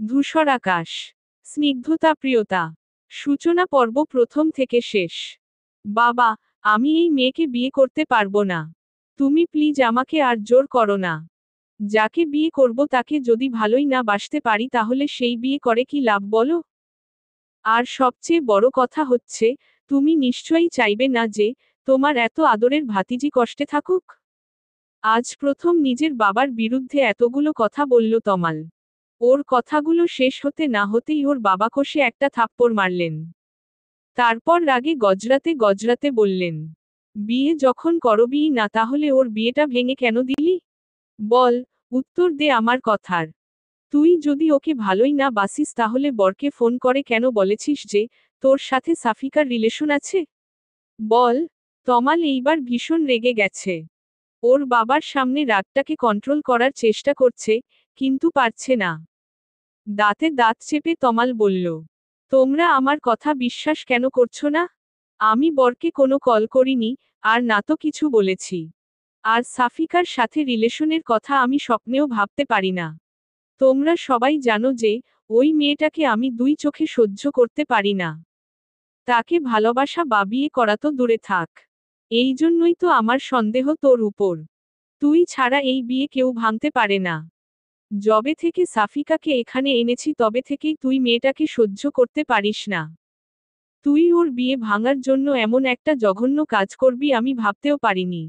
ধূসর আকাশ, স্নিগ্ধতা প্রিয়তা। সূচনা পর্ব প্রথম থেকে শেষ। বাবা, আমি এই মেয়েকে বিয়ে করতে পারবো না। তুমি প্লিজ আমাকে আর জোর করো না। যাকে বিয়ে করব তাকে যদি ভালোই না বাসতে পারি তাহলে সেই বিয়ে করে কি লাভ বলো? আর সবচেয়ে বড় কথা হচ্ছে, তুমি নিশ্চয়ই চাইবে না যে তোমার এত আদরের ভাতিজি কষ্টে থাকুক। আজ প্রথম নিজের বাবার বিরুদ্ধে এতগুলো কথা বলল তমাল। ওর কথাগুলো শেষ হতে না হতেই ওর বাবা কষে একটা থাপ্পড় মারলেন। তারপর রাগে গজরাতে গজরাতে বললেন, বিয়ে যখন করবিই না তাহলে ওর বিয়েটা ভেঙে কেন দিলি? বল, উত্তর দে আমার কথার। তুই যদি ওকে ভালোই না বাসিস তাহলে বরকে ফোন করে কেন বলেছিস যে তোর সাথে সাফিকার রিলেশন আছে? বল। তমাল এইবার ভীষণ রেগে গেছে। ওর বাবার সামনে রাগটাকে কন্ট্রোল করার চেষ্টা করছে, কিন্তু পারছে না। দাঁতে দাঁত চেপে তমাল বলল, তোমরা আমার কথা বিশ্বাস কেন করছো না? আমি বরকে কোনো কল করিনি, আর না তো কিছু বলেছি। আর সাফিকার সাথে রিলেশনের কথা আমি স্বপ্নেও ভাবতে পারি না। তোমরা সবাই জানো যে ওই মেয়েটাকে আমি দুই চোখে সহ্য করতে পারি না। তাকে ভালোবাসা বা বিয়ে করা তো দূরে থাক। এই জন্যই তো আমার সন্দেহ তোর উপর। তুই ছাড়া এই বিয়ে কেউ ভাঙতে পারে না। যবে থেকে সাফিকাকে এখানে এনেছি তবে থেকেই তুই মেয়েটাকে সহ্য করতে পারিস না। তুই ওর বিয়ে ভাঙার জন্য এমন একটা জঘন্য কাজ করবি আমি ভাবতেও পারিনি।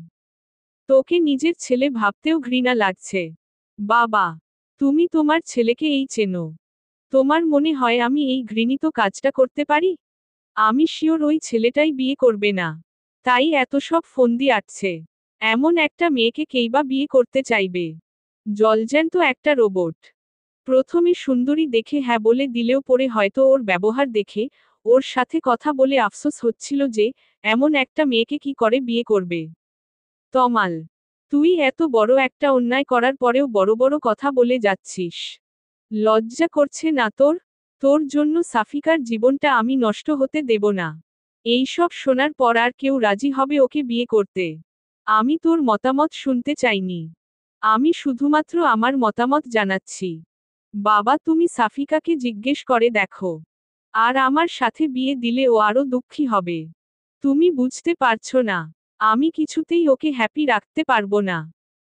তোকে নিজের ছেলে ভাবতেও ঘৃণা লাগছে। বাবা, তুমি তোমার ছেলেকে এই চেনো? তোমার মনে হয় আমি এই ঘৃণিত কাজটা করতে পারি? আমি শিওর ওই ছেলেটাই বিয়ে করবে না। তাই এত সব ফন্দি আটছে। এমন একটা মেয়েকে কেই বা বিয়ে করতে চাইবে? জলজ্যান্ত একটা রোবট। প্রথমে সুন্দরী দেখে হ্যাঁ বলে দিলেও পরে হয়তো ওর ব্যবহার দেখে ওর সাথে কথা বলে আফসোস হচ্ছিল যে এমন একটা মেয়েকে কি করে বিয়ে করবে। তমাল, তুই এত বড় একটা অন্যায় করার পরেও বড় বড় কথা বলে যাচ্ছিস। লজ্জা করছে না তোর? তোর জন্য সাফিকার জীবনটা আমি নষ্ট হতে দেব না। এইসব শোনার পর আর কেউ রাজি হবে ওকে বিয়ে করতে? আমি তোর মতামত শুনতে চাইনি। আমি শুধুমাত্র আমার মতামত জানাচ্ছি। বাবা, তুমি সাফিকাকে জিজ্ঞেস করে দেখো। আর আমার সাথে বিয়ে দিলে ও আরো দুঃখী হবে। তুমি বুঝতে পারছো না? আমি কিছুতেই ওকে হ্যাপি রাখতে পারবো না।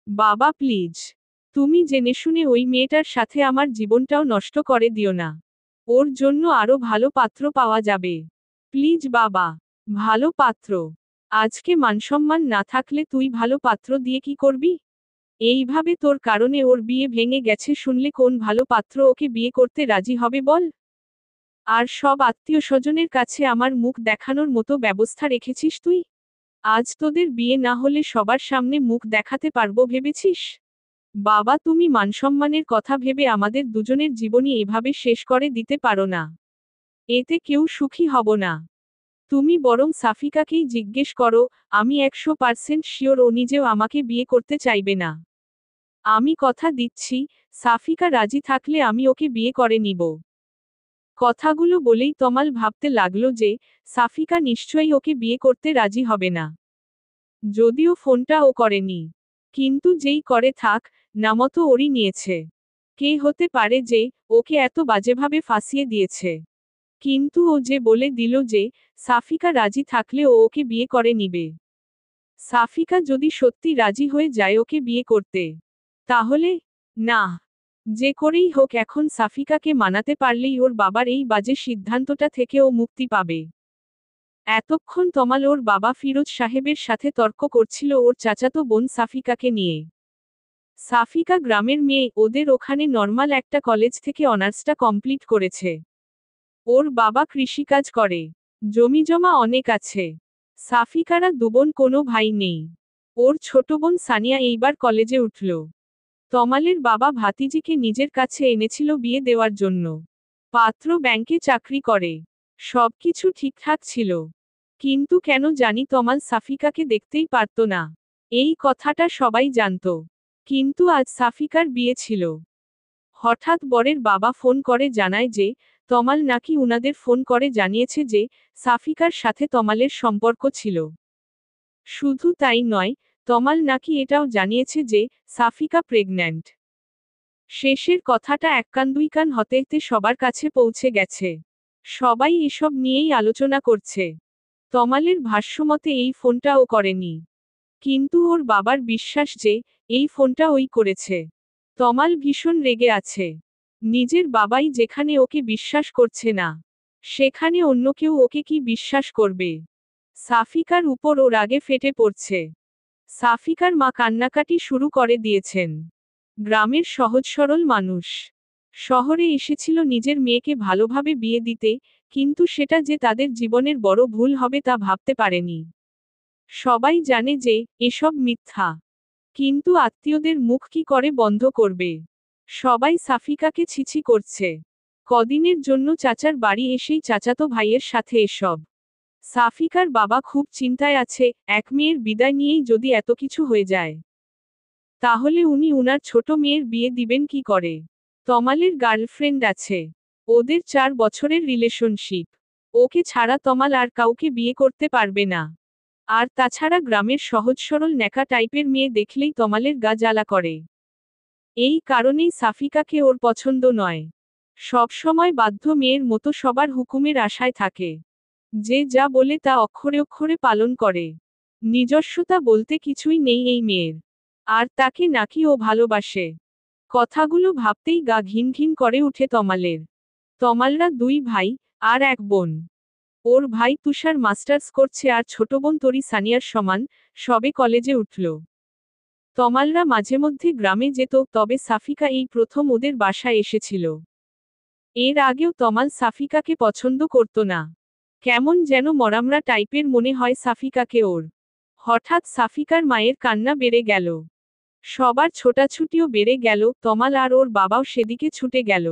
বাবা প্লিজ, তুমি জেনে শুনে ওই মেয়েটার সাথে আমার জীবনটাও নষ্ট করে দিও না। ওর জন্য আরো ভালো পাত্র পাওয়া যাবে। প্লিজ বাবা। ভালো পাত্র? আজকে মানসম্মান না থাকলে তুই ভালো পাত্র দিয়ে কি করবি? এইভাবে তোর কারণে ওর বিয়ে ভেঙে গেছে শুনলে কোন ভালো পাত্র ওকে বিয়ে করতে রাজি হবে বল? আর সব আত্মীয় স্বজনের কাছে আমার মুখ দেখানোর মতো ব্যবস্থা রেখেছিস তুই? আজ তোদের বিয়ে না হলে সবার সামনে মুখ দেখাতে পারবো ভেবেছিস? বাবা, তুমি মানসম্মানের কথা ভেবে আমাদের দুজনের জীবনই এভাবে শেষ করে দিতে পারো না। এতে কেউ সুখী হব না। তুমি বরং সাফিকাকেই জিজ্ঞেস করো, আমি 100% শিওর ও নিজেও আমাকে বিয়ে করতে চাইবে না। আমি কথা দিচ্ছি, সাফিকা রাজি থাকলে আমি ওকে বিয়ে করে নিব। কথাগুলো বলেই তমাল ভাবতে লাগলো যে সাফিকা নিশ্চয়ই ওকে বিয়ে করতে রাজি হবে না। যদিও ফোনটা ও করেনি। কিন্তু যেই করে থাক, নামতো ওরই নিয়েছে। কে হতে পারে যে ওকে এত বাজেভাবে ফাঁসিয়ে দিয়েছে? কিন্তু ও যে বলে দিল যে সাফিকা রাজি থাকলে ও ওকে বিয়ে করে নিবে। সাফিকা যদি সত্যি রাজি হয়ে যায় ওকে বিয়ে করতে, তাহলে? না, যে করেই হোক এখন সাফিকাকে মানাতে পারলেই ওর বাবার এই বাজে সিদ্ধান্তটা থেকে ও মুক্তি পাবে। এতক্ষণ তমাল ওর বাবা ফিরোজ সাহেবের সাথে তর্ক করছিল ওর চাচাতো বোন সাফিকাকে নিয়ে। সাফিকা গ্রামের মেয়ে, ওদের ওখানে নর্মাল একটা কলেজ থেকে অনার্সটা কমপ্লিট করেছে। ওর বাবা কৃষিকাজ করে। জমিজমা অনেক আছে। সাফিকারা দুবোন, কোনো ভাই নেই। ওর ছোট বোন সানিয়া এইবার কলেজে উঠল। তমালের বাবা ভাতিজিকে নিজের কাছে এনেছিল বিয়ে দেওয়ার জন্য। পাত্র ব্যাংকে চাকরি করে। সবকিছু ঠিকঠাক ছিল। কিন্তু কেন জানি তমাল সাফিকাকে দেখতেই পারত না। এই কথাটা সবাই জানত। কিন্তু আজ সাফিকার বিয়ে ছিল। হঠাৎ বরের বাবা ফোন করে জানায় যে তমাল নাকি উনাদের ফোন করে জানিয়েছে যে সাফিকার সাথে তমালের সম্পর্ক ছিল। শুধু তাই নয়, তমাল নাকি এটাও জানিয়েছে যে সাফিকা প্রেগন্যান্ট। শেষের কথাটা এক কান দুই কান হতে হতে সবার কাছে পৌঁছে গেছে। সবাই এসব নিয়েই আলোচনা করছে। তমালের ভাষ্যমতে এই ফোনটা ও করেনি। কিন্তু ওর বাবার বিশ্বাস যে, এই ফোনটা ওই করেছে। তমাল ভীষণ রেগে আছে। নিজের বাবাই যেখানে ওকে বিশ্বাস করছে না, সেখানে অন্য কেউ ওকে কি বিশ্বাস করবে? সাফিকার উপর ও রাগে ফেটে পড়ছে। সাফিকার মা কান্নাকাটি শুরু করে দিয়েছেন। গ্রামের সহজ সরল মানুষ শহরে এসেছিল নিজের মেয়েকে ভালোভাবে বিয়ে দিতে, কিন্তু সেটা যে তাদের জীবনের বড় ভুল হবে তা ভাবতে পারেনি। সবাই জানে যে, এসব মিথ্যা। কিন্তু আত্মীয়দের মুখ কি করে বন্ধ করবে? সবাই সাফিকাকে ছিছি করছে। কদিনের জন্য চাচার বাড়ি এসেই চাচাতো ভাইয়ের সাথে এসব। সাফিকার বাবা খুব চিন্তায় আছে, এক মেয়ের বিদায় নিয়েই যদি এত কিছু হয়ে যায়, তাহলে উনি উনার ছোট মেয়ের বিয়ে দিবেন কি করে? তমালের গার্লফ্রেন্ড আছে। ওদের 4 বছরের রিলেশনশিপ। ওকে ছাড়া তমাল আর কাউকে বিয়ে করতে পারবে না। আর তাছাড়া গ্রামের সহজ সরল ন্যাকা টাইপের মেয়ে দেখলেই তমালের গা জ্বালা করে। এই কারণেই সাফিকাকে ওর পছন্দ নয়। সব সময় বাধ্য মেয়ের মতো সবার হুকুমের আশায় থাকে। যে যা বলে তা অক্ষরে অক্ষরে পালন করে। নিজস্বতা বলতে কিছুই নেই এই মেয়ের। আর তাকে নাকি ও ভালোবাসে। কথাগুলো ভাবতেই গা ঘিন ঘিন করে উঠে তমালের। তমালরা 2 ভাই, আর 1 বোন। ওর ভাই তুষার মাস্টার্স করছে আর ছোট বোন তরি সানিয়ার সমান, সবে কলেজে উঠল। তমালরা মাঝে মধ্যে গ্রামে যেত, তবে সাফিকা এই প্রথম ওদের বাসায় এসেছিল। এর আগেও তমাল সাফিকাকে পছন্দ করত না। কেমন যেন মরামরা টাইপের মনে হয় সাফিকাকে ওর। হঠাৎ সাফিকার মায়ের কান্না বেড়ে গেল। সবার ছোটাছুটিও বেড়ে গেল, তমাল আর ওর বাবাও সেদিকে ছুটে গেল।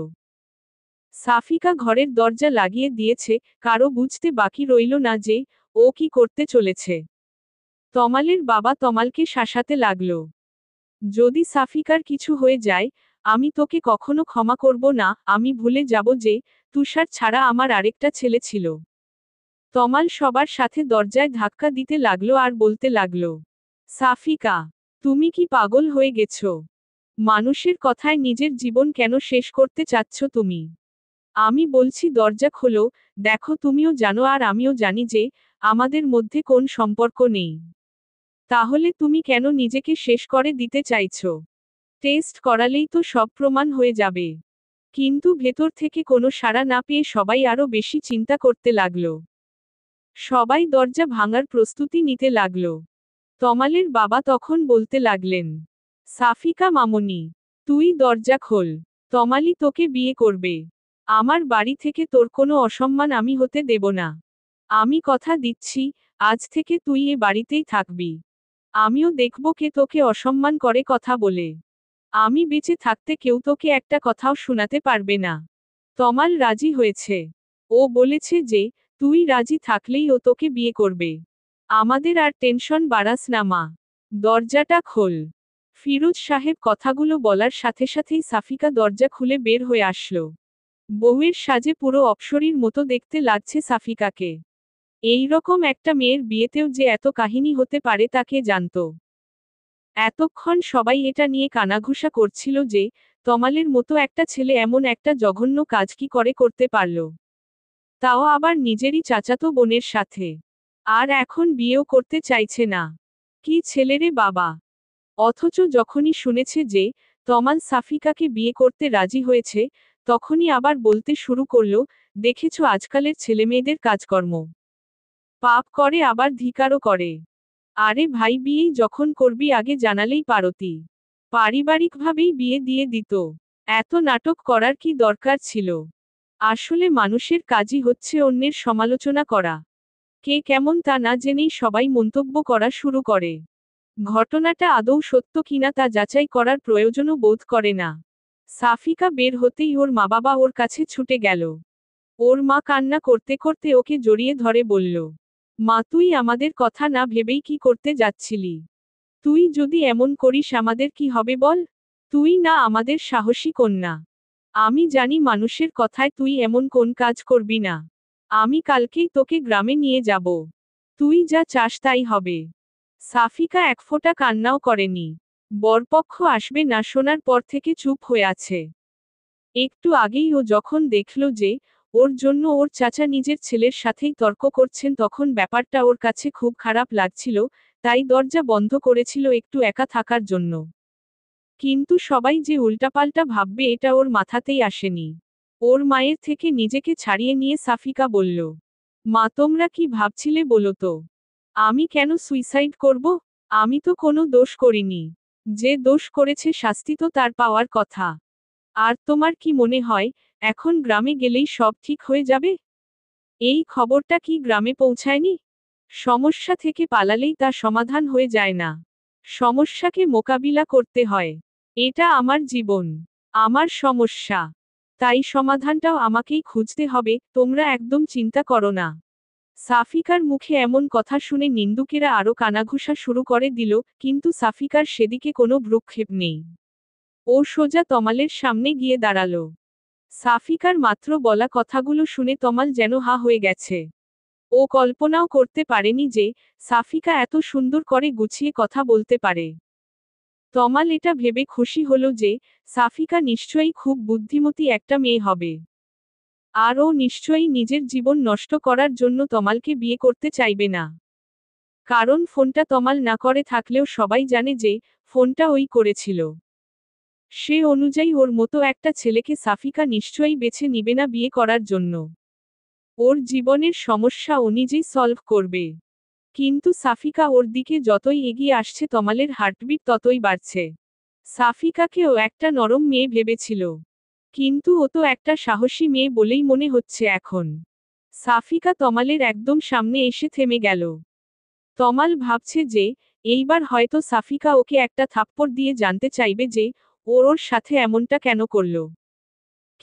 সাফিকা ঘরের দরজা লাগিয়ে দিয়েছে, কারো বুঝতে বাকি রইল না যে, ও কি করতে চলেছে। তমালের বাবা তমালকে শাসাতে লাগল। যদি সাফিকার কিছু হয়ে যায়, আমি তোকে কখনো ক্ষমা করব না, আমি ভুলে যাব যে, তুষার ছাড়া আমার আরেকটা ছেলে ছিল। তমাল সবার সাথে দরজায় ধাক্কা দিতে লাগলো আর বলতে লাগলো, সাফিকা, তুমি কি পাগল হয়ে গেছো? মানুষের কথায় নিজের জীবন কেন শেষ করতে চাচ্ছ তুমি? আমি বলছি দরজা খোলো, দেখো তুমিও জানো আর আমিও জানি যে, আমাদের মধ্যে কোন সম্পর্ক নেই। তাহলে তুমি কেন নিজেকে শেষ করে দিতে চাইছো? টেস্ট করালেই তো সব প্রমাণ হয়ে যাবে। কিন্তু ভেতর থেকে কোনো সাড়া না পেয়ে সবাই আরো বেশি চিন্তা করতে লাগলো। সবাই দরজা ভাঙার প্রস্তুতি নিতে লাগলো। তমালের বাবা তখন বলতে লাগলেন, সাফিকা মামনি, তুই দরজা খোল। তমালি তোকে বিয়ে করবে। আমার বাড়ি থেকে তোর কোনো অসম্মান আমি হতে দেব না। আমি কথা দিচ্ছি, আজ থেকে তুই এ বাড়িতেই থাকবি। আমিও দেখব কে তোকে অসম্মান করে কথা বলে। আমি বেঁচে থাকতে কেউ তোকে একটা কথাও শোনাতে পারবে না। তমাল রাজি হয়েছে। ও বলেছে যে, তুই রাজি থাকলেই ও তোকে বিয়ে করবে। আমাদের আর টেনশন বাড়াস না মা। দরজাটা খোল। ফিরোজ সাহেব কথাগুলো বলার সাথে সাথেই সাফিকা দরজা খুলে বের হয়ে আসলো। বউয়ের সাজে পুরো অপ্সরীর মতো দেখতে লাগছে সাফিকাকে। এই রকম একটা মেয়ের বিয়েতেও যে এত কাহিনী হতে পারে তা কে জানত। এতক্ষণ সবাই এটা নিয়ে কানাঘুষা করছিল যে, তমালের মতো একটা ছেলে এমন একটা জঘন্য কাজ কি করে করতে পারল। তাও আবার নিজেরই চাচাতো বোনের সাথে। আর এখন বিয়েও করতে চাইছে না। কি ছেলেরে বাবা! অথচ যখনই শুনেছে যে, তমাল সাফিকাকে বিয়ে করতে রাজি হয়েছে, তখনই আবার বলতে শুরু করল, দেখেছ আজকালের ছেলেমেয়েদের কাজকর্ম। পাপ করে আবার ধিকারও করে। আরে ভাই বিয়েই যখন করবি আগে জানালেই পারতি। পারিবারিকভাবেই বিয়ে দিয়ে দিত। এত নাটক করার কি দরকার ছিল? আসলে মানুষের কাজই হচ্ছে অন্যের সমালোচনা করা। কে কেমন তা না জেনেই সবাই মন্তব্য করা শুরু করে। ঘটনাটা আদৌ সত্য কিনা তা যাচাই করার প্রয়োজনও বোধ করে না। সাফিকা বের হতেই ওর মা বাবা ওর কাছে ছুটে গেল। ওর মা কান্না করতে করতে ওকে জড়িয়ে ধরে বলল, মা তুই আমাদের কথা না ভেবেই কি করতে যাচ্ছিলি? তুই যদি এমন করিস আমাদের কি হবে বল? তুই না আমাদের সাহসী কন্যা। আমি জানি মানুষের কথায় তুই এমন কোন কাজ করবি না। আমি কালকেই তোকে গ্রামে নিয়ে যাব। তুই যা চাস তাই হবে। সাফিকা এক ফোঁটা কান্নাও করেনি। বরপক্ষ আসবে না শোনার পর থেকে চুপ হয়ে আছে। একটু আগেই ও যখন দেখল যে ওর জন্য ওর চাচা নিজের ছেলের সাথেই তর্ক করছেন তখন ব্যাপারটা ওর কাছে খুব খারাপ লাগছিল, তাই দরজা বন্ধ করেছিল একটু একা থাকার জন্য। কিন্তু সবাই যে উল্টাপাল্টা ভাববে এটা ওর মাথাতেই আসেনি। ওর মায়ের থেকে নিজেকে ছাড়িয়ে নিয়ে সাফিকা বলল, মা তোমরা কি ভাবছিলে বলো তো? আমি কেন সুইসাইড করব? আমি তো কোনো দোষ করিনি। যে দোষ করেছে শাস্তি তো তার পাওয়ার কথা। আর তোমার কি মনে হয় এখন গ্রামে গেলেই সব ঠিক হয়ে যাবে? এই খবরটা কি গ্রামে পৌঁছায়নি? সমস্যা থেকে পালালেই তা সমাধান হয়ে যায় না। সমস্যাকে মোকাবিলা করতে হয়। এটা আমার জীবন, আমার সমস্যা, তাই সমাধানটাও আমাকেই খুঁজতে হবে, তোমরা একদম চিন্তা করো না। সাফিকার মুখে এমন কথা শুনে নিন্দুকেরা আরো কানাঘুষা শুরু করে দিল, কিন্তু সাফিকার সেদিকে কোনো ভ্রুক্ষেপ নেই। ও সোজা তমালের সামনে গিয়ে দাঁড়ালো। সাফিকার মাত্র বলা কথাগুলো শুনে তমাল যেন হা হয়ে গেছে। ও কল্পনাও করতে পারেনি যে সাফিকা এত সুন্দর করে গুছিয়ে কথা বলতে পারে। তমাল এটা ভেবে খুশি হলো যে সাফিকা নিশ্চয়ই খুব বুদ্ধিমতী একটা মেয়ে হবে। আর ও নিশ্চয়ই নিজের জীবন নষ্ট করার জন্য তমালকে বিয়ে করতে চাইবে না। কারণ ফোনটা তমাল না করে থাকলেও সবাই জানে যে ফোনটা ওই করেছিল। সে অনুযায়ী ওর মতো একটা ছেলেকে সাফিকা নিশ্চয়ই বেছে নিবে না বিয়ে করার জন্য। ওর জীবনের সমস্যা ও নিজেই সলভ করবে। কিন্তু সাফিকা ওর দিকে যতই এগিয়ে আসছে তমালের হার্টবিট ততই বাড়ছে। সাফিকাকেও একটা নরম মেয়ে ভেবেছিল। কিন্তু ও তো একটা সাহসী মেয়ে বলেই মনে হচ্ছে এখন। সাফিকা তমালের একদম সামনে এসে থেমে গেল। তমাল ভাবছে যে এইবার হয়তো সাফিকা ওকে একটা থাপ্পড় দিয়ে জানতে চাইবে যে ওর সাথে এমনটা কেন করল।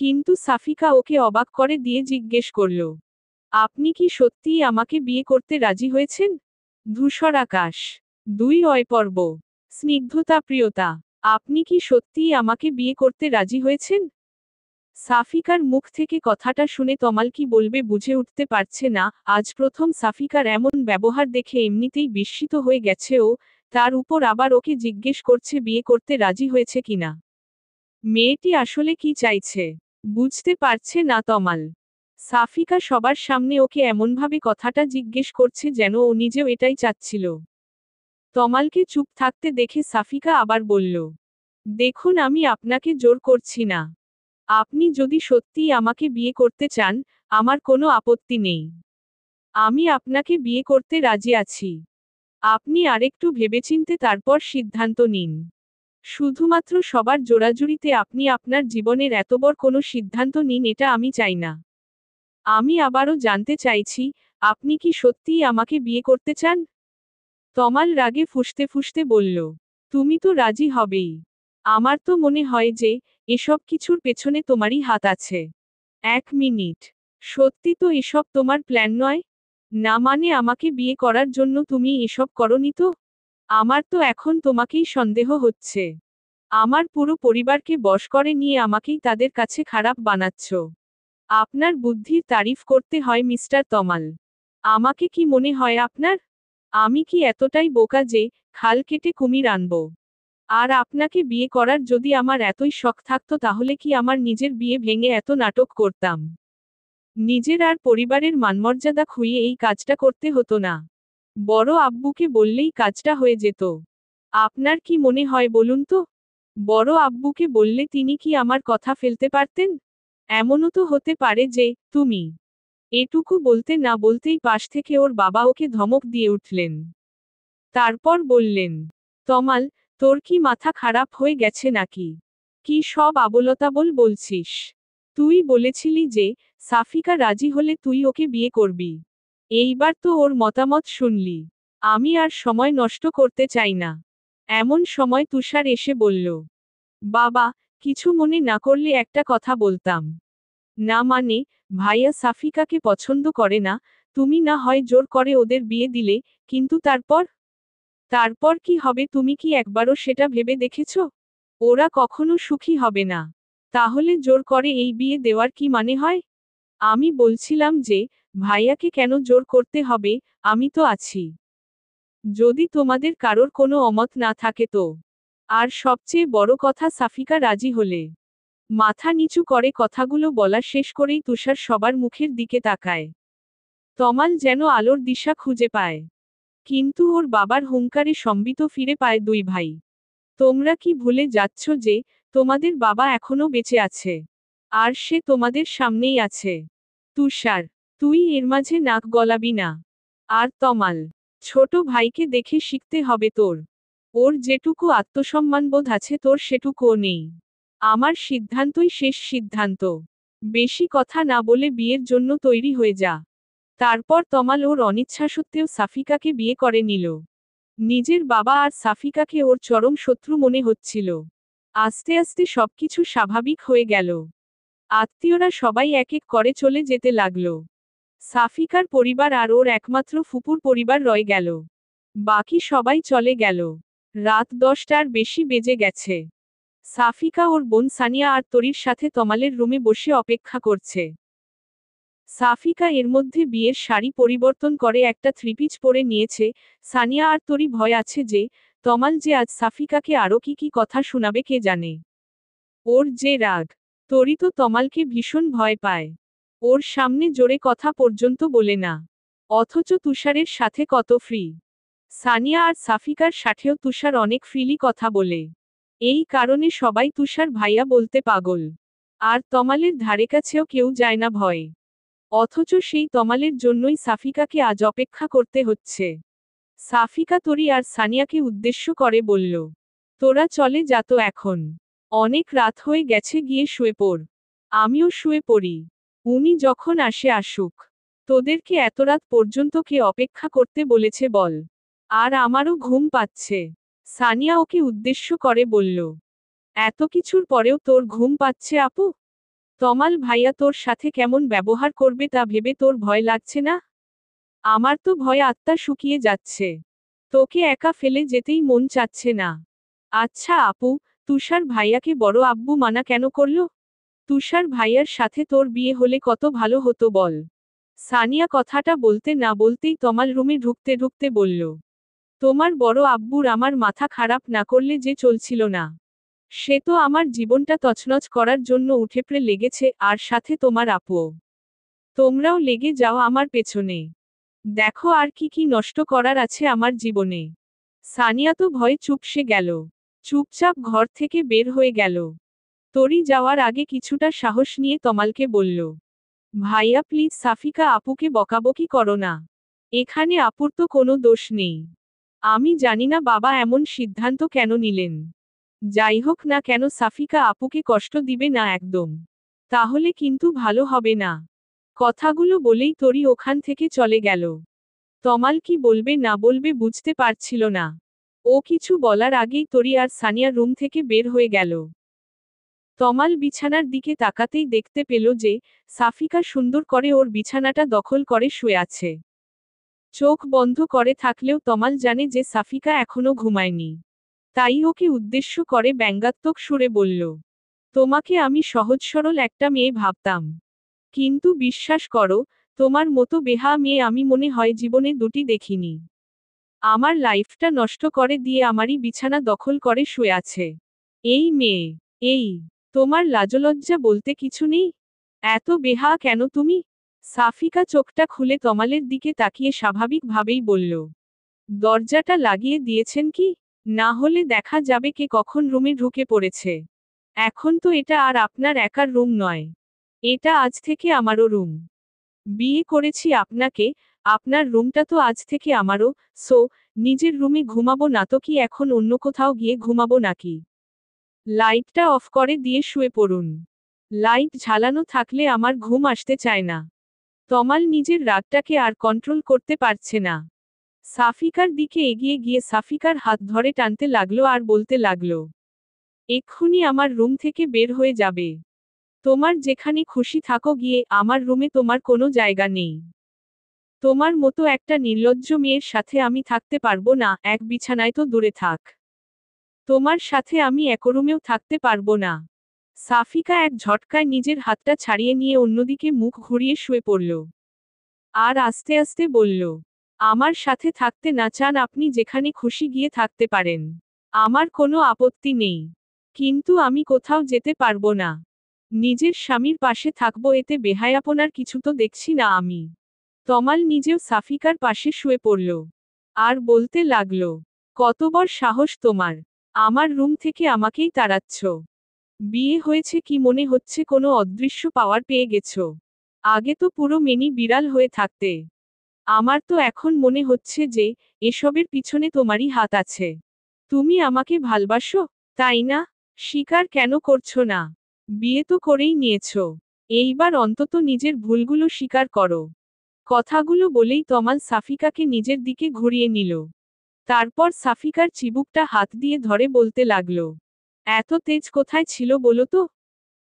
কিন্তু সাফিকা ওকে অবাক করে দিয়ে জিজ্ঞেস করল, আপনি কি সত্যিই আমাকে বিয়ে করতে রাজি হয়েছেন? ধূসর আকাশ। 2 পর্ব। স্নিগ্ধতা প্রিয়তা। আপনি কি সত্যিই আমাকে বিয়ে করতে রাজি হয়েছেন? সাফিকার মুখ থেকে কথাটা শুনে তমাল কি বলবে বুঝে উঠতে পারছে না। আজ প্রথম সাফিকার এমন ব্যবহার দেখে এমনিতেই বিস্মিত হয়ে গেছে ও, তার উপর আবার ওকে জিজ্ঞেস করছে বিয়ে করতে রাজি হয়েছে কিনা। মেয়েটি আসলে কি চাইছে বুঝতে পারছে না তমাল। সাফিকা সবার সামনে ওকে এমনভাবে কথাটা জিজ্ঞেস করছে যেন ও নিজেও এটাই চাচ্ছিল। তমালকে চুপ থাকতে দেখে সাফিকা আবার বলল, দেখুন আমি আপনাকে জোর করছি না। আপনি যদি সত্যিই আমাকে বিয়ে করতে চান, আমার কোনো আপত্তি নেই। আমি আপনাকে বিয়ে করতে রাজি আছি। আপনি আরেকটু ভেবেচিন্তে তারপর সিদ্ধান্ত নিন। শুধুমাত্র সবার জোরাজুরিতে আপনি আপনার জীবনের এত বড় কোনো সিদ্ধান্ত নিন এটা আমি চাই না। আমি আবারও জানতে চাইছি, আপনি কি সত্যিই আমাকে বিয়ে করতে চান? তমাল রাগে ফুঁসতে ফুঁসতে বলল, তুমি তো রাজি হবেই। আমার তো মনে হয় যে এসব কিছুর পেছনে তোমারই হাত আছে। 1 মিনিট। সত্যি তো এসব তোমার প্ল্যান নয়? না মানে আমাকে বিয়ে করার জন্য তুমি এসব করনি তো? আমার তো এখন তোমাকেই সন্দেহ হচ্ছে। আমার পুরো পরিবারকে বশ করে নিয়ে আমাকেই তাদের কাছে খারাপ বানাচ্ছ। আপনার বুদ্ধির তারিফ করতে হয় মিস্টার তমাল। আমাকে কি মনে হয় আপনার? আমি কি এতটাই বোকা যে খাল কেটে কুমির আনব? আর আপনাকে বিয়ে করার যদি আমার এতই শখ থাকতো তাহলে কি আমার নিজের বিয়ে ভেঙে এত নাটক করতাম? নিজের আর পরিবারের মানমর্যাদা খুইয়ে এই কাজটা করতে হতো না। বড় আব্বুকে বললেই কাজটা হয়ে যেত। আপনার কি মনে হয় বলুন তো? বড় আব্বুকে বললে তিনি কি আমার কথা ফেলতে পারতেন? এমনও তো হতে পারে যে তুমি। এটুকু বলতে না বলতেই পাশ থেকে ওর বাবা ওকে ধমক দিয়ে উঠলেন। তারপর বললেন, তমাল, তোর কি মাথা খারাপ হয়ে গেছে নাকি? কি সব আবোলতাবোল বলছিস? তুই বলেছিলি যে সাফিকা রাজি হলে তুই ওকে বিয়ে করবি। এইবার তো ওর মতামত শুনলি। আমি আর সময় নষ্ট করতে চাই না। এমন সময় তুষার এসে বলল, বাবা, কিছু মনে না করলে একটা কথা বলতাম। না মানে, ভাইয়া সাফিকাকে পছন্দ করে না, তুমি না হয় জোর করে ওদের বিয়ে দিলে, কিন্তু তারপর? তারপর কি হবে তুমি কি একবারও সেটা ভেবে দেখেছ? ওরা কখনো সুখী হবে না। তাহলে জোর করে এই বিয়ে দেওয়ার কি মানে হয়? আমি বলছিলাম যে ভাইয়াকে কেন জোর করতে হবে, আমি তো আছি। যদি তোমাদের কারোর কোনো অমত না থাকে তো আর সবচেয়ে বড় কথা, সাফিকা রাজি হলে। মাথা নিচু করে কথাগুলো বলা শেষ করেই তুষার সবার মুখের দিকে তাকায়। তমাল যেন আলোর দিশা খুঁজে পায়। কিন্তু ওর বাবার হুঙ্কারে সম্বিত ফিরে পায় দুই ভাই। তোমরা কি ভুলে যাচ্ছ যে তোমাদের বাবা এখনো বেঁচে আছে? আর সে তোমাদের সামনেই আছে। তুষার, তুই এর মাঝে নাক গলাবি না। আর তমাল, ছোট ভাইকে দেখে শিখতে হবে তোর। ওর যেটুকু আত্মসম্মানবোধ আছে তোর সেটুকুও নেই। আমার সিদ্ধান্তই শেষ সিদ্ধান্ত। বেশি কথা না বলে বিয়ের জন্য তৈরি হয়ে যা। তারপর তমাল ওর অনিচ্ছা সত্ত্বেও সাফিকাকে বিয়ে করে নিল। নিজের বাবা আর সাফিকাকে ওর চরম শত্রু মনে হচ্ছিল। আস্তে আস্তে সবকিছু স্বাভাবিক হয়ে গেল। আত্মীয়রা সবাই এক এক করে চলে যেতে লাগলো। সাফিকার পরিবার আর ওর একমাত্র ফুপুর পরিবার রয়ে গেল। বাকি সবাই চলে গেল। রাত 10টার বেশি বেজে গেছে। সাফিকা ওর বোন সানিয়া আর তরির সাথে তমালের রুমে বসে অপেক্ষা করছে। সাফিকা এর মধ্যে বিয়ের শাড়ি পরিবর্তন করে একটা থ্রিপিস পরে নিয়েছে। সানিয়া আর তরি ভয় আছে যে তমাল যে আজ সাফিকাকে আরো কি কথা শোনাবে কে জানে। ওর যে রাগ। তরি তো তমালকে ভীষণ ভয় পায়। ওর সামনে জোরে কথা পর্যন্ত বলে না। অথচ তুষারের সাথে কত ফ্রি। সানিয়া আর সাফিকার সাথেও তুষার অনেক ফ্রিলি কথা বলে। এই কারণে সবাই তুষার ভাইয়া বলতে পাগল। আর তমালের ধারেকাছেও কেউ যায় না ভয়ে। অথচ সেই তমালের জন্যই সাফিকাকে আজ অপেক্ষা করতে হচ্ছে। সাফিকা তরি আর সানিয়াকে উদ্দেশ্য করে বলল, তোরা চলে যা তো এখন। অনেক রাত হয়ে গেছে, গিয়ে শুয়ে পড়। আমিও শুয়ে পড়ি। উনি যখন আসে আসুক। তোদেরকে এত রাত পর্যন্ত কে অপেক্ষা করতে বলেছে বল? আর আমারও ঘুম পাচ্ছে। সানিয়া ওকে উদ্দেশ্য করে বলল, এত কিছুর পরেও তোর ঘুম পাচ্ছে আপু? তমাল ভাইয়া তোর সাথে কেমন ব্যবহার করবে তা ভেবে তোর ভয় লাগছে না? আমার তো ভয় আত্মা শুকিয়ে যাচ্ছে। তোকে একা ফেলে যেতেই মন চাচ্ছে না। আচ্ছা আপু, তুষার ভাইয়াকে বড় আব্বু মানা কেন করলো? তুষার ভাইয়ার সাথে তোর বিয়ে হলে কত ভালো হতো বল। সানিয়া কথাটা বলতে না বলতেই তমাল রুমে ঢুকতে ঢুকতে বলল, তোমার বড় আব্বুর আমার মাথা খারাপ না করলে যে চলছিল না। সে তো আমার জীবনটা তছনছ করার জন্য উঠেপড়ে লেগেছে, আর সাথে তোমার আপুও। তোমরাও লেগে যাও আমার পেছনে। দেখো আর কি নষ্ট করার আছে আমার জীবনে। সানিয়া তো ভয়ে চুপসে গেল। চুপচাপ ঘর থেকে বের হয়ে গেল। তরি যাওয়ার আগে কিছুটা সাহস নিয়ে তমালকে বলল, ভাইয়া প্লিজ সাফিকা আপুকে বকাবকি করো না। এখানে আপুর তো কোনো দোষ নেই। আমি জানি না বাবা এমন সিদ্ধান্ত কেন নিলেন। যাই হোক না কেন সাফিকা আপুকে কষ্ট দিবে না একদম। তাহলে কিন্তু ভালো হবে না। কথাগুলো বলেই তরি ওখান থেকে চলে গেল। তমাল কি বলবে না বলবে বুঝতে পারছিল না। ও কিছু বলার আগেই তরি আর সানিয়া রুম থেকে বের হয়ে গেল। তমাল বিছানার দিকে তাকাতেই দেখতে পেল যে সাফিকা সুন্দর করে ওর বিছানাটা দখল করে শুয়ে আছে। চোখ বন্ধ করে থাকলেও তমাল জানে যে সাফিকা এখনো ঘুমায়নি। তাই ওকে উদ্দেশ্য করে ব্যঙ্গাত্মক সুরে বলল, তোমাকে আমি সহজ সরল একটা মেয়ে ভাবতাম। কিন্তু বিশ্বাস করো, তোমার মতো বেহা মেয়ে আমি মনে হয় জীবনে দুটি দেখিনি। আমার লাইফটা নষ্ট করে দিয়ে আমারই বিছানা দখল করে শুয়ে আছে এই মেয়ে। এই, তোমার লাজলজ্জা বলতে কিছু নেই? এত বেহা কেন তুমি? সাফিকা চোখটা খুলে তমালের দিকে তাকিয়ে স্বাভাবিকভাবেই বলল, দরজাটা লাগিয়ে দিয়েছেন কি? না হলে দেখা যাবে কে কখন রুমে ঢুকে পড়েছে। এখন তো এটা আর আপনার একার রুম নয়। এটা আজ থেকে আমারও রুম। বিয়ে করেছি আপনাকে, আপনার রুমটা তো আজ থেকে আমারও। সো নিজের রুমে ঘুমাবো না তো কি এখন অন্য কোথাও গিয়ে ঘুমাবো নাকি? লাইটটা অফ করে দিয়ে শুয়ে পড়ুন। লাইট ঝালানো থাকলে আমার ঘুম আসতে চায় না। তমাল নিজের রাগটাকে আর কন্ট্রোল করতে পারছে না। সাফিকার দিকে এগিয়ে গিয়ে সাফিকার হাত ধরে টানতে লাগলো আর বলতে লাগলো, এক্ষুনি আমার রুম থেকে বের হয়ে যাবে। তোমার যেখানে খুশি থাকো গিয়ে, আমার রুমে তোমার কোনো জায়গা নেই। তোমার মতো একটা নির্লজ্জ মেয়ের সাথে আমি থাকতে পারবো না, এক বিছানায় তো দূরে থাক। তোমার সাথে আমি এক রুমেও থাকতে পারবো না। সাফিকা এক ঝটকায় নিজের হাতটা ছাড়িয়ে নিয়ে অন্যদিকে মুখ ঘুরিয়ে শুয়ে পড়ল। আর আস্তে আস্তে বলল, আমার সাথে থাকতে না চান আপনি যেখানে খুশি গিয়ে থাকতে পারেন। আমার কোনো আপত্তি নেই। কিন্তু আমি কোথাও যেতে পারবো না। নিজের স্বামীর পাশে থাকবো, এতে বেহায়াপনার কিছু তো দেখছি না আমি। তমাল নিজেও সাফিকার পাশে শুয়ে পড়ল। আর বলতে লাগল, কত বড় সাহস তোমার! আমার রুম থেকে আমাকেই তাড়াচ্ছ। বিয়ে হয়েছে কি মনে হচ্ছে কোনো অদৃশ্য পাওয়ার পেয়ে গেছো। আগে তো পুরো মিনি বিড়াল হয়ে থাকতে। আমার তো এখন মনে হচ্ছে যে, এসবের পিছনে তোমারই হাত আছে। তুমি আমাকে ভালবাসো, তাই না? স্বীকার কেন করছো না? বিয়ে তো করেই নিয়েছো। এইবার অন্তত নিজের ভুলগুলো স্বীকার করো। কথাগুলো বলেই তমাল সাফিকাকে নিজের দিকে ঘুরিয়ে নিল। তারপর সাফিকার চিবুকটা হাত দিয়ে ধরে বলতে লাগল, এত তেজ কোথায় ছিল বলো তো?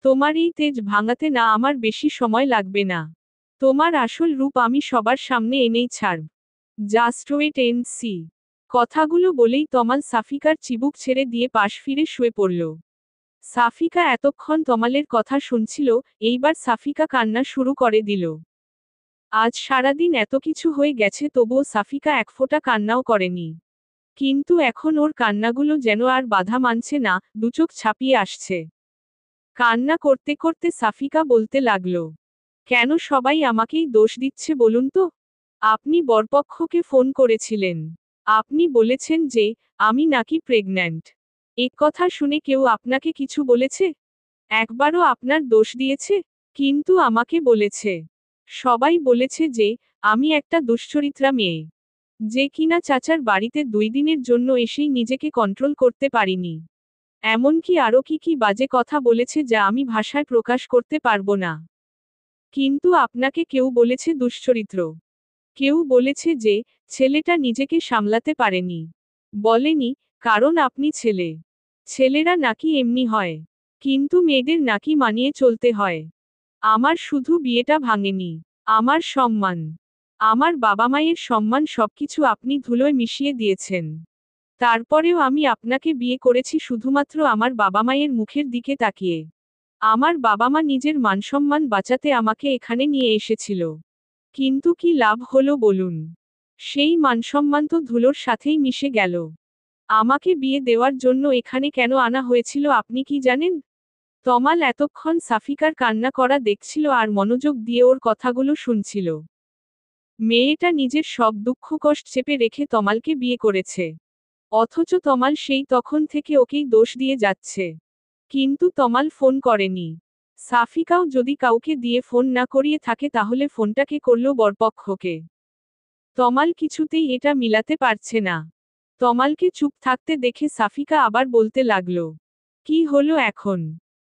তোমার এই তেজ ভাঙাতে না আমার বেশি সময় লাগবে না। তোমার আসল রূপ আমি সবার সামনে এনেই ছাড়ব। Just wait and see. কথাগুলো বলেই তমাল সাফিকার চিবুক ছেড়ে দিয়ে পাশ ফিরে শুয়ে পড়ল। সাফিকা এতক্ষণ তমালের কথা শুনছিল, এইবার সাফিকা কান্না শুরু করে দিল। আজ সারাদিন এত কিছু হয়ে গেছে তবুও সাফিকা এক ফোঁটা কান্নাও করেনি। কিন্তু এখন ওর কান্নাগুলো যেন আর বাধা মানছে না, দুচোখ ছাপিয়ে আসছে। কান্না করতে করতে সাফিকা বলতে লাগল, কেন সবাই আমাকেই দোষ দিচ্ছে বলুন তো? আপনি বরপক্ষকে ফোন করেছিলেন। আপনি বলেছেন যে, আমি নাকি প্রেগন্যান্ট। এ কথা শুনে কেউ আপনাকে কিছু বলেছে? একবারও আপনার দোষ দিয়েছে? কিন্তু আমাকে বলেছে। সবাই বলেছে যে, আমি একটা দুশ্চরিত্রা মেয়ে। যে কিনা চাচার বাড়িতে 2 দিনের জন্য এসেই নিজেকে কন্ট্রোল করতে পারিনি। এমনকি আরও কি কি বাজে কথা বলেছে যা আমি ভাষায় প্রকাশ করতে পারবো না। কিন্তু আপনাকে কেউ বলেছে দুশ্চরিত্র। কেউ বলেছে যে, ছেলেটা নিজেকে সামলাতে পারেনি। বলেনি, কারণ আপনি ছেলে। ছেলেরা নাকি এমনি হয়। কিন্তু মেয়েদের নাকি মানিয়ে চলতে হয়। আমার শুধু বিয়েটা ভাঙেনি, আমার সম্মান, আমার বাবা মায়ের সম্মান সবকিছু আপনি ধুলোয় মিশিয়ে দিয়েছেন। তারপরেও আমি আপনাকে বিয়ে করেছি শুধুমাত্র আমার বাবা মায়ের মুখের দিকে তাকিয়ে। আমার বাবা মা নিজের মানসম্মান বাঁচাতে আমাকে এখানে নিয়ে এসেছিল। কিন্তু কি লাভ হলো বলুন? সেই মানসম্মান তো ধুলোর সাথেই মিশে গেল। আমাকে বিয়ে দেওয়ার জন্য এখানে কেন আনা হয়েছিল আপনি কি জানেন? তমাল এতক্ষণ সাফিকার কান্না করা দেখছিল আর মনোযোগ দিয়ে ওর কথাগুলো শুনছিল। মেয়েটা নিজের সব দুঃখ কষ্ট চেপে রেখে তমালকে বিয়ে করেছে। অথচ তমাল সেই তখন থেকে ওকেই দোষ দিয়ে যাচ্ছে। কিন্তু তমাল ফোন করেনি। সাফিকাও যদি কাউকে দিয়ে ফোন না করিয়ে থাকে তাহলে ফোনটাকে করলো বরপক্ষকে। তমাল কিছুতেই এটা মিলাতে পারছে না। তমালকে চুপ থাকতে দেখে সাফিকা আবার বলতে লাগল, কি হলো এখন?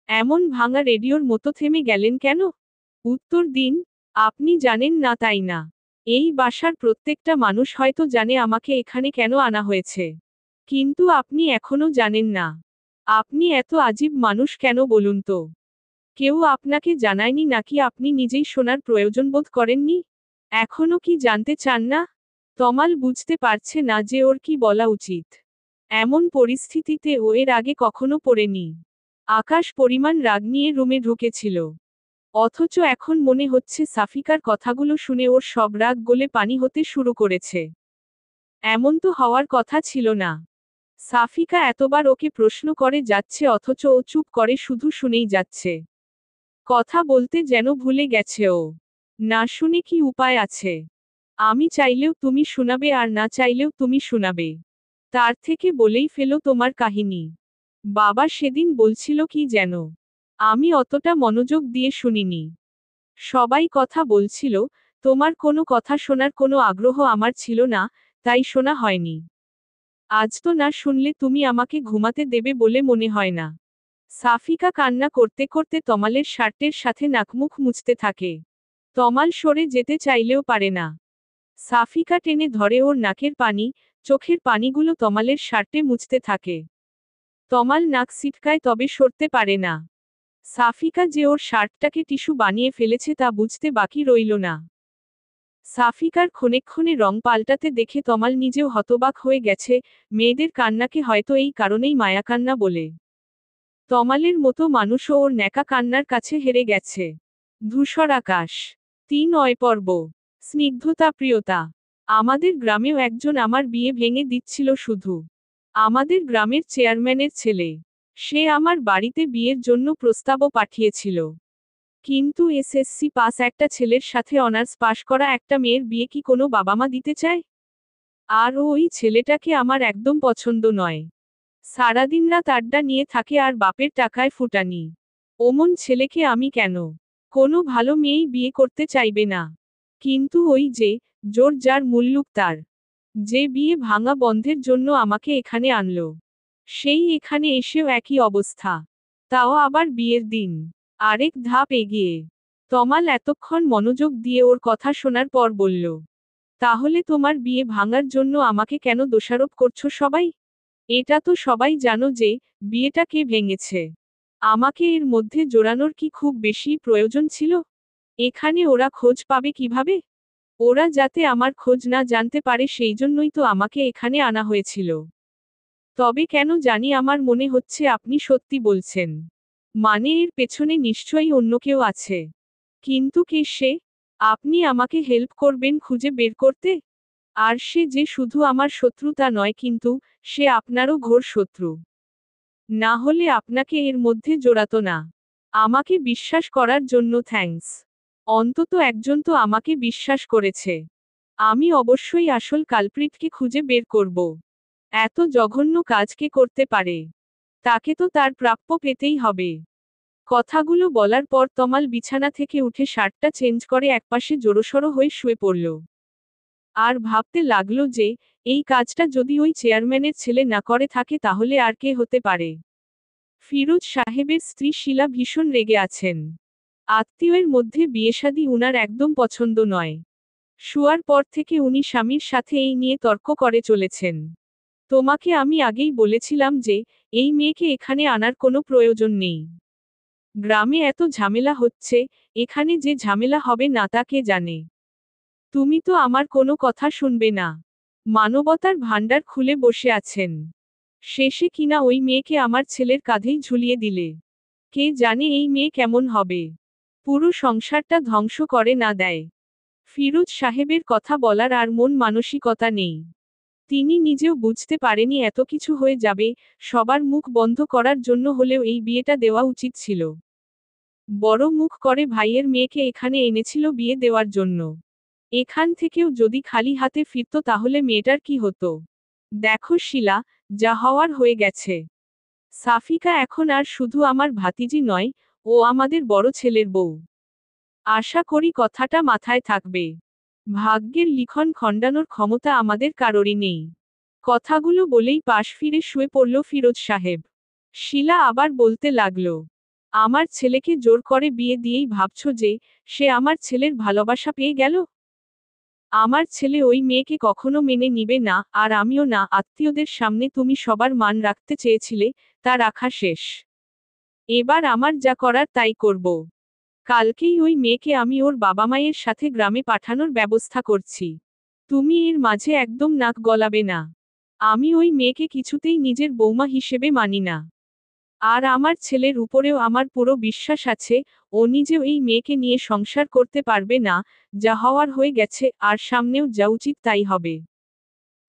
এমন ভাঙা রেডিওর মতো থেমে গেলেন কেন? উত্তর দিন। আপনি জানেন না তাই না? এই বাসার প্রত্যেকটা মানুষ হয়তো জানে আমাকে এখানে কেন আনা হয়েছে। কিন্তু আপনি এখনো জানেন না। আপনি এত আজীব মানুষ কেন বলুন তো? কেউ আপনাকে জানায়নি নাকি আপনি নিজেই শোনার প্রয়োজন বোধ করেননি? এখনো কি জানতে চান না? তমাল বুঝতে পারছে না যে ওর কি বলা উচিত। এমন পরিস্থিতিতে ও এর আগে কখনো পড়েনি। আকাশ পরিমাণ রাগ নিয়ে রুমে ঢুকেছিল। অথচ এখন মনে হচ্ছে সাফিকার কথাগুলো শুনে ওর সব রাগ গলে পানি হতে শুরু করেছে। এমন তো হওয়ার কথা ছিল না। সাফিকা এতবার ওকে প্রশ্ন করে যাচ্ছে অথচ ও চুপ করে শুধু শুনেই যাচ্ছে। কথা বলতে যেন ভুলে গেছে ও। না শুনে কি উপায় আছে? আমি চাইলেও তুমি শোনাবে আর না চাইলেও তুমি শোনাবে। তার থেকে বলেই ফেলো তোমার কাহিনী। বাবা সেদিন বলছিল কি যেন? আমি অতটা মনোযোগ দিয়ে শুনিনি। সবাই কথা বলছিল, তোমার কোনো কথা শোনার কোনো আগ্রহ আমার ছিল না, তাই শোনা হয়নি। আজ তো না শুনলে তুমি আমাকে ঘুমাতে দেবে বলে মনে হয় না। সাফিকা কান্না করতে করতে তমালের শার্টের সাথে নাকমুখ মুছতে থাকে। তমাল সরে যেতে চাইলেও পারে না। সাফিকা টেনে ধরে ওর নাকের পানি, চোখের পানিগুলো তমালের শার্টে মুছতে থাকে। তমাল নাক ছিটকায় তবে সরতে পারে না। সাফিকা যে ওর শার্টটাকে টিস্যু বানিয়ে ফেলেছে তা বুঝতে বাকি রইল না। সাফিকার ক্ষণে রং পাল্টাতে দেখে তমাল নিজেও হতবাক হয়ে গেছে, মেয়েদের কান্নাকে হয়তো এই কারণেই মায়াকান্না বলে। তমালের মতো মানুষও ওর ন্যাকা কান্নার কাছে হেরে গেছে। ধূসর আকাশ। 3 পর্ব। স্নিগ্ধতা প্রিয়তা। আমাদের গ্রামেও একজন আমার বিয়ে ভেঙে দিচ্ছিল শুধু। আমাদের গ্রামের চেয়ারম্যানের ছেলে। সে আমার বাড়িতে বিয়ের জন্য প্রস্তাবও পাঠিয়েছিল। কিন্তু এসএসসি পাস একটা ছেলের সাথে অনার্স পাশ করা একটা মেয়ের বিয়ে কি কোনো বাবা মা দিতে চায়? আর ওই ছেলেটাকে আমার একদম পছন্দ নয়। সারাদিন রাত আড্ডা নিয়ে থাকে আর বাপের টাকায় ফুটানি। ওমন ছেলেকে আমি কেন? কোনো ভালো মেয়েই বিয়ে করতে চাইবে না। কিন্তু ওই যে, জোর যার মুল্লুক তার। যে বিয়ে ভাঙা বন্ধের জন্য আমাকে এখানে আনলো, সেই এখানে এসেও একই অবস্থা। তাও আবার বিয়ের দিন। আরেক ধাপ এগিয়ে। তমাল এতক্ষণ মনোযোগ দিয়ে ওর কথা শোনার পর বলল, তাহলে তোমার বিয়ে ভাঙার জন্য আমাকে কেন দোষারোপ করছো সবাই? এটা তো সবাই জানো যে, বিয়েটা কে ভেঙেছে। আমাকে এর মধ্যে জড়ানোর কি খুব বেশি প্রয়োজন ছিল? এখানে ওরা খোঁজ পাবে কিভাবে? ওরা যাতে আমার খোঁজ না জানতে পারে সেই জন্যই তো আমাকে এখানে আনা হয়েছিল। তবে কেন জানি আমার মনে হচ্ছে আপনি সত্যি বলছেন। মানে এর পেছনে নিশ্চয়ই অন্য কেউ আছে। কিন্তু কে সে? আপনি আমাকে হেল্প করবেন খুঁজে বের করতে? আর সে যে শুধু আমার শত্রু তা নয়, কিন্তু সে আপনারও ঘোর শত্রু। না হলে আপনাকে এর মধ্যে জড়াতো না। আমাকে বিশ্বাস করার জন্য থ্যাঙ্কস। অন্তত একজন তো আমাকে বিশ্বাস করেছে। আমি অবশ্যই আসল কালপ্রিটকে খুঁজে বের করব। এত জঘন্য কাজ কে করতে পারে? তাকে তো তার প্রাপ্য পেতেই হবে। কথাগুলো বলার পর তমাল বিছানা থেকে উঠে শার্টটা চেঞ্জ করে একপাশে জড়োসড়ো হয়ে শুয়ে পড়ল। আর ভাবতে লাগলো যে, এই কাজটা যদি ওই চেয়ারম্যানের ছেলে না করে থাকে তাহলে আর কে হতে পারে। ফিরোজ সাহেবের স্ত্রী শিলা ভীষণ রেগে আছেন। আত্মীয়ের মধ্যে বিয়েশাদী উনার একদম পছন্দ নয়। শুয়ার পর থেকে উনি স্বামীর সাথে এই নিয়ে তর্ক করে চলেছেন। তোমাকে আমি আগেই বলেছিলাম যে, এই মেয়েকে এখানে আনার কোনো প্রয়োজন নেই। গ্রামে এত ঝামেলা হচ্ছে, এখানে যে ঝামেলা হবে না তা কে জানে। তুমি তো আমার কোনো কথা শুনবে না। মানবতার ভাণ্ডার খুলে বসে আছেন। শেষে কিনা ওই মেয়েকে আমার ছেলের কাঁধেই ঝুলিয়ে দিলে। কে জানে এই মেয়ে কেমন হবে। পুরো সংসারটা ধ্বংস করে না দেয়। ফিরোজ সাহেবের কথা বলার আর মন মানসিকতা নেই। তিনি নিজেও বুঝতে পারেনি এত কিছু হয়ে যাবে। সবার মুখ বন্ধ করার জন্য হলেও এই বিয়েটা দেওয়া উচিত ছিল। বড় মুখ করে ভাইয়ের মেয়েকে এখানে এনেছিল বিয়ে দেওয়ার জন্য। এখান থেকেও যদি খালি হাতে ফিরত তাহলে মেয়েটার কি হতো? দেখো শিলা, যা হওয়ার হয়ে গেছে। সাফিকা এখন আর শুধু আমার ভাতিজি নয়, ও আমাদের বড় ছেলের বউ। আশা করি কথাটা মাথায় থাকবে। ভাগ্যের লিখন খণ্ডানোর ক্ষমতা আমাদের কারোরই নেই। কথাগুলো বলেই পাশ ফিরে শুয়ে পড়ল ফিরোজ সাহেব। শিলা আবার বলতে লাগল, আমার ছেলেকে জোর করে বিয়ে দিয়েই ভাবছো যে, সে আমার ছেলের ভালোবাসা পেয়ে গেল? আমার ছেলে ওই মেয়েকে কখনো মেনে নিবে না, আর আমিও না। আত্মীয়দের সামনে তুমি সবার মান রাখতে চেয়েছিলে, তা রাখা শেষ। এবার আমার যা করার তাই করব। কালকেই ওই মেয়েকে আমি ওর বাবা মায়ের সাথে গ্রামে পাঠানোর ব্যবস্থা করছি। তুমি এর মাঝে একদম নাক গলাবে না। আমি ওই মেয়েকে কিছুতেই নিজের বৌমা হিসেবে মানি না। আর আমার ছেলের উপরেও আমার পুরো বিশ্বাস আছে, ও নিজেও এই মেয়েকে নিয়ে সংসার করতে পারবে না। যা হওয়ার হয়ে গেছে, আর সামনেও যা উচিত তাই হবে।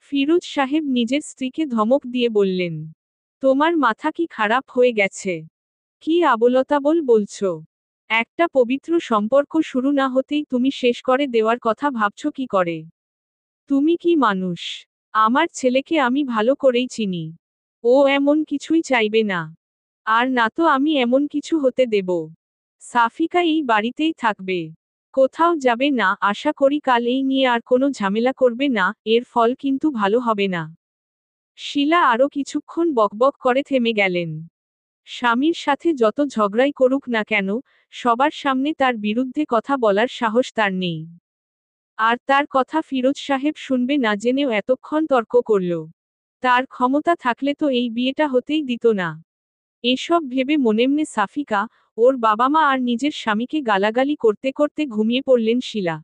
ফিরোজ সাহেব নিজের স্ত্রীকে ধমক দিয়ে বললেন, তোমার মাথা কি খারাপ হয়ে গেছে? কি আবোলতাবোল বলছো? একটা পবিত্র সম্পর্ক শুরু না হতেই তুমি শেষ করে দেওয়ার কথা ভাবছো কি করে? তুমি কি মানুষ? আমার ছেলেকে আমি ভালো করেই চিনি। ও এমন কিছুই চাইবে না। আর না তো আমি এমন কিছু হতে দেব। সাফিকা এই বাড়িতেই থাকবে। কোথাও যাবে না। আশা করি কাল এই নিয়ে আর কোনো ঝামেলা করবে না, এর ফল কিন্তু ভালো হবে না। শিলা আরও কিছুক্ষণ বকবক করে থেমে গেলেন। স্বামীর সাথে যত ঝগড়াই করুক না কেন, সবার সামনে তার বিরুদ্ধে কথা বলার সাহস তার নেই। আর তার কথা ফিরোজ সাহেব শুনবে না জেনেও এতক্ষণ তর্ক করল। তার ক্ষমতা থাকলে তো এই বিয়েটা হতেই দিত না। এসব ভেবে মনেমনে সাফিকা, ওর বাবা মা আর নিজের স্বামীকে গালাগালি করতে করতে ঘুমিয়ে পড়লেন শিলা।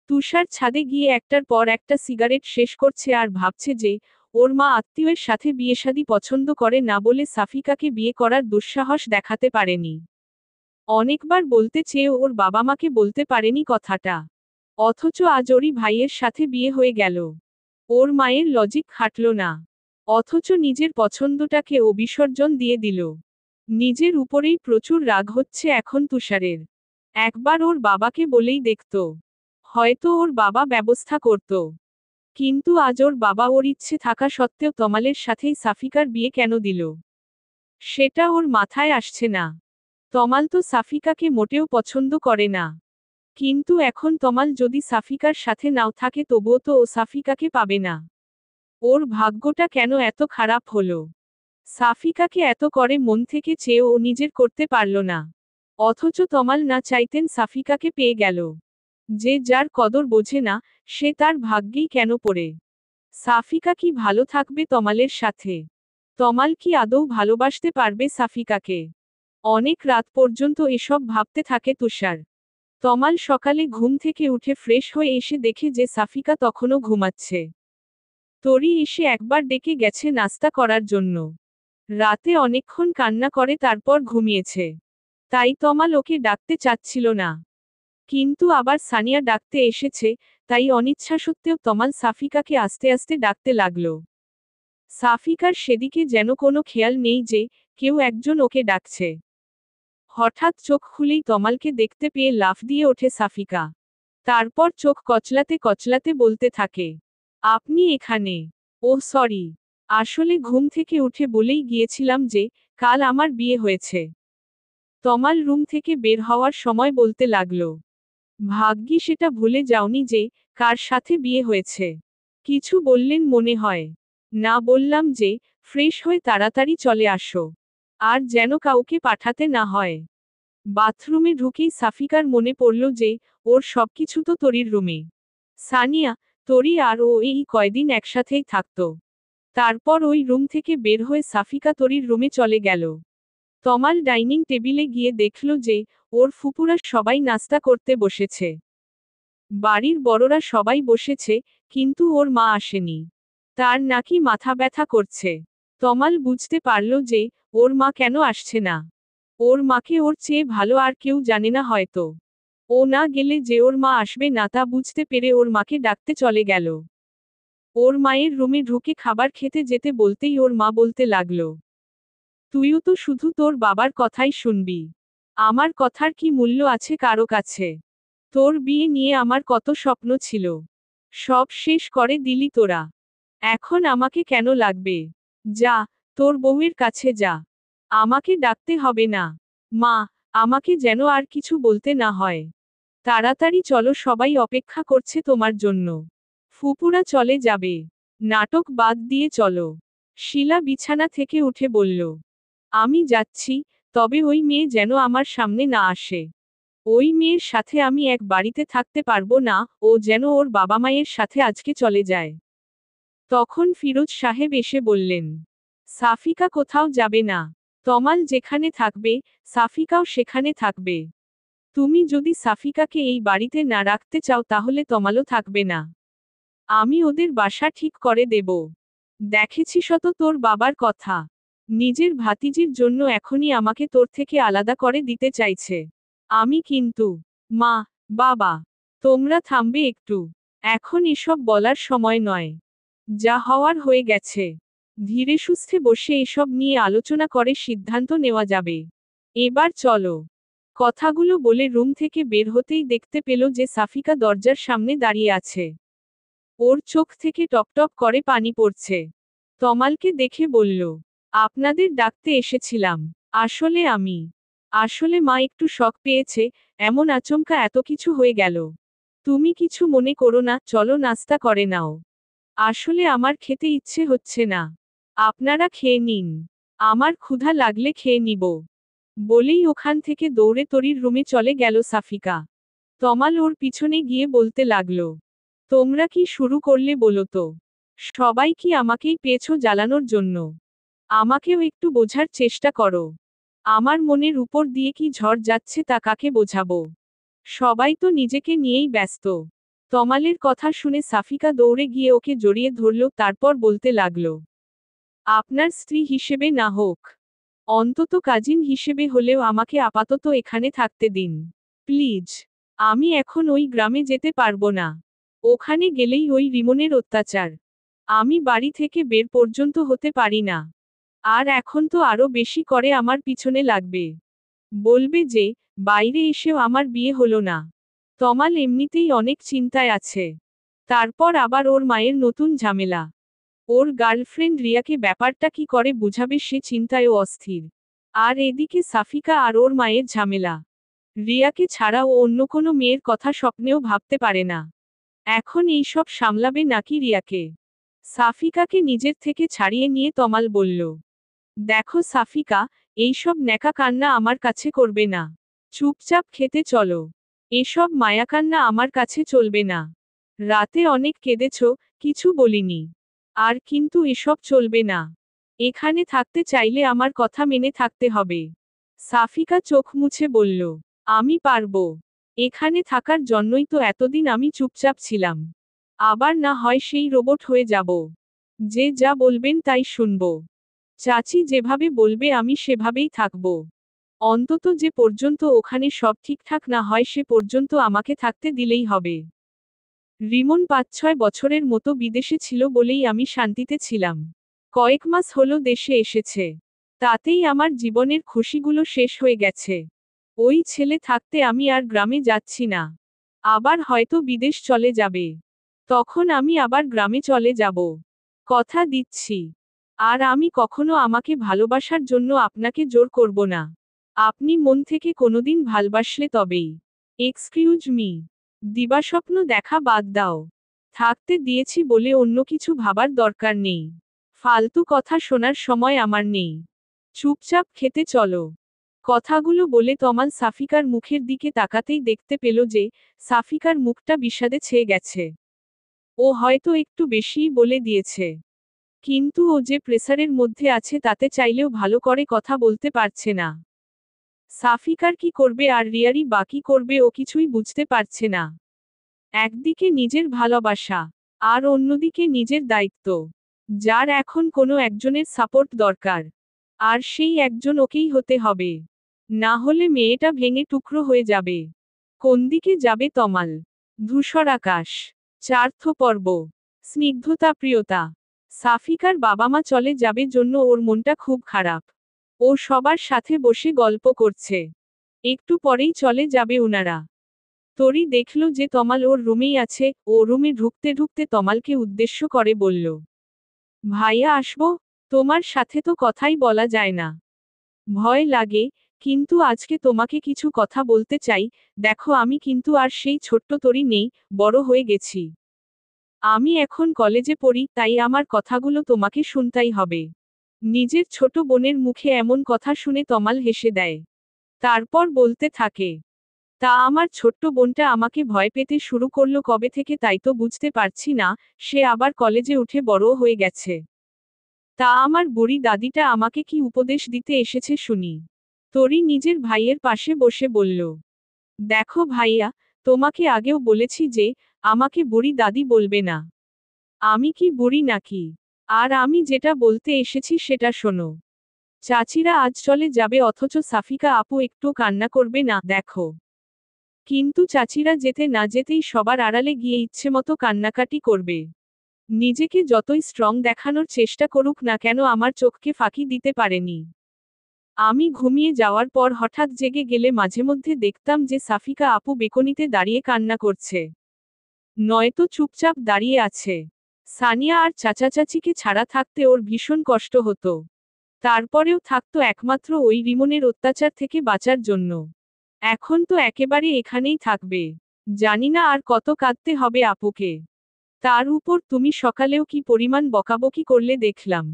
তুষার ছাদে গিয়ে একটার পর একটা সিগারেট শেষ করছে আর ভাবছে যে, ওর মা আত্মীয়ের সাথে বিয়েশাদী পছন্দ করে না বলে সাফিকাকে বিয়ে করার দুঃসাহস দেখাতে পারেনি। অনেকবার বলতে চেয়েও ওর বাবা মাকে বলতে পারেনি কথাটা। অথচ আজ ওরই ভাইয়ের সাথে বিয়ে হয়ে গেল। ওর মায়ের লজিক খাটল না। অথচ নিজের পছন্দটাকে ও বিসর্জন দিয়ে দিল। নিজের উপরেই প্রচুর রাগ হচ্ছে এখন তুষারের। একবার ওর বাবাকে বলেই দেখত, হয়তো ওর বাবা ব্যবস্থা করত। কিন্তু আজ ওর বাবা ওর ইচ্ছে থাকা সত্ত্বেও তমালের সাথেই সাফিকার বিয়ে কেন দিল, সেটা ওর মাথায় আসছে না। তমাল তো সাফিকাকে মোটেও পছন্দ করে না। কিন্তু এখন তমাল যদি সাফিকার সাথে নাও থাকে তবুও তো ও সাফিকাকে পাবে না। ওর ভাগ্যটা কেন এত খারাপ হলো? সাফিকাকে এত করে মন থেকে চেয়ে ও নিজের করতে পারল না। অথচ তমাল না চাইতেন সাফিকাকে পেয়ে গেল। যে যার কদর বোঝে না, সে তার ভাগ্যেই কেন পড়ে। সাফিকা কি ভালো থাকবে তমালের সাথে? তমাল কি আদৌ ভালোবাসতে পারবে সাফিকাকে? অনেক রাত পর্যন্ত এসব ভাবতে থাকে তুষার। তমাল সকালে ঘুম থেকে উঠে ফ্রেশ হয়ে এসে দেখে যে সাফিকা তখনও ঘুমাচ্ছে। তরি এসে একবার ডেকে গেছে নাস্তা করার জন্য। রাতে অনেকক্ষণ কান্না করে তারপর ঘুমিয়েছে। তাই তমাল ওকে ডাকতে চাচ্ছিল না। কিন্তু আবার সানিয়া ডাকতে এসেছে, তাই অনিচ্ছা সত্ত্বেও তমাল সাফিকাকে আস্তে আস্তে ডাকতে লাগল। সাফিকার সেদিকে যেন কোনো খেয়াল নেই যে কেউ একজন ওকে ডাকছে। হঠাৎ চোখ খুলেই তমালকে দেখতে পেয়ে লাফ দিয়ে ওঠে সাফিকা। তারপর চোখ কচলাতে কচলাতে বলতে থাকে, আপনি এখানে? ওহ সরি, আসলে ঘুম থেকে উঠে বলেই গিয়েছিলাম যে কাল আমার বিয়ে হয়েছে। তমাল রুম থেকে বের হওয়ার সময় বলতে লাগল, ভাগ্যি সেটা ভুলে যাওনি যে কার সাথে বিয়ে হয়েছে। কিছু বললেন মনে হয়? না, বললাম যে ফ্রেশ হয়ে তাড়াতাড়ি চলে আসো, আর যেন কাউকে পাঠাতে না হয়। বাথরুমে ঢুকেই সাফিকার মনে পড়ল যে ওর সবকিছু তো তরির রুমে। সানিয়া, তরি আর ও এই কয়দিন একসাথেই থাকতো। তারপর ওই রুম থেকে বের হয়ে সাফিকা তরির রুমে চলে গেল। তমাল ডাইনিং টেবিলে গিয়ে দেখল যে ওর ফুপুরা সবাই নাস্তা করতে বসেছে। বাড়ির বড়রা সবাই বসেছে, কিন্তু ওর মা আসেনি। তার নাকি মাথা ব্যথা করছে। তমাল বুঝতে পারল যে ওর মা কেন আসছে না। ওর মাকে ওর চেয়ে ভালো আর কেউ জানে না হয়তো। ও না গেলে যে ওর মা আসবে না তা বুঝতে পেরে ওর মাকে ডাকতে চলে গেল। ওর মায়ের রুমে ঢুকে খাবার খেতে যেতে বলতেই ওর মা বলতে লাগল, তুইও তো শুধু তোর বাবার কথাই শুনবি। আমার কথার কি মূল্য আছে কারো কাছে? তোর বিয়ে নিয়ে আমার কত স্বপ্ন ছিল, সব শেষ করে দিলি তোরা। এখন আমাকে কেন লাগবে? যা, তোর বউয়ের কাছে যা। আমাকে ডাকতে হবে না। মা, আমাকে যেন আর কিছু বলতে না হয়। তাড়াতাড়ি চলো, সবাই অপেক্ষা করছে তোমার জন্য। ফুপুরা চলে যাবে। নাটক বাদ দিয়ে চলো। শিলা বিছানা থেকে উঠে বলল, আমি যাচ্ছি, তবে ওই মেয়ে যেন আমার সামনে না আসে। ওই মেয়ের সাথে আমি এক বাড়িতে থাকতে পারবো না, ও যেন ওর বাবা মায়ের সাথে আজকে চলে যায়। তখন ফিরোজ সাহেব এসে বললেন, সাফিকা কোথাও যাবে না। তমাল যেখানে থাকবে, সাফিকাও সেখানে থাকবে। তুমি যদি সাফিকাকে এই বাড়িতে না রাখতে চাও তাহলে তমালও থাকবে না। আমি ওদের বাসা ঠিক করে দেব। দেখেছি শত তোর বাবার কথা। নিজের ভাতিজির জন্য এখনই আমাকে তোর থেকে আলাদা করে দিতে চাইছে। আমি কিন্তু, মা, বাবা, তোমরা থামবে একটু। এখন এসব বলার সময় নয়। যা হওয়ার হয়ে গেছে। ধীরে সুস্থে বসে এসব নিয়ে আলোচনা করে সিদ্ধান্ত নেওয়া যাবে। এবার চলো। কথাগুলো বলে রুম থেকে বের হতেই দেখতে পেল যে সাফিকা দরজার সামনে দাঁড়িয়ে আছে। ওর চোখ থেকে টপটপ করে পানি পড়ছে। তমালকে দেখে বলল, আপনাদের ডাকতে এসেছিলাম। আসলে মা একটু শক পেয়েছে, এমন আচমকা এত কিছু হয়ে গেল। তুমি কিছু মনে করো না, চলো নাস্তা করে নাও। আসলে আমার খেতে ইচ্ছে হচ্ছে না। আপনারা খেয়ে নিন। আমার ক্ষুধা লাগলে খেয়ে নিব। বলেই ওখান থেকে দৌড়ে তরির রুমে চলে গেল সাফিকা। তমাল ওর পিছনে গিয়ে বলতে লাগল, তোমরা কি শুরু করলে বলো তো? সবাই কি আমাকেই পেয়েছো জ্বালানোর জন্য? আমাকেও একটু বোঝার চেষ্টা করো। আমার মনের উপর দিয়ে কি ঝড় যাচ্ছে তা কাকে বোঝাবো? সবাই তো নিজেকে নিয়েই ব্যস্ত। তমালের কথা শুনে সাফিকা দৌড়ে গিয়ে ওকে জড়িয়ে ধরল, তারপর বলতে লাগল, আপনার স্ত্রী হিসেবে না হোক, অন্তত কাজিন হিসেবে হলেও আমাকে আপাতত এখানে থাকতে দিন প্লিজ। আমি এখন ওই গ্রামে যেতে পারবো না। ওখানে গেলেই ওই রিমনের অত্যাচার। আমি বাড়ি থেকে বের পর্যন্ত হতে পারি না। আর এখন তো আরো বেশি করে আমার পিছনে লাগবে। বলবে যে, বাইরে এসেও আমার বিয়ে হলো না। তমাল এমনিতেই অনেক চিন্তায় আছে। তারপর আবার ওর মায়ের নতুন ঝামেলা। ওর গার্লফ্রেন্ড রিয়াকে ব্যাপারটা কি করে বুঝাবে সে চিন্তায়ও অস্থির। আর এদিকে সাফিকা আর ওর মায়ের ঝামেলা। রিয়াকে ছাড়া ও অন্য কোনো মেয়ের কথা স্বপ্নেও ভাবতে পারে না। এখন এইসব সামলাবে নাকি রিয়াকে? সাফিকাকে নিজের থেকে ছাড়িয়ে নিয়ে তমাল বলল, দেখো সাফিকা, এইসব ন্যাকা কান্না আমার কাছে করবে না। চুপচাপ খেতে চলো। এসব মায়াকান্না আমার কাছে চলবে না। রাতে অনেক কেঁদেছ, কিছু বলিনি। আর কিন্তু এসব চলবে না। এখানে থাকতে চাইলে আমার কথা মেনে থাকতে হবে। সাফিকা চোখ মুছে বলল, আমি পারবো। এখানে থাকার জন্যই তো এতদিন আমি চুপচাপ ছিলাম। আবার না হয় সেই রোবট হয়ে যাব। যে যা বলবেন তাই শুনব। চাচি যেভাবে বলবে আমি সেভাবেই থাকব। অন্তত যে পর্যন্ত ওখানে সব ঠিকঠাক না হয় সে পর্যন্ত আমাকে থাকতে দিলেই হবে। রিমন ৫-৬ বছরের মতো বিদেশে ছিল বলেই আমি শান্তিতে ছিলাম। কয়েক মাস হলো দেশে এসেছে। তাতেই আমার জীবনের খুশিগুলো শেষ হয়ে গেছে। ওই ছেলে থাকতে আমি আর গ্রামে যাচ্ছি না। আবার হয়তো বিদেশ চলে যাবে। তখন আমি আবার গ্রামে চলে যাব। কথা দিচ্ছি। আর আমি কখনো আমাকে ভালোবাসার জন্য আপনাকে জোর করব না। আপনি মন থেকে কোনোদিন ভালবাসলে তবেই। Excuse me. দিবাস্বপ্ন দেখা বাদ দাও। থাকতে দিয়েছি বলে অন্য কিছু ভাবার দরকার নেই। ফালতু কথা শোনার সময় আমার নেই। চুপচাপ খেতে চলো। কথাগুলো বলে তমাল সাফিকার মুখের দিকে তাকাতেই দেখতে পেল যে, সাফিকার মুখটা বিষাদে ছেয়ে গেছে। ও হয়তো একটু বেশিই বলে দিয়েছে। কিন্তু ও যে প্রেসারের মধ্যে আছে তাতে চাইলেও ভালো করে কথা বলতে পারছে না। সাফিকার কি করবে আর রিয়ারি বা কি করবে ও কিছুই বুঝতে পারছে না। একদিকে নিজের ভালোবাসা, আর অন্যদিকে নিজের দায়িত্ব। যার এখন কোনো একজনের সাপোর্ট দরকার। আর সেই একজন ওকেই হতে হবে। না হলে মেয়েটা ভেঙে টুকরো হয়ে যাবে। কোন দিকে যাবে তমাল? ধূসর আকাশ। ৪র্থ পর্ব। স্নিগ্ধতা প্রিয়তা। সাফিকার বাবা মা চলে যাবে জন্য ওর মনটা খুব খারাপ। ও সবার সাথে বসে গল্প করছে। একটু পরেই চলে যাবে উনারা। তরি দেখল যে তমাল ওর রুমেই আছে, ও রুমে ঢুকতে ঢুকতে তমালকে উদ্দেশ্য করে বলল, ভাইয়া আসবো? তোমার সাথে তো কথাই বলা যায় না। ভয় লাগে, কিন্তু আজকে তোমাকে কিছু কথা বলতে চাই। দেখো আমি কিন্তু আর সেই ছোট্ট তরি নেই, বড় হয়ে গেছি। আমি এখন কলেজে পড়ি, তাই আমার কথাগুলো তোমাকে শুনতেই হবে। নিজের ছোট বোনের মুখে এমন কথা শুনে তমাল হেসে দেয়। তারপর বলতে থাকে, তা আমার ছোট্ট বোনটা আমাকে ভয় পেতে শুরু করলো কবে থেকে তাই তো বুঝতে পারছি না। সে আবার কলেজে উঠে বড়ও হয়ে গেছে। তা আমার বুড়ি দাদিটা আমাকে কি উপদেশ দিতে এসেছে শুনি। তরি নিজের ভাইয়ের পাশে বসে বলল, দেখো ভাইয়া, তোমাকে আগেও বলেছি যে, আমাকে বুড়ি দাদি বলবে না। আমি কি বুড়ি নাকি? আর আমি যেটা বলতে এসেছি সেটা শোনো। চাচিরা আজ চলে যাবে অথচ সাফিকা আপু একটু কান্না করবে না, দেখো। কিন্তু চাচিরা যেতে না যেতেই সবার আড়ালে গিয়ে ইচ্ছেমতো কান্নাকাটি করবে। নিজেকে যতই স্ট্রং দেখানোর চেষ্টা করুক না কেন আমার চোখকে ফাঁকি দিতে পারেনি। আমি ঘুমিয়ে যাওয়ার পর হঠাৎ জেগে গেলে মাঝেমধ্যে দেখতাম যে সাফিকা আপু বেকনিতে দাঁড়িয়ে কান্না করছে। নয়তো চুপচাপ দাঁড়িয়ে আছে। সানিয়া আর চাচা চাচিকে ছাড়া থাকতে ওর ভীষণ কষ্ট হতো। তারপরেও থাকতো একমাত্র ওই রিমনের অত্যাচার থেকে বাঁচার জন্য। এখন তো একেবারে এখানেই থাকবে। জানি না আর কত কাঁদতে হবে আপুকে। তার উপর তুমি সকালেও কি পরিমাণ বকাবকি করলে দেখলাম।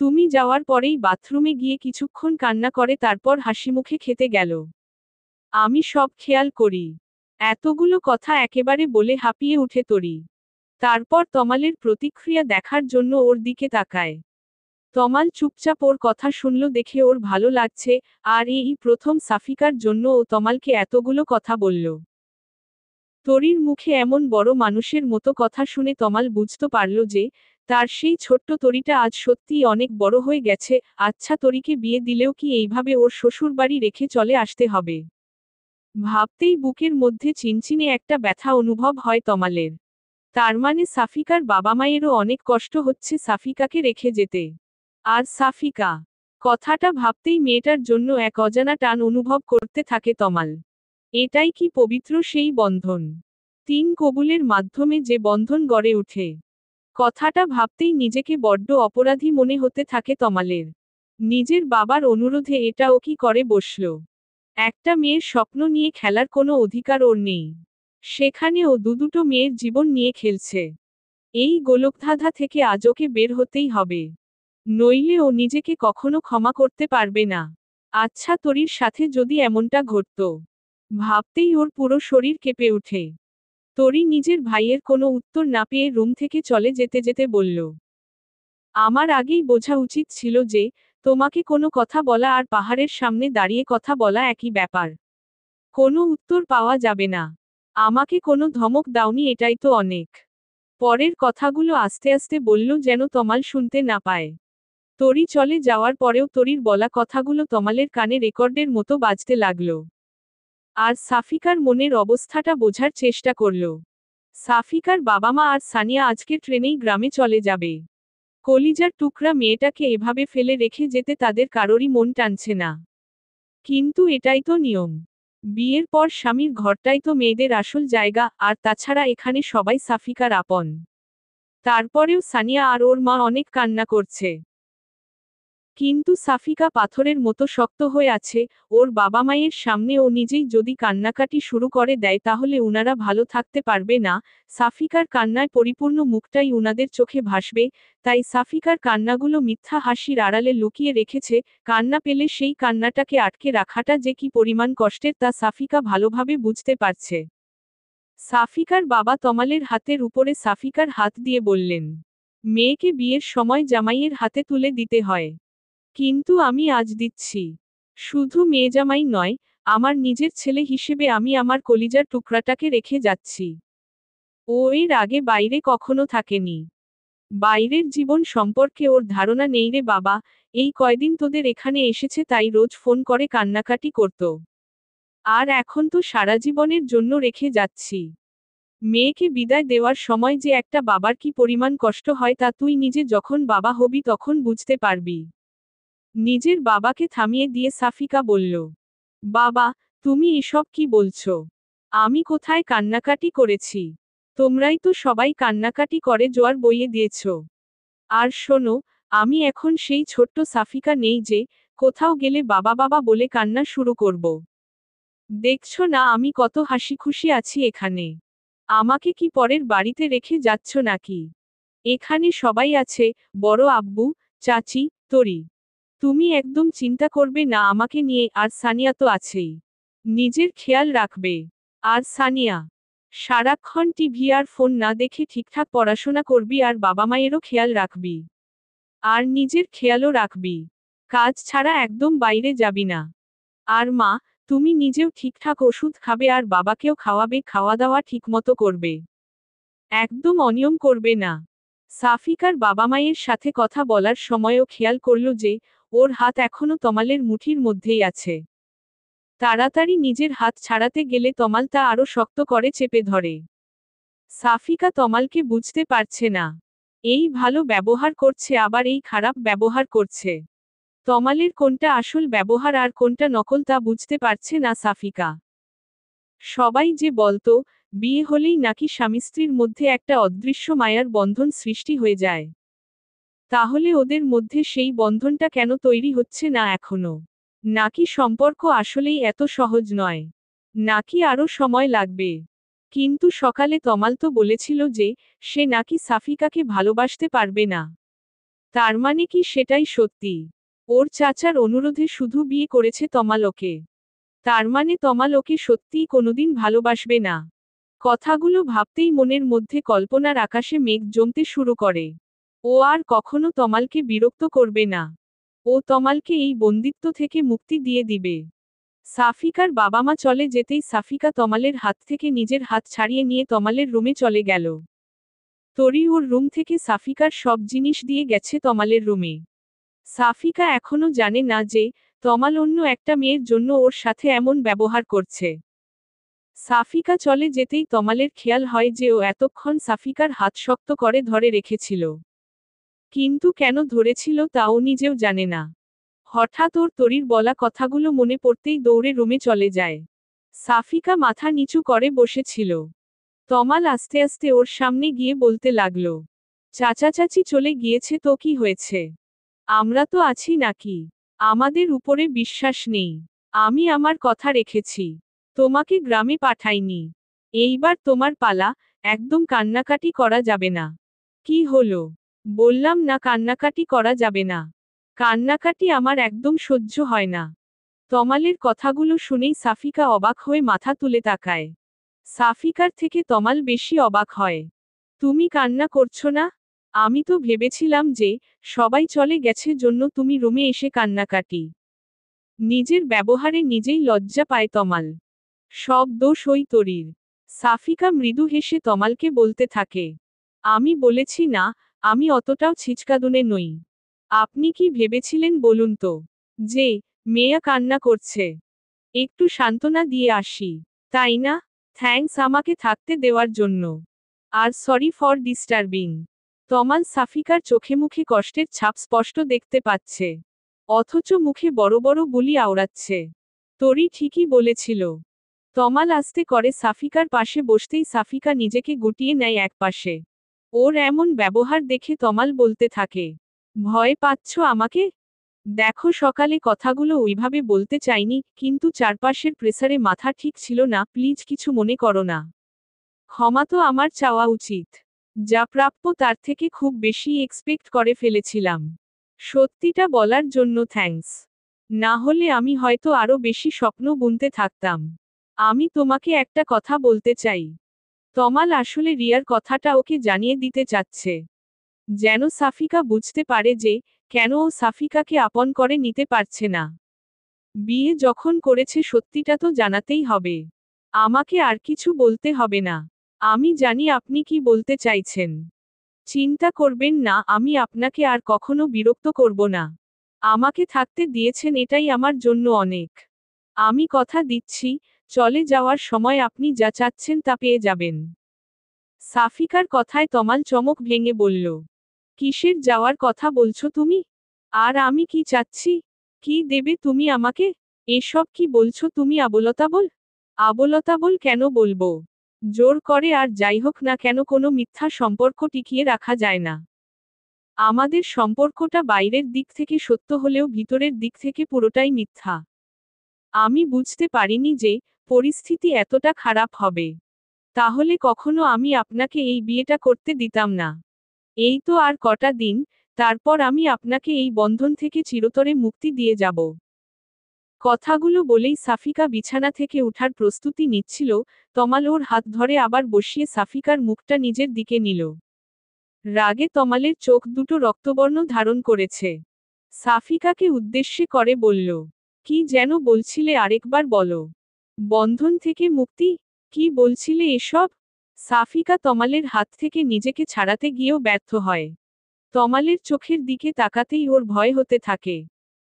তুমি যাওয়ার পরেই বাথরুমে গিয়ে কিছুক্ষণ কান্না করে তারপর হাসিমুখে খেতে গেল। আমি সব খেয়াল করি। এতগুলো কথা একেবারে বলে হাঁপিয়ে উঠে তরি। তারপর তমালের প্রতিক্রিয়া দেখার জন্য ওর দিকে তাকায়। তমাল চুপচাপ ওর কথা শুনল দেখে ওর ভালো লাগছে, আর এই প্রথম সাফিকার জন্য ও তমালকে এতগুলো কথা বলল। তরির মুখে এমন বড় মানুষের মতো কথা শুনে তমাল বুঝতে পারল যে, তার সেই ছোট্ট তরিটা আজ সত্যিই অনেক বড় হয়ে গেছে। আচ্ছা তরিকে বিয়ে দিলেও কি এইভাবে ওর শ্বশুরবাড়ি রেখে চলে আসতে হবে? ভাবতেই বুকের মধ্যে চিনচিনে একটা ব্যথা অনুভব হয় তমালের। তার মানে সাফিকার বাবা মায়েরও অনেক কষ্ট হচ্ছে সাফিকাকে রেখে যেতে। আর সাফিকা, কথাটা ভাবতেই মেয়েটার জন্য এক অজানা টান অনুভব করতে থাকে তমাল। এটাই কি পবিত্র সেই বন্ধন? তিন কবুলের মাধ্যমে যে বন্ধন গড়ে ওঠে। কথাটা ভাবতেই নিজেকে বড্ড অপরাধী মনে হতে থাকে তমালের। নিজের বাবার অনুরোধে এটাও কি করে বসল? একটা মেয়ের স্বপ্ন নিয়ে খেলার কোনো অধিকার ওর নেই। সেখানে ও দুটো মেয়ের জীবন নিয়ে খেলছে। এই গোলকধাঁধা থেকে আজ ওকে বের হতেই হবে। নইলে ও নিজেকে কখনো ক্ষমা করতে পারবে না। আচ্ছা, তরির সাথে যদি এমনটা ঘটত, ভাবতেই ওর পুরো শরীর কেঁপে ওঠে। তরি নিজের ভাইয়ের কোনো উত্তর না পেয়ে রুম থেকে চলে যেতে যেতে বলল, আমার আগেই বোঝা উচিত ছিল যে, তোমাকে কোনো কথা বলা আর পাহাড়ের সামনে দাঁড়িয়ে কথা বলা একই ব্যাপার। কোনো উত্তর পাওয়া যাবে না। আমাকে কোনো ধমক দাওনি, এটাই তো অনেক। পরের কথাগুলো আস্তে আস্তে বলল যেন তমাল শুনতে না পায়। তরি চলে যাওয়ার পরেও তরির বলা কথাগুলো তমালের কানে রেকর্ডের মতো বাজতে লাগলো। আর সাফিকার মনের অবস্থাটা বোঝার চেষ্টা করল। সাফিকার বাবা মা আর সানিয়া আজকে ট্রেনেই গ্রামে চলে যাবে। কলিজার টুকরা মেয়েটাকে এভাবে ফেলে রেখে যেতে তাদের কারোরই মন টানছে না। কিন্তু এটাই তো নিয়ম। বিয়ের পর স্বামীর ঘরটাই তো মেয়েদের আসল জায়গা, আর তাছাড়া এখানে সবাই সাফিকার আপন। তারপরেও সানিয়া আর ওর মা অনেক কান্না করছে। কিন্তু সাফিকা পাথরের মতো শক্ত হয়ে আছে। ওর বাবা মায়ের সামনে ও নিজেই যদি কান্নাকাটি শুরু করে দেয় তাহলে উনারা ভালো থাকতে পারবে না। সাফিকার কান্নায় পরিপূর্ণ মুখটাই উনাদের চোখে ভাসবে। তাই সাফিকার কান্নাগুলো মিথ্যা হাসির আড়ালে লুকিয়ে রেখেছে। কান্না পেলে সেই কান্নাটাকে আটকে রাখাটা যে কি পরিমাণ কষ্টের তা সাফিকা ভালোভাবে বুঝতে পারছে। সাফিকার বাবা তমালের হাতের উপরে সাফিকার হাত দিয়ে বললেন, মেয়েকে বিয়ের সময় জামাইয়ের হাতে তুলে দিতে হয়। কিন্তু আমি আজ দিচ্ছি। শুধু মেয়েজামাই নয়, আমার নিজের ছেলে হিসেবে আমি আমার কলিজার টুকরাটাকে রেখে যাচ্ছি। ও এর আগে বাইরে কখনো থাকেনি। বাইরের জীবন সম্পর্কে ওর ধারণা নেই রে বাবা। এই কয়দিন তোদের এখানে এসেছে তাই রোজ ফোন করে কান্নাকাটি করত। আর এখন তো সারা জীবনের জন্য রেখে যাচ্ছি। মেয়েকে বিদায় দেওয়ার সময় যে একটা বাবার কি পরিমাণ কষ্ট হয় তা তুই নিজে যখন বাবা হবি তখন বুঝতে পারবি। নিজের বাবাকে থামিয়ে দিয়ে সাফিকা বলল, বাবা, তুমি এসব কি বলছো? আমি কোথায় কান্নাকাটি করেছি? তোমরাই তো সবাই কান্নাকাটি করে জোয়ার বইয়ে দিয়েছ। আর শোনো, আমি এখন সেই ছোট্ট সাফিকা নেই যে, কোথাও গেলে বাবা বাবা বলে কান্না শুরু করব। দেখছো না আমি কত হাসি খুশি আছি এখানে? আমাকে কি পরের বাড়িতে রেখে যাচ্ছ নাকি? এখানে সবাই আছে, বড় আব্বু, চাচি, তরি। তুমি একদম চিন্তা করবে না আমাকে নিয়ে, আর সানিয়া তো আছেই। নিজের খেয়াল রাখবে। আর সানিয়া, সারাক্ষণ টিভি আর ফোন না দেখে ঠিকঠাক পড়াশোনা করবি আর বাবা মায়েরও খেয়াল রাখবি। আর নিজের খেয়ালও রাখবি। কাজ ছাড়া একদম বাইরে যাবি না। আর মা, তুমি নিজেও ঠিকঠাক ওষুধ খাবে আর বাবাকেও খাওয়াবে, খাওয়া দাওয়া ঠিকমতো করবে। একদম অনিয়ম করবে না। সাফিকার বাবা মায়ের সাথে কথা বলার সময়ও খেয়াল করল যে, ওর হাত এখনো তমালের মুঠির মধ্যেই আছে। তাড়াতাড়ি নিজের হাত ছাড়াতে গেলে তমাল তা আরো শক্ত করে চেপে ধরে। সাফিকা তমালকে বুঝতে পারছে না। এই ভালো ব্যবহার করছে আবার এই খারাপ ব্যবহার করছে। তমালের কোনটা আসল ব্যবহার আর কোনটা নকল তা বুঝতে পারছে না সাফিকা। সবাই যে বলতো, বিয়ে হলেই নাকি স্বামী স্ত্রীর মধ্যে একটা অদৃশ্য মায়ার বন্ধন সৃষ্টি হয়ে যায়। তাহলে ওদের মধ্যে সেই বন্ধনটা কেন তৈরি হচ্ছে না এখনো? নাকি সম্পর্ক আসলেই এত সহজ নয়? নাকি আরো সময় লাগবে? কিন্তু সকালে তমাল তো বলেছিল যে, সে নাকি সাফিকাকে ভালোবাসতে পারবে না। তার মানে কি সেটাই সত্যি? ওর চাচার অনুরোধে শুধু বিয়ে করেছে তমাল ওকে। তার মানে তমাল ওকে সত্যিই কোনোদিন ভালোবাসবে না। কথাগুলো ভাবতেই মনের মধ্যে কল্পনার আকাশে মেঘ জমতে শুরু করে। ও আর কখনো তমালকে বিরক্ত করবে না। ও তমালকে এই বন্দিত্ব থেকে মুক্তি দিয়ে দিবে। সাফিকার বাবা মা চলে যেতেই সাফিকা তমালের হাত থেকে নিজের হাত ছাড়িয়ে নিয়ে তমালের রুমে চলে গেল। তরি ওর রুম থেকে সাফিকার সব জিনিস দিয়ে গেছে তমালের রুমে। সাফিকা এখনো জানে না যে, তমাল অন্য একটা মেয়ের জন্য ওর সাথে এমন ব্যবহার করছে। সাফিকা চলে যেতেই তমালের খেয়াল হয় যে ও এতক্ষণ সাফিকার হাত শক্ত করে ধরে রেখেছিল। কিন্তু কেন ধরেছিল তাও নিজেও জানে না। হঠাৎ ওর তরির বলা কথাগুলো মনে পড়তেই দৌড়ে রুমে চলে যায়। সাফিকা মাথা নিচু করে বসেছিল। তমাল আস্তে আস্তে ওর সামনে গিয়ে বলতে লাগলো, চাচা চাচি চলে গিয়েছে তো কি হয়েছে? আমরা তো আছি নাকি? আমাদের উপরে বিশ্বাস নেই? আমি আমার কথা রেখেছি। তোমাকে গ্রামে পাঠাইনি। এইবার তোমার পালা, একদম কান্নাকাটি করা যাবে না। কি হলো? বললাম না কান্নাকাটি করা যাবে না। কান্নাকাটি আমার একদম সহ্য হয় না। তমালের কথাগুলো শুনেই সাফিকা অবাক হয়ে মাথা তুলে তাকায়। সাফিকার থেকে তমাল বেশি অবাক হয়। তুমি কান্না করছো না? আমি তো ভেবেছিলাম যে, সবাই চলে গেছে জন্য তুমি রুমে এসে কান্নাকাটি। নিজের ব্যবহারে নিজেই লজ্জা পায় তমাল। সব দোষ ওই তরির। সাফিকা মৃদু হেসে তমালকে বলতে থাকে, আমি বলেছি না, আমি অতটাও ছিচকাদুনে নই। আপনি কি ভেবেছিলেন বলুন তো? যে, মেয়া কান্না করছে। একটু সান্ত্বনা দিয়ে আসি। তাই না? থ্যাঙ্কস আমাকে থাকতে দেওয়ার জন্য। আর সরি ফর ডিস্টার্বিং। তমাল সাফিকার চোখে মুখে কষ্টের ছাপ স্পষ্ট দেখতে পাচ্ছে। অথচ মুখে বড় বড় বুলি আওড়াচ্ছে। তরি ঠিকই বলেছিল। তমাল আস্তে করে সাফিকার পাশে বসতেই সাফিকা নিজেকে গুটিয়ে নেয় একপাশে। ওর এমন ব্যবহার দেখে তমাল বলতে থাকে, ভয় পাচ্ছ আমাকে? দেখো সকালে কথাগুলো ওইভাবে বলতে চাইনি, কিন্তু চারপাশের প্রেসারে মাথা ঠিক ছিল না, প্লিজ কিছু মনে করো না। ক্ষমা তো আমার চাওয়া উচিত। যা প্রাপ্য তার থেকে খুব বেশি এক্সপেক্ট করে ফেলেছিলাম। সত্যিটা বলার জন্য থ্যাঙ্কস। না হলে আমি হয়তো আরো বেশি স্বপ্ন বুনতে থাকতাম। আমি তোমাকে একটা কথা বলতে চাই। তমাল আসলে রিয়ার কথাটা ওকে জানিয়ে দিতে চাচ্ছে। যেন সাফিকা বুঝতে পারে যে, কেন ও সাফিকাকে আপন করে নিতে পারছে না। বিয়ে যখন করেছে সত্যিটা তো জানাতেই হবে। আমাকে আর কিছু বলতে হবে না। আমি জানি আপনি কি বলতে চাইছেন। চিন্তা করবেন না, আমি আপনাকে আর কখনো বিরক্ত করব না। আমাকে থাকতে দিয়েছেন এটাই আমার জন্য অনেক। আমি কথা দিচ্ছি, চলে যাওয়ার সময় আপনি যা চাচ্ছেন তা পেয়ে যাবেন। সাফিকার কথায় তমাল চমক ভেঙে বলল, কিসের যাওয়ার কথা বলছো তুমি? আর আমি কি চাচ্ছি? কি দেবে তুমি আমাকে? এসব কি বলছো তুমি আবোলতাবোল? আবোলতাবোল কেন বলবো? জোর করে আর যাই হোক না কেন কোনো মিথ্যা সম্পর্ক টিকিয়ে রাখা যায় না। আমাদের সম্পর্কটা বাইরের দিক থেকে সত্য হলেও ভিতরের দিক থেকে পুরোটাই মিথ্যা। আমি বুঝতে পারিনি যে, পরিস্থিতি এতটা খারাপ হবে। তাহলে কখনো আমি আপনাকে এই বিয়েটা করতে দিতাম না। এই তো আর কটা দিন, তারপর আমি আপনাকে এই বন্ধন থেকে চিরতরে মুক্তি দিয়ে যাব। কথাগুলো বলেই সাফিকা বিছানা থেকে উঠার প্রস্তুতি নিচ্ছিল, তমাল ওর হাত ধরে আবার বসিয়ে সাফিকার মুখটা নিজের দিকে নিল। রাগে তমালের চোখ দুটো রক্তবর্ণ ধারণ করেছে। সাফিকাকে উদ্দেশ্যে করে বলল, কি যেন বলছিলে আরেকবার বলো। বন্ধন থেকে মুক্তি? কি বলছিলে এসব? সাফিকা তমালের হাত থেকে নিজেকে ছাড়াতে গিয়েও ব্যর্থ হয়। তমালের চোখের দিকে তাকাতেই ওর ভয় হতে থাকে।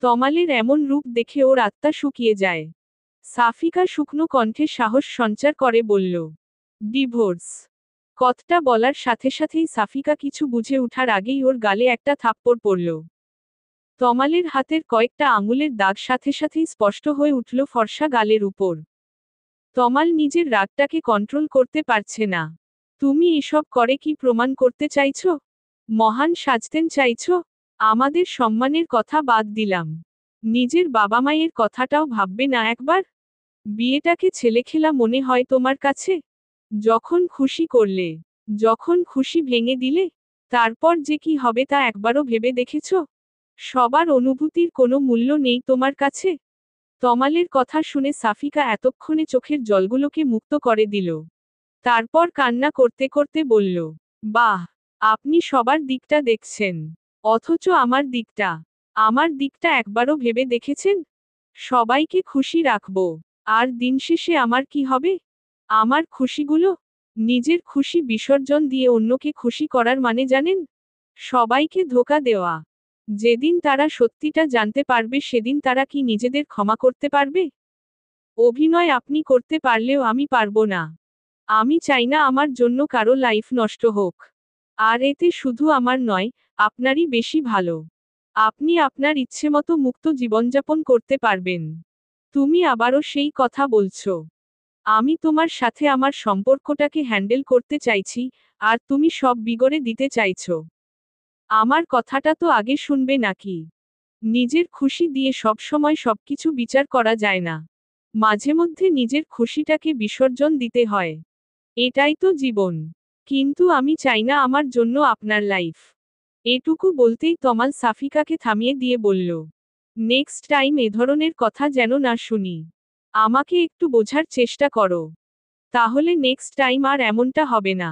তমালের এমন রূপ দেখে ওর আত্মা শুকিয়ে যায়। সাফিকা শুকনো কণ্ঠে সাহস সঞ্চার করে বলল, ডিভোর্স। কথাটা বলার সাথে সাথেই সাফিকা কিছু বুঝে ওঠার আগেই ওর গালে একটা থাপ্পড় পড়ল। তমালের হাতের কয়েকটা আঙুলের দাগ সাথে সাথেই স্পষ্ট হয়ে উঠল ফর্সা গালের উপর। তমাল নিজের রাগটাকে কন্ট্রোল করতে পারছে না। তুমি এসব করে কি প্রমাণ করতে চাইছো? মহান সাজতেন চাইছো? আমাদের সম্মানের কথা বাদ দিলাম। নিজের বাবা মায়ের কথাটাও ভাববে না একবার? বিয়েটাকে ছেলেখেলা মনে হয় তোমার কাছে? যখন খুশি করলে, যখন খুশি ভেঙে দিলে, তারপর যে কি হবে তা একবারও ভেবে দেখেছো? সবার অনুভূতির কোনো মূল্য নেই তোমার কাছে? তমালের কথা শুনে সাফিকা এতক্ষণে চোখের জলগুলোকে মুক্ত করে দিল। তারপর কান্না করতে করতে বলল, বাহ, আপনি সবার দিকটা দেখছেন। অথচ আমার দিকটা একবারও ভেবে দেখেছেন? সবাইকে খুশি রাখবো। আর দিন শেষে আমার কি হবে? আমার খুশিগুলো? নিজের খুশি বিসর্জন দিয়ে অন্যকে খুশি করার মানে জানেন? সবাইকে ধোঁকা দেওয়া। যেদিন তারা সত্যিটা জানতে পারবে সেদিন তারা কি নিজেদের ক্ষমা করতে পারবে? অভিনয় আপনি করতে পারলেও আমি পারবো না। আমি চাই না আমার জন্য কারো লাইফ নষ্ট হোক। আর এতে শুধু আমার নয়, আপনারই বেশি ভালো। আপনি আপনার ইচ্ছেমতো মুক্ত জীবনযাপন করতে পারবেন। তুমি আবারও সেই কথা বলছো। আমি তোমার সাথে আমার সম্পর্কটাকে হ্যান্ডেল করতে চাইছি, আর তুমি সব বিগড়ে দিতে চাইছো। আমার কথাটা তো আগে শুনবে নাকি? নিজের খুশি দিয়ে সবসময় সবকিছু বিচার করা যায় না। মাঝে মধ্যে নিজের খুশিটাকে বিসর্জন দিতে হয়। এটাই তো জীবন। কিন্তু আমি চাই না আমার জন্য আপনার লাইফ। এটুকু বলতেই তমাল সাফিকাকে থামিয়ে দিয়ে বলল, নেক্সট টাইম এ ধরনের কথা যেন না শুনি। আমাকে একটু বোঝার চেষ্টা করো। তাহলে নেক্সট টাইম আর এমনটা হবে না।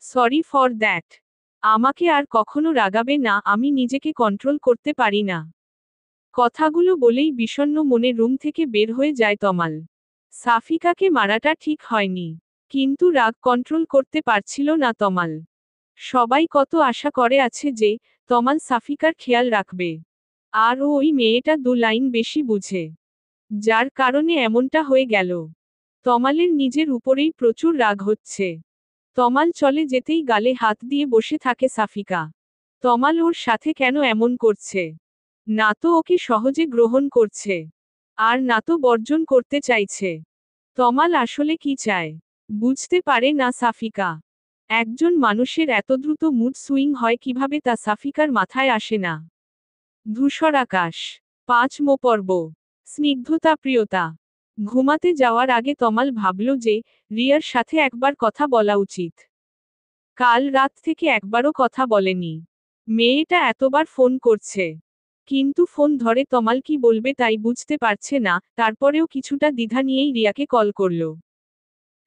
Sorry for that. আমাকে আর কখনো রাগাবে না, আমি নিজেকে কন্ট্রোল করতে পারি না। কথাগুলো বলেই বিষণ্ণ মনে রুম থেকে বের হয়ে যায় তমাল। সাফিকাকে মারাটা ঠিক হয়নি, কিন্তু রাগ কন্ট্রোল করতে পারছিল না তমাল। সবাই কত আশা করে আছে যে তমাল সাফিকার খেয়াল রাখবে, আর ওই মেয়েটা 2 লাইন বেশি বুঝে, যার কারণে এমনটা হয়ে গেল। তমালের নিজের উপরেই প্রচুর রাগ হচ্ছে। তমাল চলে যেতেই গালে হাত দিয়ে বসে থাকে সাফিকা। তমাল ওর সাথে কেন এমন করছে? না তো ওকে সহজে গ্রহণ করছে, আর না তো বর্জন করতে চাইছে। তমাল আসলে কি চায় বুঝতে পারে না সাফিকা। একজন মানুষের এত দ্রুত মুড সুইং হয় কিভাবে তা সাফিকার মাথায় আসে না। ধূসর আকাশ। 5মো পর্ব। স্নিগ্ধতা প্রিয়তা। ঘুমাতে যাওয়ার আগে তমাল ভাবল যে রিয়ার সাথে একবার কথা বলা উচিত। কাল রাত থেকে একবারও কথা বলেনি। মেয়েটা এতবার ফোন করছে, কিন্তু ফোন ধরে তমাল কি বলবে তাই বুঝতে পারছে না। তারপরেও কিছুটা দ্বিধা নিয়েই রিয়াকে কল করল।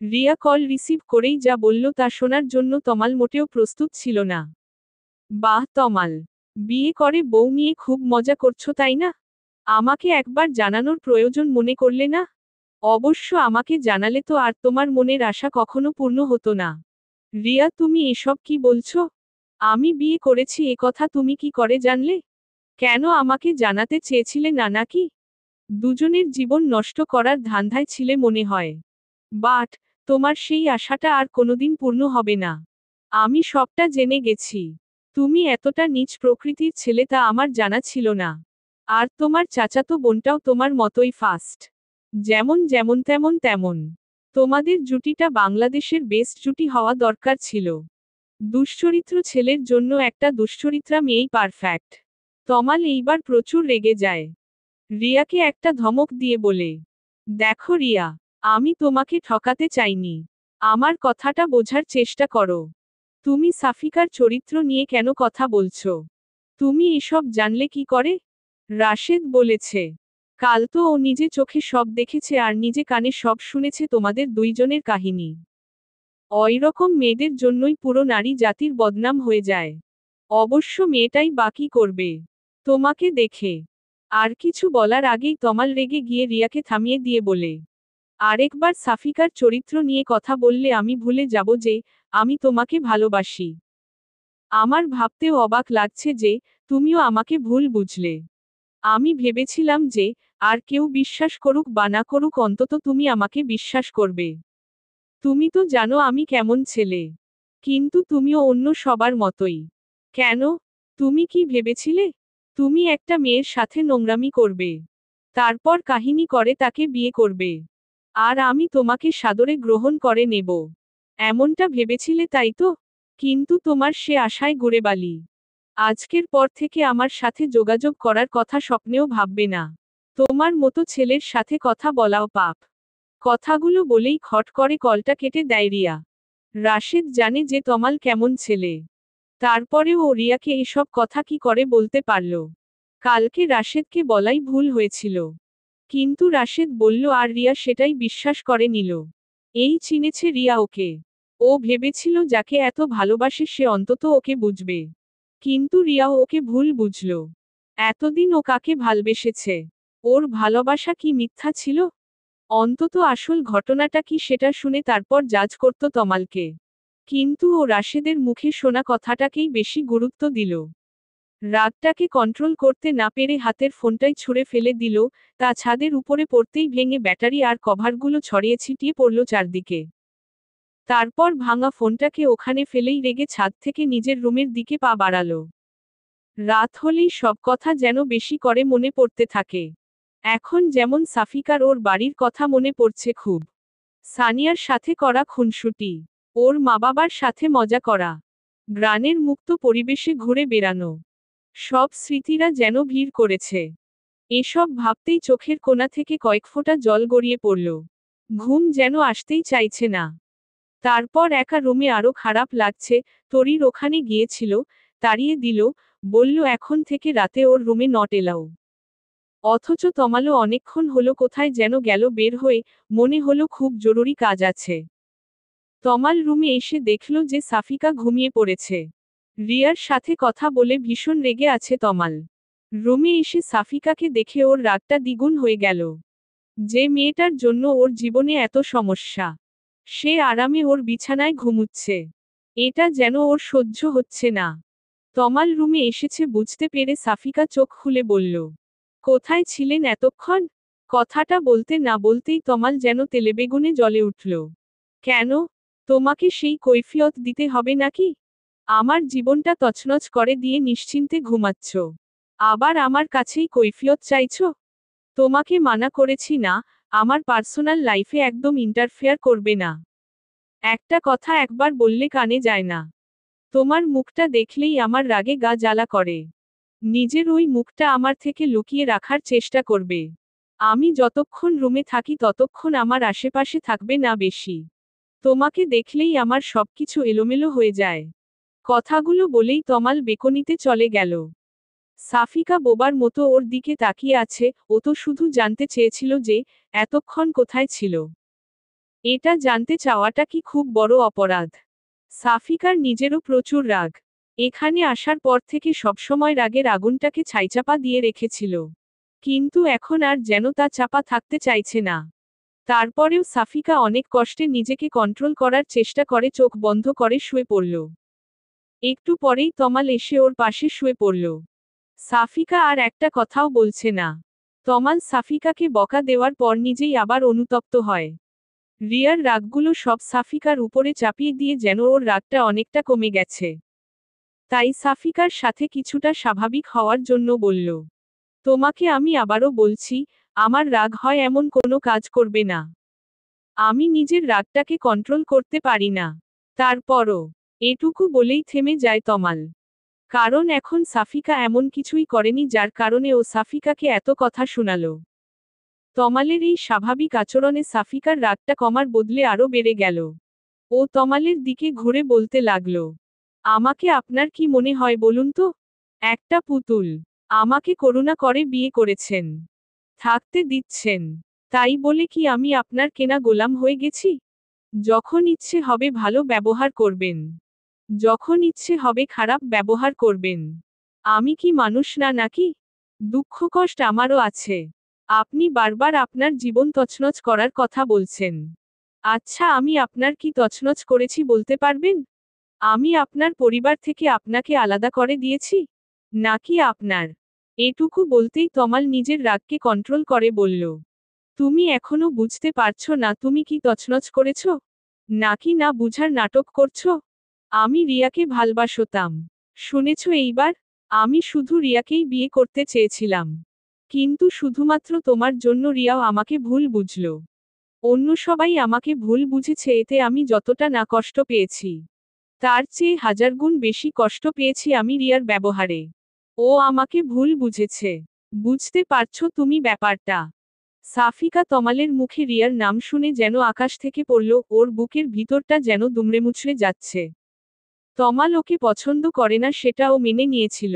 রিয়া কল রিসিভ করেই যা বলল তা শোনার জন্য তমাল মোটেও প্রস্তুত ছিল না। বাহ তমাল, বিয়ে করে বউ নিয়ে খুব মজা করছো তাই না? আমাকে একবার জানানোর প্রয়োজন মনে করলে না? অবশ্য আমাকে জানালে তো আর তোমার মনের আশা কখনো পূর্ণ হতো না। রিয়া তুমি এসব কি বলছো? আমি বিয়ে করেছি এ কথা তুমি কি করে জানলে? কেন আমাকে জানাতে চেয়েছিলে না নাকি? দুজনের জীবন নষ্ট করার ধান্ধায় ছিলে মনে হয়। বাট তোমার সেই আশাটা আর কোনোদিন পূর্ণ হবে না। আমি সবটা জেনে গেছি। তুমি এতটা নীচ প্রকৃতির ছেলে তা আমার জানা ছিল না। আর তোমার চাচাতো বোনটাও তোমার মতোই ফাস্ট। যেমন যেমন তেমন তেমন। তোমাদের জুটিটা বাংলাদেশের বেস্ট জুটি হওয়া দরকার ছিল। দুশ্চরিত্র ছেলের জন্য একটা দুশ্চরিত্রা মেয়েই পারফেক্ট। তমাল এইবার প্রচুর রেগে যায়। রিয়াকে একটা ধমক দিয়ে বলে, দেখো রিয়া, আমি তোমাকে ঠকাতে চাইনি। আমার কথাটা বোঝার চেষ্টা করো। তুমি সাফিকার চরিত্র নিয়ে কেন কথা বলছো? তুমি এসব জানলে কি করে? রাশেদ বলেছে। কাল তো ও নিজে চোখে সব দেখেছে আর নিজে কানে সব শুনেছে তোমাদের দুইজনের কাহিনী। ওইরকম মেয়েদের জন্যই পুরো নারী জাতির বদনাম হয়ে যায়। অবশ্য মেয়েটাই বাকি করবে তোমাকে দেখে। আর কিছু বলার আগেই তমাল রেগে গিয়ে রিয়াকে থামিয়ে দিয়ে বলে, আরেকবার সাফিকার চরিত্র নিয়ে কথা বললে আমি ভুলে যাব যে আমি তোমাকে ভালোবাসি। আমার ভাবতেও অবাক লাগছে যে তুমিও আমাকে ভুল বুঝলে। আমি ভেবেছিলাম যে আর কেউ বিশ্বাস করুক বা না করুক অন্তত তুমি আমাকে বিশ্বাস করবে। তুমি তো জানো আমি কেমন ছেলে। কিন্তু তুমিও অন্য সবার মতোই। কেন? তুমি কি ভেবেছিলে তুমি একটা মেয়ের সাথে নোংরামি করবে, তারপর কাহিনী করে তাকে বিয়ে করবে, আর আমি তোমাকে সাদরে গ্রহণ করে নেব? এমনটা ভেবেছিলে তাই তো? কিন্তু তোমার সে আশায় গুড়ে বালি। আজকের পর থেকে আমার সাথে যোগাযোগ করার কথা স্বপ্নেও ভাববে না। তোমার মতো ছেলের সাথে কথা বলাও পাপ। কথাগুলো বলেই খট করে কলটা কেটে দেয় রিয়া। রাশেদ জানে যে তমাল কেমন ছেলে। তারপরেও ও রিয়াকে এসব কথা কি করে বলতে পারল? কালকে রাশেদকে বলাই ভুল হয়েছিল। কিন্তু রাশেদ বলল আর রিয়া সেটাই বিশ্বাস করে নিল। এই চিনেছে রিয়া ওকে। ও ভেবেছিল যাকে এত ভালোবাসে সে অন্তত ওকে বুঝবে। কিন্তু রিয়াও ওকে ভুল বুঝল। এতদিন ও কাকে ভালবেসেছে? ওর ভালোবাসা কি মিথ্যা ছিল? অন্তত আসল ঘটনাটা কি সেটা শুনে তারপর জাজ করত তমালকে। কিন্তু ও রাশেদের মুখে শোনা কথাটাকেই বেশি গুরুত্ব দিল। রাগটাকে কন্ট্রোল করতে না পেরে হাতের ফোনটাই ছুঁড়ে ফেলে দিল, তা ছাদের উপরে পড়তেই ভেঙে ব্যাটারি আর কভারগুলো ছড়িয়ে ছিটিয়ে পড়ল চারদিকে। তারপর ভাঙা ফোনটাকে ওখানে ফেলেই রেগে ছাদ থেকে নিজের রুমের দিকে পা বাড়ালো। রাত হলেই সব কথা যেন বেশি করে মনে পড়তে থাকে। এখন যেমন সাফিকার ওর বাড়ির কথা মনে পড়ছে খুব। সানিয়ার সাথে করা খুনসুটি, ওর মা বাবার সাথে মজা করা, গ্রামের মুক্ত পরিবেশে ঘুরে বেড়ানো, সব স্মৃতিরা যেন ভিড় করেছে। এসব ভাবতেই চোখের কোণা থেকে কয়েক ফোঁটা জল গড়িয়ে পড়ল। ঘুম যেন আসতেই চাইছে না। তারপর একা রুমে আরো খারাপ লাগছে, তরির ওখানে গিয়েছিল, তাড়িয়ে দিল, বলল এখন থেকে রাতে ওর রুমে নট এলাও। অথচ তমালও অনেকক্ষণ হলো কোথায় যেন গেল বের হয়ে, মনে হলো খুব জরুরি কাজ আছে। তমাল রুমে এসে দেখল যে সাফিকা ঘুমিয়ে পড়েছে। রিয়ার সাথে কথা বলে ভীষণ রেগে আছে তমাল। রুমে এসে সাফিকাকে দেখে ওর রাগটা দ্বিগুণ হয়ে গেল। যে মেয়েটার জন্য ওর জীবনে এত সমস্যা, সে আরামে ওর বিছানায় ঘুমুচ্ছে। এটা যেন ওর সহ্য হচ্ছে না। তমাল রুমে এসেছে বুঝতে পেরে সাফিকা চোখ খুলে বলল, কোথায় ছিলেন এতক্ষণ? কথাটা বলতে না বলতেই তমাল যেন তেলেবেগুনে জ্বলে উঠল। কেন? তোমাকে সেই কৈফিয়ত দিতে হবে নাকি? আমার জীবনটা তছনছ করে দিয়ে নিশ্চিন্তে ঘুমাচ্ছ, আবার আমার কাছেই কৈফিয়ত চাইছো? তোমাকে মানা করেছি না, আমার পার্সোনাল লাইফে একদম ইন্টারফেয়ার করবে না। একটা কথা একবার বললে কানে যায় না? তোমার মুখটা দেখলেই আমার রাগে গা জ্বালা করে। নিজের ওই মুখটা আমার থেকে লুকিয়ে রাখার চেষ্টা করবে। আমি যতক্ষণ রুমে থাকি ততক্ষণ আমার আশেপাশে থাকবে না বেশি। তোমাকে দেখলেই আমার সবকিছু এলোমেলো হয়ে যায়। কথাগুলো বলেই তমাল বেকনিতে চলে গেল। সাফিকা বোবার মতো ওর দিকে তাকিয়ে আছে, ও তো শুধু জানতে চেয়েছিল যে এতক্ষণ কোথায় ছিল। এটা জানতে চাওয়াটা কি খুব বড় অপরাধ? সাফিকার নিজেরও প্রচুর রাগ। এখানে আসার পর থেকে সবসময় রাগের আগুনটাকে ছাইচাপা দিয়ে রেখেছিল। কিন্তু এখন আর যেন তা চাপা থাকতে চাইছে না। তারপরেও সাফিকা অনেক কষ্টে নিজেকে কন্ট্রোল করার চেষ্টা করে চোখ বন্ধ করে শুয়ে পড়ল। একটু পরেই তমাল এসে ওর পাশে শুয়ে পড়ল। সাফিকা আর একটা কথাও বলছে না। তমাল সাফিকাকে বকা দেওয়ার পর নিজেই আবার অনুতপ্ত হয়। রিয়ার রাগগুলো সব সাফিকার উপরে চাপিয়ে দিয়ে যেন ওর রাগটা অনেকটা কমে গেছে। তাই সাফিকার সাথে কিছুটা স্বাভাবিক হওয়ার জন্য বলল, তোমাকে আমি আবারও বলছি, আমার রাগ হয় এমন কোনো কাজ করবে না। আমি নিজের রাগটাকে কন্ট্রোল করতে পারি না। তারপরও, এটুকু বলেই থেমে যায় তমাল। কারণ এখন সাফিকা এমন কিছুই করেনি যার কারণে ও সাফিকাকে এত কথা শোনালো। তমালের এই স্বাভাবিক আচরণে সাফিকার রাগটা কমার বদলে আরো বেড়ে গেল। ও তমালের দিকে ঘুরে বলতে লাগল, আমাকে আপনার কি মনে হয় বলুন তো? একটা পুতুল। আমাকে করুণা করে বিয়ে করেছেন, থাকতে দিচ্ছেন, তাই বলে কি আমি আপনার কেনা গোলাম হয়ে গেছি? যখন ইচ্ছে হবে ভালো ব্যবহার করবেন, যখন ইচ্ছে হবে খারাপ ব্যবহার করবেন। আমি কি মানুষ না নাকি? দুঃখ কষ্ট আমারও আছে। আপনি বারবার আপনার জীবন তছনছ করার কথা বলছেন। আচ্ছা আমি আপনার কি তছনছ করেছি বলতে পারবেন? আমি আপনার পরিবার থেকে আপনাকে আলাদা করে দিয়েছি? নাকি আপনার? এটুকু বলতেই তমাল নিজের রাগকে কন্ট্রোল করে বলল, তুমি এখনো বুঝতে পারছো না তুমি কি তছনছ করেছ? নাকি না বুঝার নাটক করছো? আমি রিয়াকে ভালবাসতাম। শুনেছ এইবার? আমি শুধু রিয়াকেই বিয়ে করতে চেয়েছিলাম। কিন্তু শুধুমাত্র তোমার জন্য রিয়াও আমাকে ভুল বুঝল। অন্য সবাই আমাকে ভুল বুঝেছে, এতে আমি যতটা না কষ্ট পেয়েছি, তার চেয়ে হাজার গুণ বেশি কষ্ট পেয়েছি আমি রিয়ার ব্যবহারে। ও আমাকে ভুল বুঝেছে। বুঝতে পারছো তুমি ব্যাপারটা? সাফিকা তমালের মুখে রিয়ার নাম শুনে যেন আকাশ থেকে পড়ল, ওর বুকের ভিতরটা যেন দুমড়ে মুচড়ে যাচ্ছে। তমাল ওকে পছন্দ করে না সেটা ও মেনে নিয়েছিল।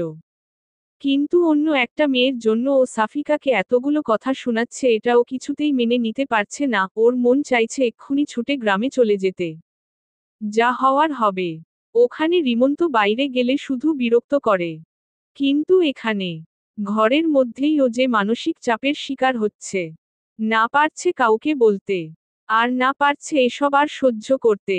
কিন্তু অন্য একটা মেয়ের জন্য ও সাফিকাকে এতগুলো কথা শোনাচ্ছে এটা ও কিছুতেই মেনে নিতে পারছে না, ওর মন চাইছে এক্ষুনি ছুটে গ্রামে চলে যেতে। যা হওয়ার হবে। ওখানে রিমন্ত বাইরে গেলে শুধু বিরক্ত করে। কিন্তু এখানে, ঘরের মধ্যেই ও যে মানসিক চাপের শিকার হচ্ছে। না পারছে কাউকে বলতে, আর না পারছে এসব আর সহ্য করতে।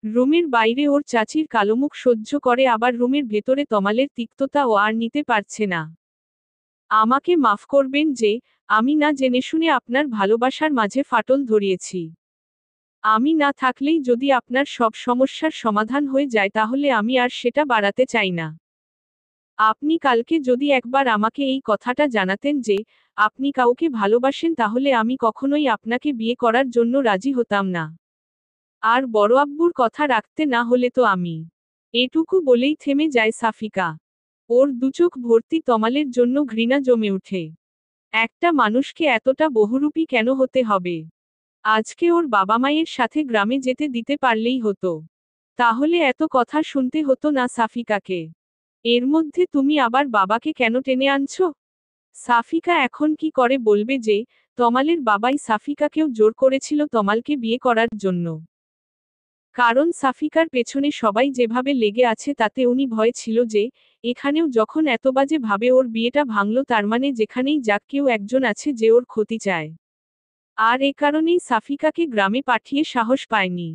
রুমের বাইরে ওর চাচির কালোমুখ সহ্য করে, আবার রুমের ভেতরে তমালের তিক্ততা ও আর নিতে পারছে না। আমাকে মাফ করবেন যে, আমি না জেনে শুনে আপনার ভালোবাসার মাঝে ফাটল ধরিয়েছি। আমি না থাকলেই যদি আপনার সব সমস্যার সমাধান হয়ে যায় তাহলে আমি আর সেটা বাড়াতে চাই না। আপনি কালকে যদি একবার আমাকে এই কথাটা জানাতেন যে, আপনি কাউকে ভালোবাসেন, তাহলে আমি কখনোই আপনাকে বিয়ে করার জন্য রাজি হতাম না। আর বড় আব্বুর কথা রাখতে না হলে তো আমি। এটুকু বলেই থেমে যায় সাফিকা। ওর দুচোখ ভর্তি তমালের জন্য ঘৃণা জমে ওঠে। একটা মানুষকে এতটা বহুরূপী কেন হতে হবে? আজকে ওর বাবা মায়ের সাথে গ্রামে যেতে দিতে পারলেই হতো। তাহলে এত কথা শুনতে হতো না সাফিকাকে। এর মধ্যে তুমি আবার বাবাকে কেন টেনে আনছো? সাফিকা এখন কি করে বলবে যে, তমালের বাবাই সাফিকাকেও জোর করেছিল তমালকে বিয়ে করার জন্য? কারণ সাফিকার পেছনে সবাই যেভাবে লেগে আছে তাতে উনি ভয় ছিল যে, এখানেও যখন এত বাজে ভাবে ওর বিয়েটা ভাঙল, তার মানে যেখানেই যাক কেউ একজন আছে যে ওর ক্ষতি চায়। আর এ কারণেই সাফিকাকে গ্রামে পাঠিয়ে সাহস পায়নি।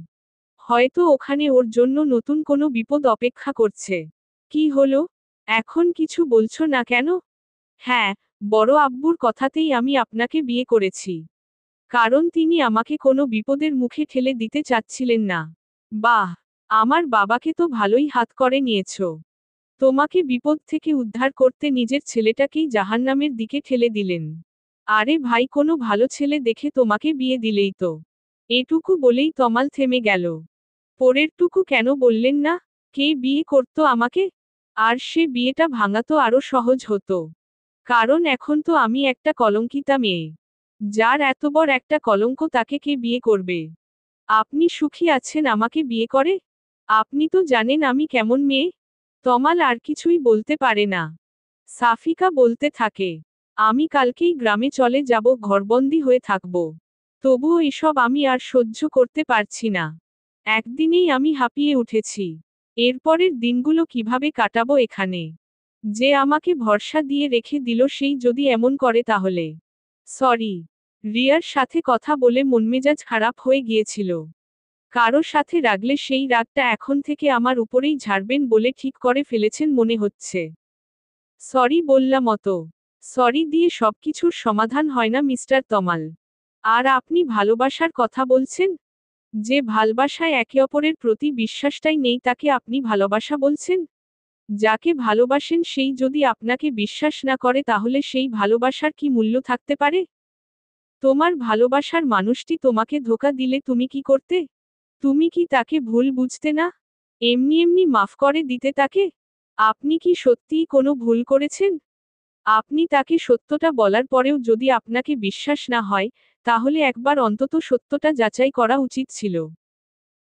হয়তো ওখানে ওর জন্য নতুন কোনো বিপদ অপেক্ষা করছে। কি হলো? এখন কিছু বলছো না কেন? হ্যাঁ, বড় আব্বুর কথাতেই আমি আপনাকে বিয়ে করেছি। কারণ তিনি আমাকে কোনো বিপদের মুখে ঠেলে দিতে চাচ্ছিলেন না। বাহ! আমার বাবাকে তো ভালোই হাত করে নিয়েছো। তোমাকে বিপদ থেকে উদ্ধার করতে নিজের ছেলেটাকেই জাহান্নামের দিকে ঠেলে দিলেন। আরে ভাই, কোনো ভালো ছেলে দেখে তোমাকে বিয়ে দিলেই তো। এটুকু বলেই তমাল থেমে গেল। পরেরটুকু কেন বললেন না? কে বিয়ে করতো আমাকে? আর সে বিয়েটা ভাঙা তো আরো সহজ হতো। কারণ এখন তো আমি একটা কলঙ্কিতা মেয়ে। যার এত বড় একটা কলঙ্ক, তাকে কে বিয়ে করবে? আপনি সুখী আছেন আমাকে বিয়ে করে? আপনি তো জানেন আমি কেমন মেয়ে। তমাল আর কিছুই বলতে পারে না। সাফিকা বলতে থাকে, আমি কালকেই গ্রামে চলে যাব, ঘরবন্দি হয়ে থাকব। তবুও এসব আমি আর সহ্য করতে পারছি না। একদিনেই আমি হাঁপিয়ে উঠেছি। এরপরের দিনগুলো কিভাবে কাটাবো এখানে? যে আমাকে ভরসা দিয়ে রেখে দিল সেই যদি এমন করে তাহলে। সরি। রিয়ার সাথে কথা বলে মনমেজাজ খারাপ হয়ে গিয়েছিল। কারো সাথে রাগলে সেই রাগটা এখন থেকে আমার উপরেই ঝাড়বেন বলে ঠিক করে ফেলেছেন মনে হচ্ছে। সরি বললাম অত। সরি দিয়ে সবকিছুর সমাধান হয় না মিস্টার তমাল। আর আপনি ভালোবাসার কথা বলছেন? যে ভালোবাসায় একে অপরের প্রতি বিশ্বাসটাই নেই তাকে আপনি ভালোবাসা বলছেন? যাকে ভালোবাসেন সেই যদি আপনাকে বিশ্বাস না করে তাহলে সেই ভালোবাসার কি মূল্য থাকতে পারে? তোমার ভালোবাসার মানুষটি তোমাকে ধোঁকা দিলে তুমি কি করতে? তুমি কি তাকে ভুল বুঝতে না? এমনি এমনি মাফ করে দিতে তাকে? আপনি কি সত্যিই কোনো ভুল করেছেন? আপনি তাকে সত্যটা বলার পরেও যদি আপনাকে বিশ্বাস না হয়, তাহলে একবার অন্তত সত্যটা যাচাই করা উচিত ছিল।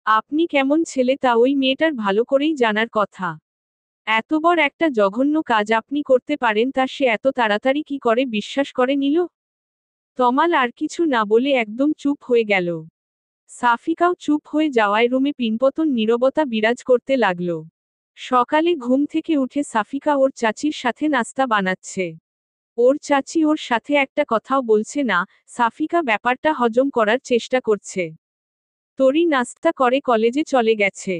আপনি কেমন ছেলে তা ওই মেয়েটার ভালো করেই জানার কথা। এত বড় একটা জঘন্য কাজ আপনি করতে পারেন তা সে এত তাড়াতাড়ি কি করে বিশ্বাস করে নিল? তমাল আর কিছু না বলে একদম চুপ হয়ে গেল। সাফিকাও চুপ হয়ে যাওয়ায় রুমে পিনপতন নীরবতা বিরাজ করতে লাগল। সকালে ঘুম থেকে উঠে সাফিকা ওর চাচির সাথে নাস্তা বানাচ্ছে। ওর চাচি ওর সাথে একটা কথাও বলছে না, সাফিকা ব্যাপারটা হজম করার চেষ্টা করছে। তরি নাস্তা করে কলেজে চলে গেছে।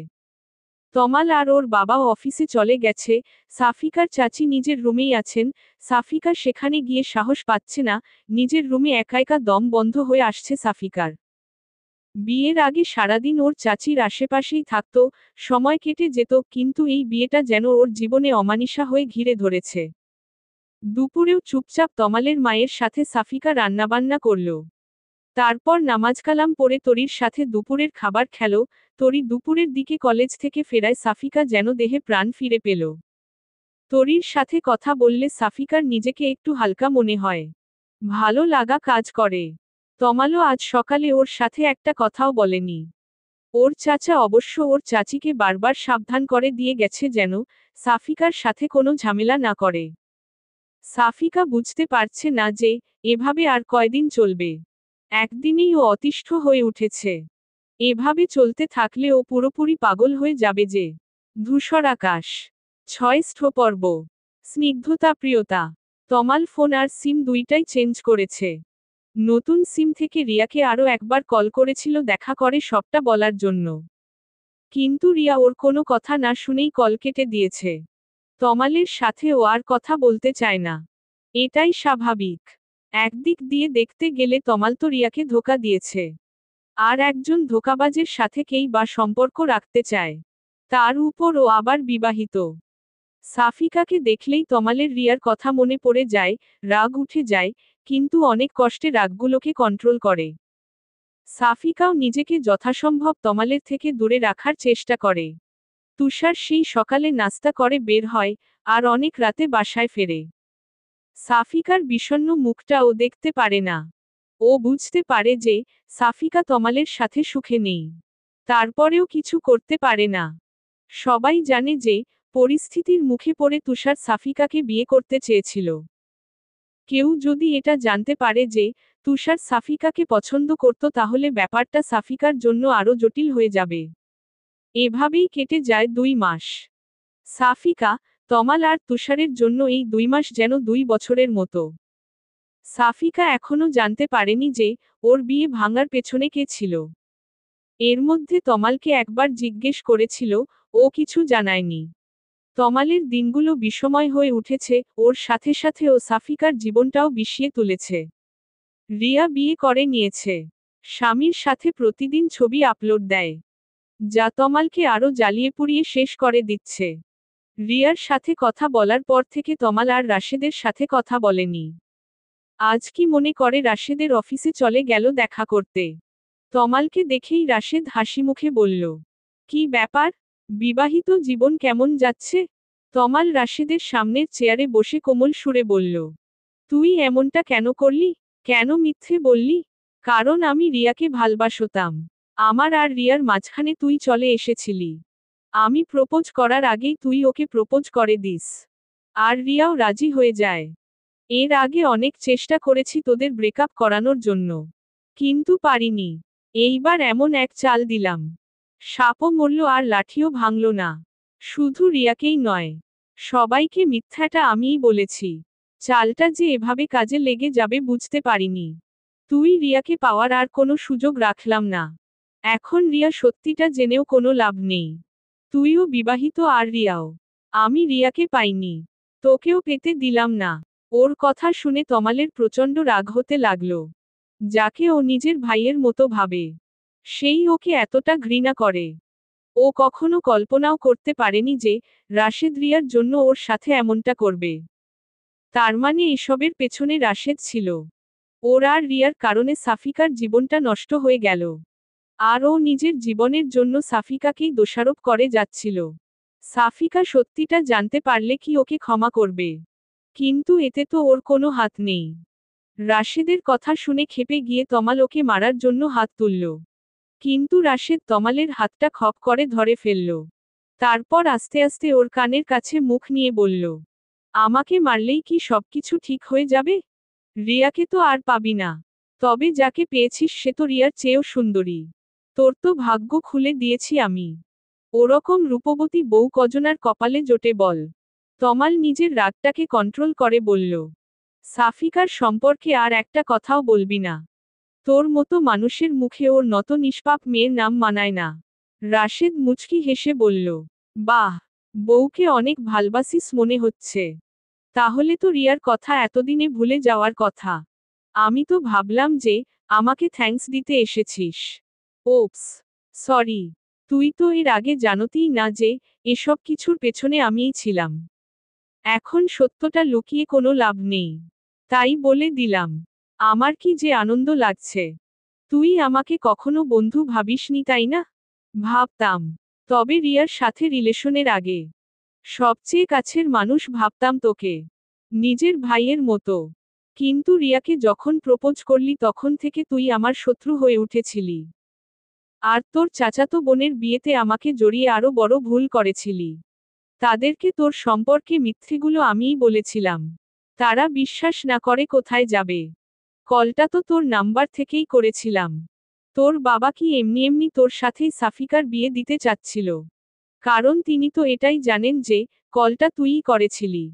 তমাল আর ওর বাবাও অফিসে চলে গেছে। সাফিকার চাচি নিজের রুমেই আছেন। সাফিকা সেখানে গিয়ে সাহস পাচ্ছে না। নিজের রুমে একা একা দম বন্ধ হয়ে আসছে সাফিকার। বিয়ের আগে সারাদিন ওর চাচির আশেপাশেই থাকতো, সময় কেটে যেত, কিন্তু এই বিয়েটা যেন ওর জীবনে অমানিশা হয়ে ঘিরে ধরেছে। দুপুরেও চুপচাপ তমালের মায়ের সাথে সাফিকা রান্নাবান্না করল। তারপর নামাজ কালাম পড়ে তরির সাথে দুপুরের খাবার খেল। তরি দুপুরের দিকে কলেজ থেকে ফেরায় সাফিকা যেন দেহে প্রাণ ফিরে পেল। তরির সাথে কথা বললে সাফিকার নিজেকে একটু হালকা মনে হয়। ভালো লাগা কাজ করে। তমালও আজ সকালে ওর সাথে একটা কথাও বলেনি। ওর চাচা অবশ্য ওর চাচিকে বারবার সাবধান করে দিয়ে গেছে যেন সাফিকার সাথে কোনো ঝামেলা না করে। সাফিকা বুঝতে পারছে না যে, এভাবে আর কয়দিন চলবে। একদিনেই ও অতিষ্ঠ হয়ে উঠেছে। এভাবে চলতে থাকলে ও পুরোপুরি পাগল হয়ে যাবে যে। ধূসর আকাশ। ৬ষ্ঠ পর্ব। স্নিগ্ধতা প্রিয়তা। তমাল ফোন আর সিম দুইটাই চেঞ্জ করেছে। নতুন সিম থেকে রিয়াকে আরও একবার কল করেছিল দেখা করে সবটা বলার জন্য। কিন্তু রিয়া ওর কোনো কথা না শুনেই কল কেটে দিয়েছে। তমালের সাথে ও আর কথা বলতে চায় না। এটাই স্বাভাবিক। একদিক দিয়ে দেখতে গেলে তমাল তো রিয়াকে ধোঁকা দিয়েছে। আর একজন ধোঁকাবাজের সাথে কেই বা সম্পর্ক রাখতে চায়। তার উপর ও আবার বিবাহিত। সাফিকাকে দেখলেই তমালের রিয়ার কথা মনে পড়ে যায়, রাগ উঠে যায়, কিন্তু অনেক কষ্টে রাগগুলোকে কন্ট্রোল করে। সাফিকাও নিজেকে যথাসম্ভব তমালের থেকে দূরে রাখার চেষ্টা করে। তুষার সেই সকালে নাস্তা করে বের হয়, আর অনেক রাতে বাসায় ফেরে। সাফিকার বিষণ্ণ মুখটা ও দেখতে পারে না। ও বুঝতে পারে যে, সাফিকা তমালের সাথে সুখে নেই। তারপরেও কিছু করতে পারে না। সবাই জানে যে, পরিস্থিতির মুখে পড়ে তুষার সাফিকাকে বিয়ে করতে চেয়েছিল। কেউ যদি এটা জানতে পারে যে, তুষার সাফিকাকে পছন্দ করত তাহলে ব্যাপারটা সাফিকার জন্য আরও জটিল হয়ে যাবে। এভাবেই কেটে যায় 2 মাস। সাফিকা, তমাল আর তুষারের জন্য এই 2 মাস যেন 2 বছরের মতো। সাফিকা এখনো জানতে পারেনি যে, ওর বিয়ে ভাঙার পেছনে কে ছিল। এর মধ্যে তমালকে একবার জিজ্ঞেস করেছিল, ও কিছু জানায়নি। তমালের দিনগুলো বিষময় হয়ে উঠেছে, ওর সাথে সাথে ও সাফিকার জীবনটাও বিষিয়ে তুলেছে। রিয়া বিয়ে করে নিয়েছে। স্বামীর সাথে প্রতিদিন ছবি আপলোড দেয়, যা তমালকে আরও জ্বালিয়ে পুড়িয়ে শেষ করে দিচ্ছে। রিয়ার সাথে কথা বলার পর থেকে তমাল আর রাশেদের সাথে কথা বলেনি। আজ কি মনে করে রাশেদের অফিসে চলে গেল দেখা করতে। তমালকে দেখেই রাশেদ হাসিমুখে বলল, কি ব্যাপার, বিবাহিত জীবন কেমন যাচ্ছে? তমাল রাশেদের সামনের চেয়ারে বসে কোমল সুরে বলল, তুই এমনটা কেন করলি? কেন মিথ্যে বললি? কারণ আমি রিয়াকে ভালবাসতাম। আমার আর রিয়ার মাঝখানে তুই চলে এসেছিলি। আমি প্রপোজ করার আগেই তুই ওকে প্রপোজ করে দিস। আর রিয়াও রাজি হয়ে যায়। এর আগে অনেক চেষ্টা করেছি তোদের ব্রেকআপ করানোর জন্য। কিন্তু পারিনি। এইবার এমন এক চাল দিলাম। সাপও মরল আর লাঠিও ভাঙল না। শুধু রিয়াকেই নয়, সবাইকে মিথ্যাটা আমিই বলেছি। চালটা যে এভাবে কাজে লেগে যাবে বুঝতে পারিনি। তুই রিয়াকে পাওয়ার আর কোনো সুযোগ রাখলাম না। এখন রিয়া সত্যিটা জেনেও কোনো লাভ নেই। তুইও বিবাহিত আর রিয়াও। আমি রিয়াকে পাইনি। তোকেও পেতে দিলাম না। ওর কথা শুনে তমালের প্রচণ্ড রাগ হতে লাগল। যাকে ও নিজের ভাইয়ের মতো ভাবে, সেই ওকে এতটা ঘৃণা করে। ও কখনো কল্পনাও করতে পারেনি যে, রাশেদ রিয়ার জন্য ওর সাথে এমনটা করবে। তার মানে এসবের পেছনে রাশেদ ছিল। ওর আর রিয়ার কারণে সাফিকার জীবনটা নষ্ট হয়ে গেল। আর ও নিজের জীবনের জন্য সাফিকাকেই দোষারোপ করে যাচ্ছিল। সাফিকা সত্যিটা জানতে পারলে কি ওকে ক্ষমা করবে? কিন্তু এতে তো ওর কোনো হাত নেই। রাশেদের কথা শুনে ক্ষেপে গিয়ে তমাল ওকে মারার জন্য হাত তুলল। কিন্তু রাশেদ তমালের হাতটা খপ করে ধরে ফেলল। তারপর আস্তে আস্তে ওর কানের কাছে মুখ নিয়ে বলল, আমাকে মারলেই কি সবকিছু ঠিক হয়ে যাবে? রিয়াকে তো আর পাবি না। তবে যাকে পেয়েছিস সে তো রিয়ার চেয়েও সুন্দরী। তোর তো ভাগ্য খুলে দিয়েছি আমি। ওরকম রূপবতী বউ কজনার কপালে জোটে বল? তমাল নিজের রাগটাকে কন্ট্রোল করে বলল, সাফিকার সম্পর্কে আর একটা কথাও বলবি না। তোর মতো মানুষের মুখে ওর নত নিষ্পাপ মেয়ের নাম মানায় না। রাশেদ মুচকি হেসে বলল, বাহ, বউকে অনেক ভালবাসিস মনে হচ্ছে। তাহলে তো রিয়ার কথা এতদিনে ভুলে যাওয়ার কথা। আমি তো ভাবলাম যে, আমাকে থ্যাঙ্কস দিতে এসেছিস। ওপস, সরি। তুই তো এর আগে জানতেই না যে, এসব কিছুর পেছনে আমিই ছিলাম। এখন সত্যটা লুকিয়ে কোনো লাভ নেই। তাই বলে দিলাম। আমার কি যে আনন্দ লাগছে। তুই আমাকে কখনো বন্ধু ভাবিসনি তাই না? ভাবতাম। তবে রিয়ার সাথে রিলেশনের আগে সবচেয়ে কাছের মানুষ ভাবতাম তোকে। নিজের ভাইয়ের মতো। কিন্তু রিয়াকে যখন প্রপোজ করলি তখন থেকে তুই আমার শত্রু হয়ে উঠেছিলি। আর তোর চাচাতো বোনের বিয়েতে আমাকে জড়িয়ে আরো বড় ভুল করেছিলি। তাদেরকে তোর সম্পর্কে মিথ্যেগুলো আমিই বলেছিলাম। তারা বিশ্বাস না করে কোথায় যাবে? কলটা তো তোর নাম্বার থেকেই করেছিলাম। তোর বাবা কি এমনি এমনি তোর সাথেই সাফিকার বিয়ে দিতে চাচ্ছিল? কারণ তিনি তো এটাই জানেন যে, কলটা তুইই করেছিলি।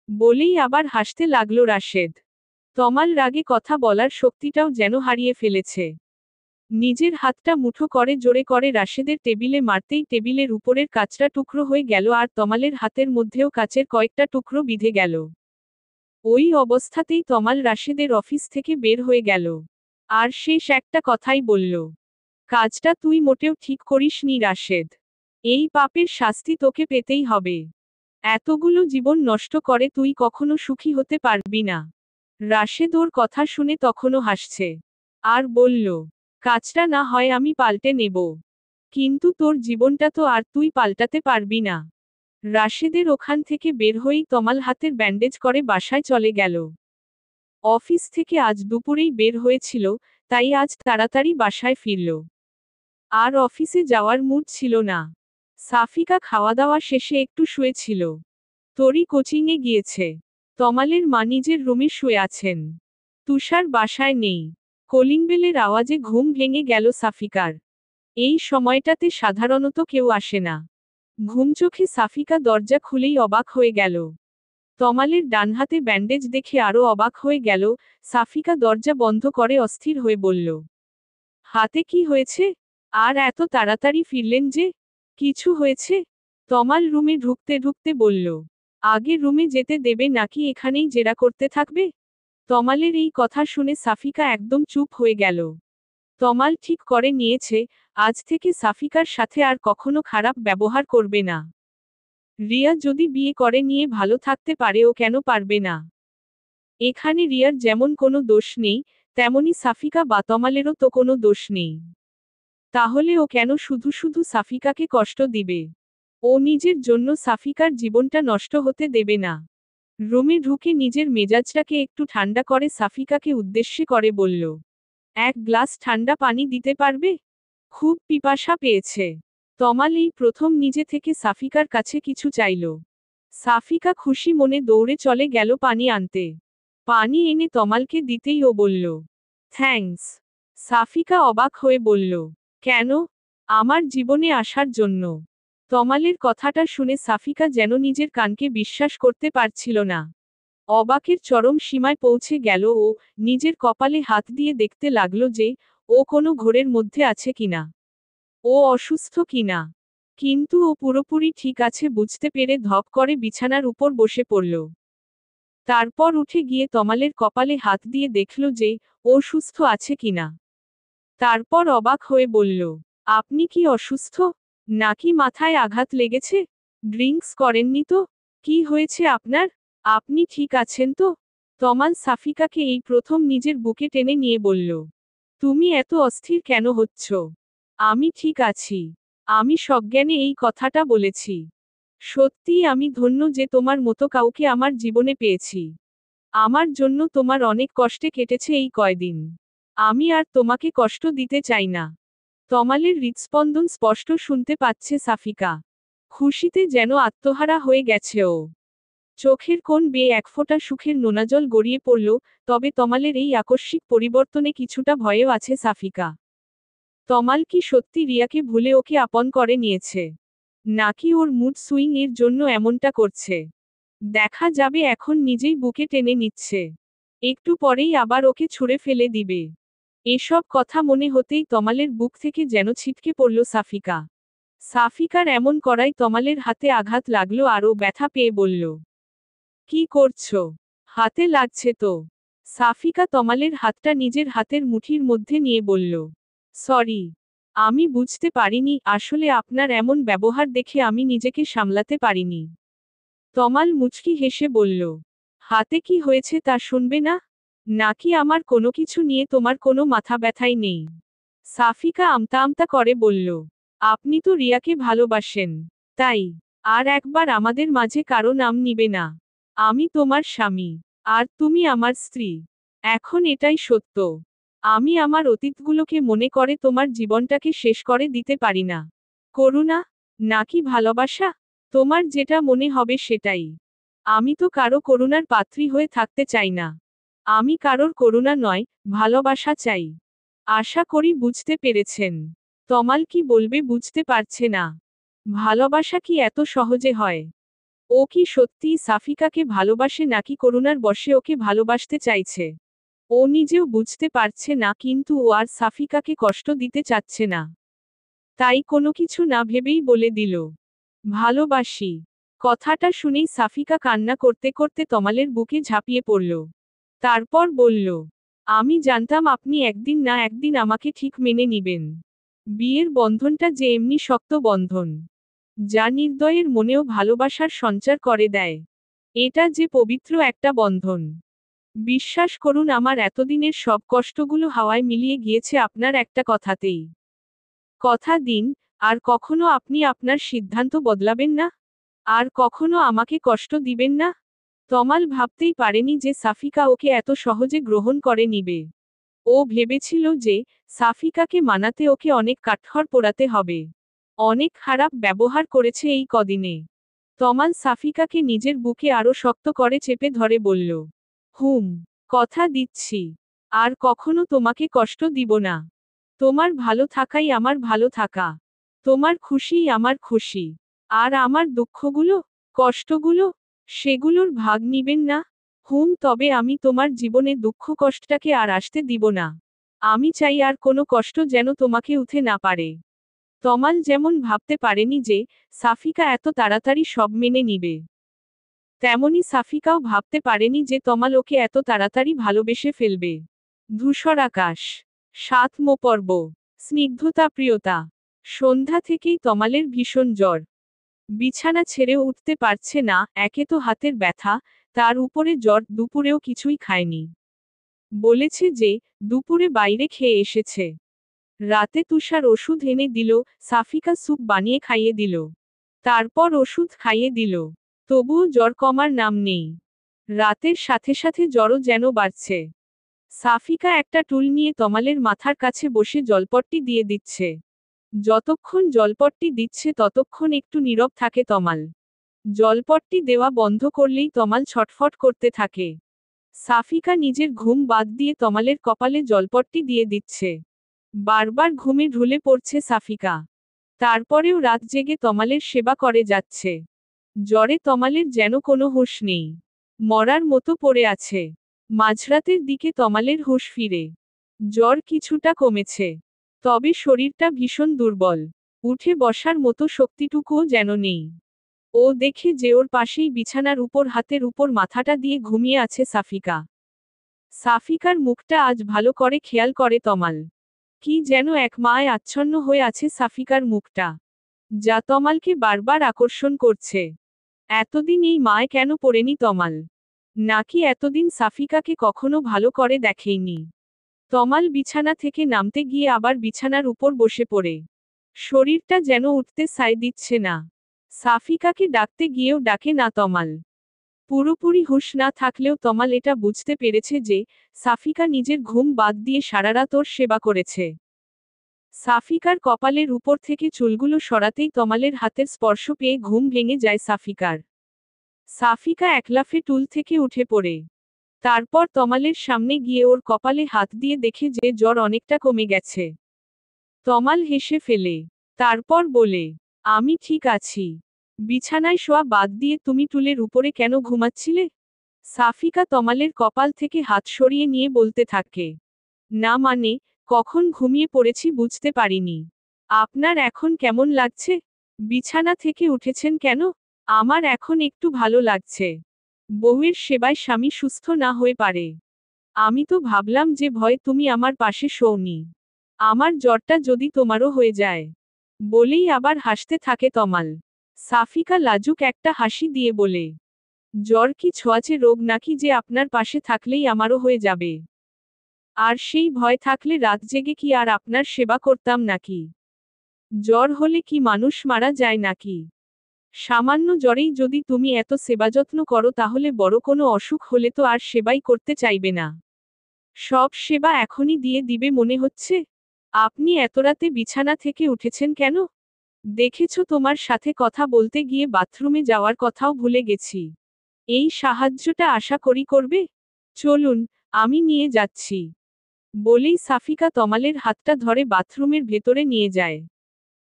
বলেই আবার হাসতে লাগলো রাশেদ। তমাল রাগে কথা বলার শক্তিটাও যেন হারিয়ে ফেলেছে। নিজের হাতটা মুঠো করে জোরে করে রাশেদের টেবিলে মারতেই টেবিলের উপরের কাচটা টুকরো হয়ে গেল আর তমালের হাতের মধ্যেও কাচের কয়েকটা টুকরো বিঁধে গেল। ওই অবস্থাতেই তমাল রাশেদের অফিস থেকে বের হয়ে গেল। আর শেষ একটা কথাই বলল, কাজটা তুই মোটেও ঠিক করিসনি রাশেদ। এই পাপের শাস্তি তোকে পেতেই হবে। এতগুলো জীবন নষ্ট করে তুই কখনো সুখী হতে পারবি না। রাশেদ ওর কথা শুনে তখনও হাসছে। আর বলল, কাজটা না হয় আমি পাল্টে নেব, কিন্তু তোর জীবনটা তো আর তুই পাল্টাতে পারবি না। রাশেদের ওখান থেকে বের হয়েই তমাল হাতের ব্যান্ডেজ করে বাসায় চলে গেল। অফিস থেকে আজ দুপুরেই বের হয়েছিল, তাই আজ তাড়াতাড়ি বাসায় ফিরল। আর অফিসে যাওয়ার মুড ছিল না। সাফিকা খাওয়া দাওয়া শেষে একটু শুয়েছিল। তরি কোচিংয়ে গিয়েছে। তমালের মা নিজের রুমে শুয়ে আছেন। তুষার বাসায় নেই। কলিং বেলের আওয়াজে ঘুম ভেঙে গেল সাফিকার। এই সময়টাতে সাধারণত কেউ আসে না। ঘুমচোখে সাফিকা দরজা খুলেই অবাক হয়ে গেল। তমালের ডান হাতে ব্যান্ডেজ দেখে আরও অবাক হয়ে গেল। সাফিকা দরজা বন্ধ করে অস্থির হয়ে বলল, হাতে কি হয়েছে? আর এত তাড়াতাড়ি ফিরলেন যে? কিছু হয়েছে? তমাল রুমে ঢুকতে ঢুকতে বলল, আগে রুমে যেতে দেবে নাকি এখানেই জেরা করতে থাকবে? তমালের এই কথা শুনে সাফিকা একদম চুপ হয়ে গেল। তমাল ঠিক করে নিয়েছে, আজ থেকে সাফিকার সাথে আর কখনো খারাপ ব্যবহার করবে না। রিয়া যদি বিয়ে করে নিয়ে ভালো থাকতে পারে ও কেন পারবে না? এখানে রিয়ার যেমন কোনো দোষ নেই, তেমনি সাফিকা বা তমালেরও তো কোনো দোষ নেই। তাহলে ও কেন শুধু শুধু সাফিকাকে কষ্ট দিবে? ও নিজের জন্য সাফিকার জীবনটা নষ্ট হতে দেবে না। রুমে ঢুকে নিজের মেজাজটাকে একটু ঠান্ডা করে সাফিকাকে উদ্দেশ্যে করে বলল, এক গ্লাস ঠান্ডা পানি দিতে পারবে? খুব পিপাসা পেয়েছে। তমাল এই প্রথম নিজে থেকে সাফিকার কাছে কিছু চাইল। সাফিকা খুশি মনে দৌড়ে চলে গেল পানি আনতে। পানি এনে তমালকে দিতেই ও বলল, থ্যাঙ্কস। সাফিকা অবাক হয়ে বলল, কেন? আমার জীবনে আসার জন্য? তমালের কথাটা শুনে সাফিকা যেন নিজের কানকে বিশ্বাস করতে পারছিল না। অবাকের চরম সীমায় পৌঁছে গেল ও, নিজের কপালে হাত দিয়ে দেখতে লাগলো যে, ও কোনো ঘোরের মধ্যে আছে কিনা। ও অসুস্থ কিনা। কিন্তু ও পুরোপুরি ঠিক আছে বুঝতে পেরে ধপ করে বিছানার উপর বসে পড়ল। তারপর উঠে গিয়ে তমালের কপালে হাত দিয়ে দেখল যে, ও সুস্থ আছে কিনা। তারপর অবাক হয়ে বলল, আপনি কি অসুস্থ? নাকি মাথায় আঘাত লেগেছে? ড্রিঙ্কস করেননি তো? কি হয়েছে আপনার? আপনি ঠিক আছেন তো? তমাল সাফিকাকে এই প্রথম নিজের বুকে টেনে নিয়ে বলল, তুমি এত অস্থির কেন হচ্ছ? আমি ঠিক আছি। আমি সজ্ঞানে এই কথাটা বলেছি। সত্যিই আমি ধন্য যে তোমার মতো কাউকে আমার জীবনে পেয়েছি। আমার জন্য তোমার অনেক কষ্টে কেটেছে এই কয়দিন। আমি আর তোমাকে কষ্ট দিতে চাই না। তমালের হৃৎস্পন্দন স্পষ্ট শুনতে পাচ্ছে সাফিকা। খুশিতে যেন আত্মহারা হয়ে গেছে ও। চোখের কোণ বেয়ে একফোঁটা সুখের নোনাজল গড়িয়ে পড়ল, তবে তমালের এই আকস্মিক পরিবর্তনে কিছুটা ভয়ও আছে সাফিকা। তমাল কি সত্যি রিয়াকে ভুলে ওকে আপন করে নিয়েছে? নাকি ওর মুড সুইং এর জন্য এমনটা করছে? দেখা যাবে, এখন নিজেই বুকে টেনে নিচ্ছে। একটু পরেই আবার ওকে ছুঁড়ে ফেলে দিবে। এসব কথা মনে হতেই তমালের বুক থেকে যেন ছিটকে পড়ল সাফিকা। সাফিকার এমন করায় তমালের হাতে আঘাত লাগলো আর ও ব্যথা পেয়ে বলল, কি করছো? হাতে লাগছে তো। সাফিকা তমালের হাতটা নিজের হাতের মুঠির মধ্যে নিয়ে বলল, সরি। আমি বুঝতে পারিনি, আসলে আপনার এমন ব্যবহার দেখে আমি নিজেকে সামলাতে পারিনি। তমাল মুচকি হেসে বলল, হাতে কি হয়েছে তা শুনবে না? নাকি আমার কোনো কিছু নিয়ে তোমার কোনো মাথা ব্যথাই নেই? সাফিকা আমতা আমতা করে বলল, আপনি তো রিয়াকে ভালোবাসেন, তাই। আর একবার আমাদের মাঝে কারো নাম নিবে না। আমি তোমার স্বামী, আর তুমি আমার স্ত্রী। এখন এটাই সত্য। আমি আমার অতীতগুলোকে মনে করে তোমার জীবনটাকে শেষ করে দিতে পারি না। করুণা? নাকি ভালোবাসা? তোমার যেটা মনে হবে সেটাই। আমি তো কারো করুণার পাত্রী হয়ে থাকতে চাই না। আমি কারোর করুণা নয়, ভালোবাসা চাই। আশা করি বুঝতে পেরেছেন। তমাল কি বলবে বুঝতে পারছে না। ভালোবাসা কি এত সহজে হয়? ও কি সত্যিই সাফিকাকে ভালোবাসে নাকি করুণার বশে ওকে ভালোবাসতে চাইছে? ও নিজেও বুঝতে পারছে না, কিন্তু ও আর সাফিকাকে কষ্ট দিতে চাচ্ছে না। তাই কোনো কিছু না ভেবেই বলে দিল, ভালোবাসি। কথাটা শুনেই সাফিকা কান্না করতে করতে তমালের বুকে ঝাঁপিয়ে পড়ল। তারপর বলল, আমি জানতাম আপনি একদিন না একদিন আমাকে ঠিক মেনে নিবেন। বিয়ের বন্ধনটা যে এমনি শক্ত বন্ধন, যা নির্দয়ের মনেও ভালোবাসার সঞ্চার করে দেয়। এটা যে পবিত্র একটা বন্ধন। বিশ্বাস করুন, আমার এতদিনের সব কষ্টগুলো হাওয়ায় মিলিয়ে গিয়েছে আপনার একটা কথাতেই। কথা দিন, আর কখনো আপনি আপনার সিদ্ধান্ত বদলাবেন না, আর কখনো আমাকে কষ্ট দিবেন না। তমাল ভাবতেই পারেনি যে সাফিকা ওকে এত সহজে গ্রহণ করে নিবে। ও ভেবেছিল যে সাফিকাকে মানাতে ওকে অনেক কাঠখড় পোড়াতে হবে, অনেক খারাপ ব্যবহার করেছে এই কদিনে। তমাল সাফিকাকে নিজের বুকে আরো শক্ত করে চেপে ধরে বলল, কথা দিচ্ছি, আর কখনো তোমাকে কষ্ট দিব না। তোমার ভালো থাকাই আমার ভালো থাকা, তোমার খুশিই আমার খুশি। আর আমার দুঃখগুলো, কষ্টগুলো, সেগুলোর ভাগ নিবেন না। তবে আমি তোমার জীবনে দুঃখ কষ্টটাকে আর আসতে দিব না। আমি চাই আর কোনো কষ্ট যেন তোমাকে উঠে না পারে। তমাল যেমন ভাবতে পারেনি যে সাফিকা এত তাড়াতাড়ি সব মেনে নিবে, তেমনি সাফিকাও ভাবতে পারেনি যে তমাল ওকে এত তাড়াতাড়ি ভালোবেসে ফেলবে। ধূসর আকাশ, ৭মো পর্ব। স্নিগ্ধতা প্রিয়তা। সন্ধ্যা থেকেই তমালের ভীষণ জ্বর। বিছানা ছেড়ে উঠতে পারছে না, একে তো হাতের ব্যথা, তার উপরে জ্বর, দুপুরেও কিছুই খায়নি। বলেছে যে দুপুরে বাইরে খেয়ে এসেছে। রাতে তুষার ওষুধ এনে দিল, সাফিকা স্যুপ বানিয়ে খাইয়ে দিল। তারপর ওষুধ খাইয়ে দিল, তবুও জ্বর কমার নাম নেই। রাতের সাথে সাথে জ্বরও যেন বাড়ছে। সাফিকা একটা টুল নিয়ে তমালের মাথার কাছে বসে জলপট্টি দিয়ে দিচ্ছে। যতক্ষণ জলপট্টি দিচ্ছে ততক্ষণ একটু নীরব থাকে তমাল। জলপট্টি দেওয়া বন্ধ করলেই তমাল ছটফট করতে থাকে। সাফিকা নিজের ঘুম বাদ দিয়ে তমালের কপালে জলপট্টি দিয়ে দিচ্ছে। বারবার ঘুমে ঢুলে পড়ছে সাফিকা। তারপরেও রাত জেগে তমালের সেবা করে যাচ্ছে। জ্বরে তমালের যেন কোনো হুঁশ নেই, মরার মতো পড়ে আছে। মাঝরাতের দিকে তমালের হুঁশ ফিরে। জ্বর কিছুটা কমেছে, তবে শরীরটা ভীষণ দুর্বল। উঠে বসার মতো শক্তিটুকুও যেন নেই। ও দেখে যে ওর পাশেই বিছানার উপর হাতের উপর মাথাটা দিয়ে ঘুমিয়ে আছে সাফিকা। সাফিকার মুখটা আজ ভালো করে খেয়াল করে তমাল। কি যেন এক মায় আচ্ছন্ন হয়ে আছে সাফিকার মুখটা, যা তমালকে বারবার আকর্ষণ করছে। এতদিন এই মায় কেন পড়েনি তমাল? নাকি এতদিন সাফিকাকে কখনো ভালো করে দেখেইনি? তমাল বিছানা থেকে নামতে গিয়ে আবার বিছানার উপর বসে পড়ে। শরীরটা যেন উঠতে সায় দিচ্ছে না। সাফিকাকে ডাকতে গিয়েও ডাকে না তমাল। পুরোপুরি হুঁশ না থাকলেও তমাল এটা বুঝতে পেরেছে যে সাফিকা নিজের ঘুম বাদ দিয়ে সারারাত ওর সেবা করেছে। সাফিকার কপালের উপর থেকে চুলগুলো সরাতেই তমালের হাতের স্পর্শ পেয়ে ঘুম ভেঙে যায় সাফিকার। সাফিকা একলাফে টুল থেকে উঠে পড়ে। তারপর তমালের সামনে গিয়ে ওর কপালে হাত দিয়ে দেখে যে জ্বর অনেকটা কমে গেছে। তমাল হেসে ফেলে। তারপর বলে, আমি ঠিক আছি। বিছানায় শোয়া বাদ দিয়ে তুমি টুলের উপরে কেন ঘুমাচ্ছিলে? সাফিকা তমালের কপাল থেকে হাত সরিয়ে নিয়ে বলতে থাকে, না মানে, কখন ঘুমিয়ে পড়েছি বুঝতে পারিনি। আপনার এখন কেমন লাগছে? বিছানা থেকে উঠেছেন কেন? আমার এখন একটু ভালো লাগছে। বউয়ের সেবায় স্বামী সুস্থ না হয়ে পারে। আমি তো ভাবলাম যে ভয় তুমি আমার পাশে শোওনি। আমার জ্বরটা যদি তোমারও হয়ে যায়। বলেই আবার হাসতে থাকে তমাল। সাফিকা লাজুক একটা হাসি দিয়ে বলে, জ্বর কি ছোঁয়াচে রোগ নাকি যে আপনার পাশে থাকলেই আমারও হয়ে যাবে? আর সেই ভয় থাকলে রাত জেগে কি আর আপনার সেবা করতাম নাকি? জ্বর হলে কি মানুষ মারা যায় নাকি? সামান্য জ্বরেই যদি তুমি এত সেবাযত্ন করো তাহলে বড় কোনো অসুখ হলে তো আর সেবাই করতে চাইবে না। সব সেবা এখনই দিয়ে দিবে মনে হচ্ছে? আপনি এত রাতে বিছানা থেকে উঠেছেন কেন? দেখেছ তোমার সাথে কথা বলতে গিয়ে বাথরুমে যাওয়ার কথাও ভুলে গেছি। এই সাহায্যটা আশা করি করবে? চলুন, আমি নিয়ে যাচ্ছি। বলেই সাফিকা তমালের হাতটা ধরে বাথরুমের ভেতরে নিয়ে যায়।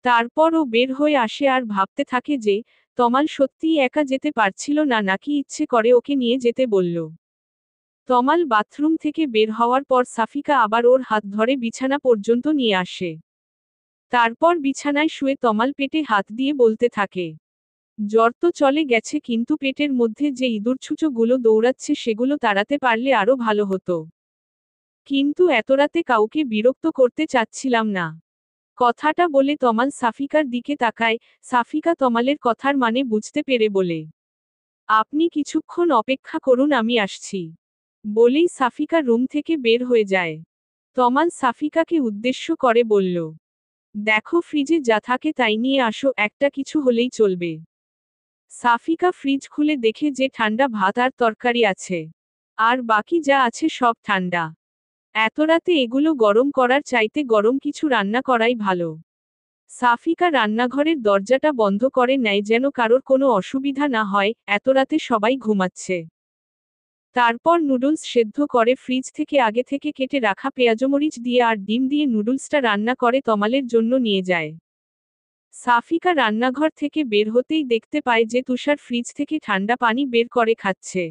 তারপর ও বের হয়ে আসে আর ভাবতে থাকে যে তমাল সত্যিই একা যেতে পারছিল না নাকি ইচ্ছে করে ওকে নিয়ে যেতে বলল। তমাল বাথরুম থেকে বের হওয়ার পর সাফিকা আবার ওর হাত ধরে বিছানা পর্যন্ত নিয়ে আসে। তারপর বিছানায় শুয়ে তমাল পেটে হাত দিয়ে বলতে থাকে, জ্বর তো চলে গেছে, কিন্তু পেটের মধ্যে যে ইঁদুরছুঁচোগুলো দৌড়াচ্ছে সেগুলো তাড়াতে পারলে আরো ভালো হতো। কিন্তু এত রাতে কাউকে বিরক্ত করতে চাচ্ছিলাম না। কথাটা বলে তমাল সাফিকার দিকে তাকায়। সাফিকা তমালের কথার মানে বুঝতে পেরে বলে, আপনি কিছুক্ষণ অপেক্ষা করুন, আমি আসছি। বলেই সাফিকা রুম থেকে বের হয়ে যায়। তমাল সাফিকাকে উদ্দেশ্য করে বলল, দেখো ফ্রিজে যা থাকে তাই নিয়ে আসো, একটা কিছু হলেই চলবে। সাফিকা ফ্রিজ খুলে দেখে যে ঠান্ডা ভাত আর তরকারি আছে, আর বাকি যা আছে সব ঠান্ডা। এত রাতে এগুলো গরম করার চাইতে গরম কিছু রান্না করাই ভালো। সাফিকা রান্নাঘরের দরজাটা বন্ধ করে নেয় যেন কারোর কোনো অসুবিধা না হয়, এত রাতে সবাই ঘুমাচ্ছে। তারপর নুডলস সেদ্ধ করে ফ্রিজ থেকে আগে থেকে কেটে রাখা পেঁয়াজমরিচ দিয়ে আর ডিম দিয়ে নুডলসটা রান্না করে তমালের জন্য নিয়ে যায়। সাফিকা রান্নাঘর থেকে বের হতেই দেখতে পায় যে তুষার ফ্রিজ থেকে ঠান্ডা পানি বের করে খাচ্ছে।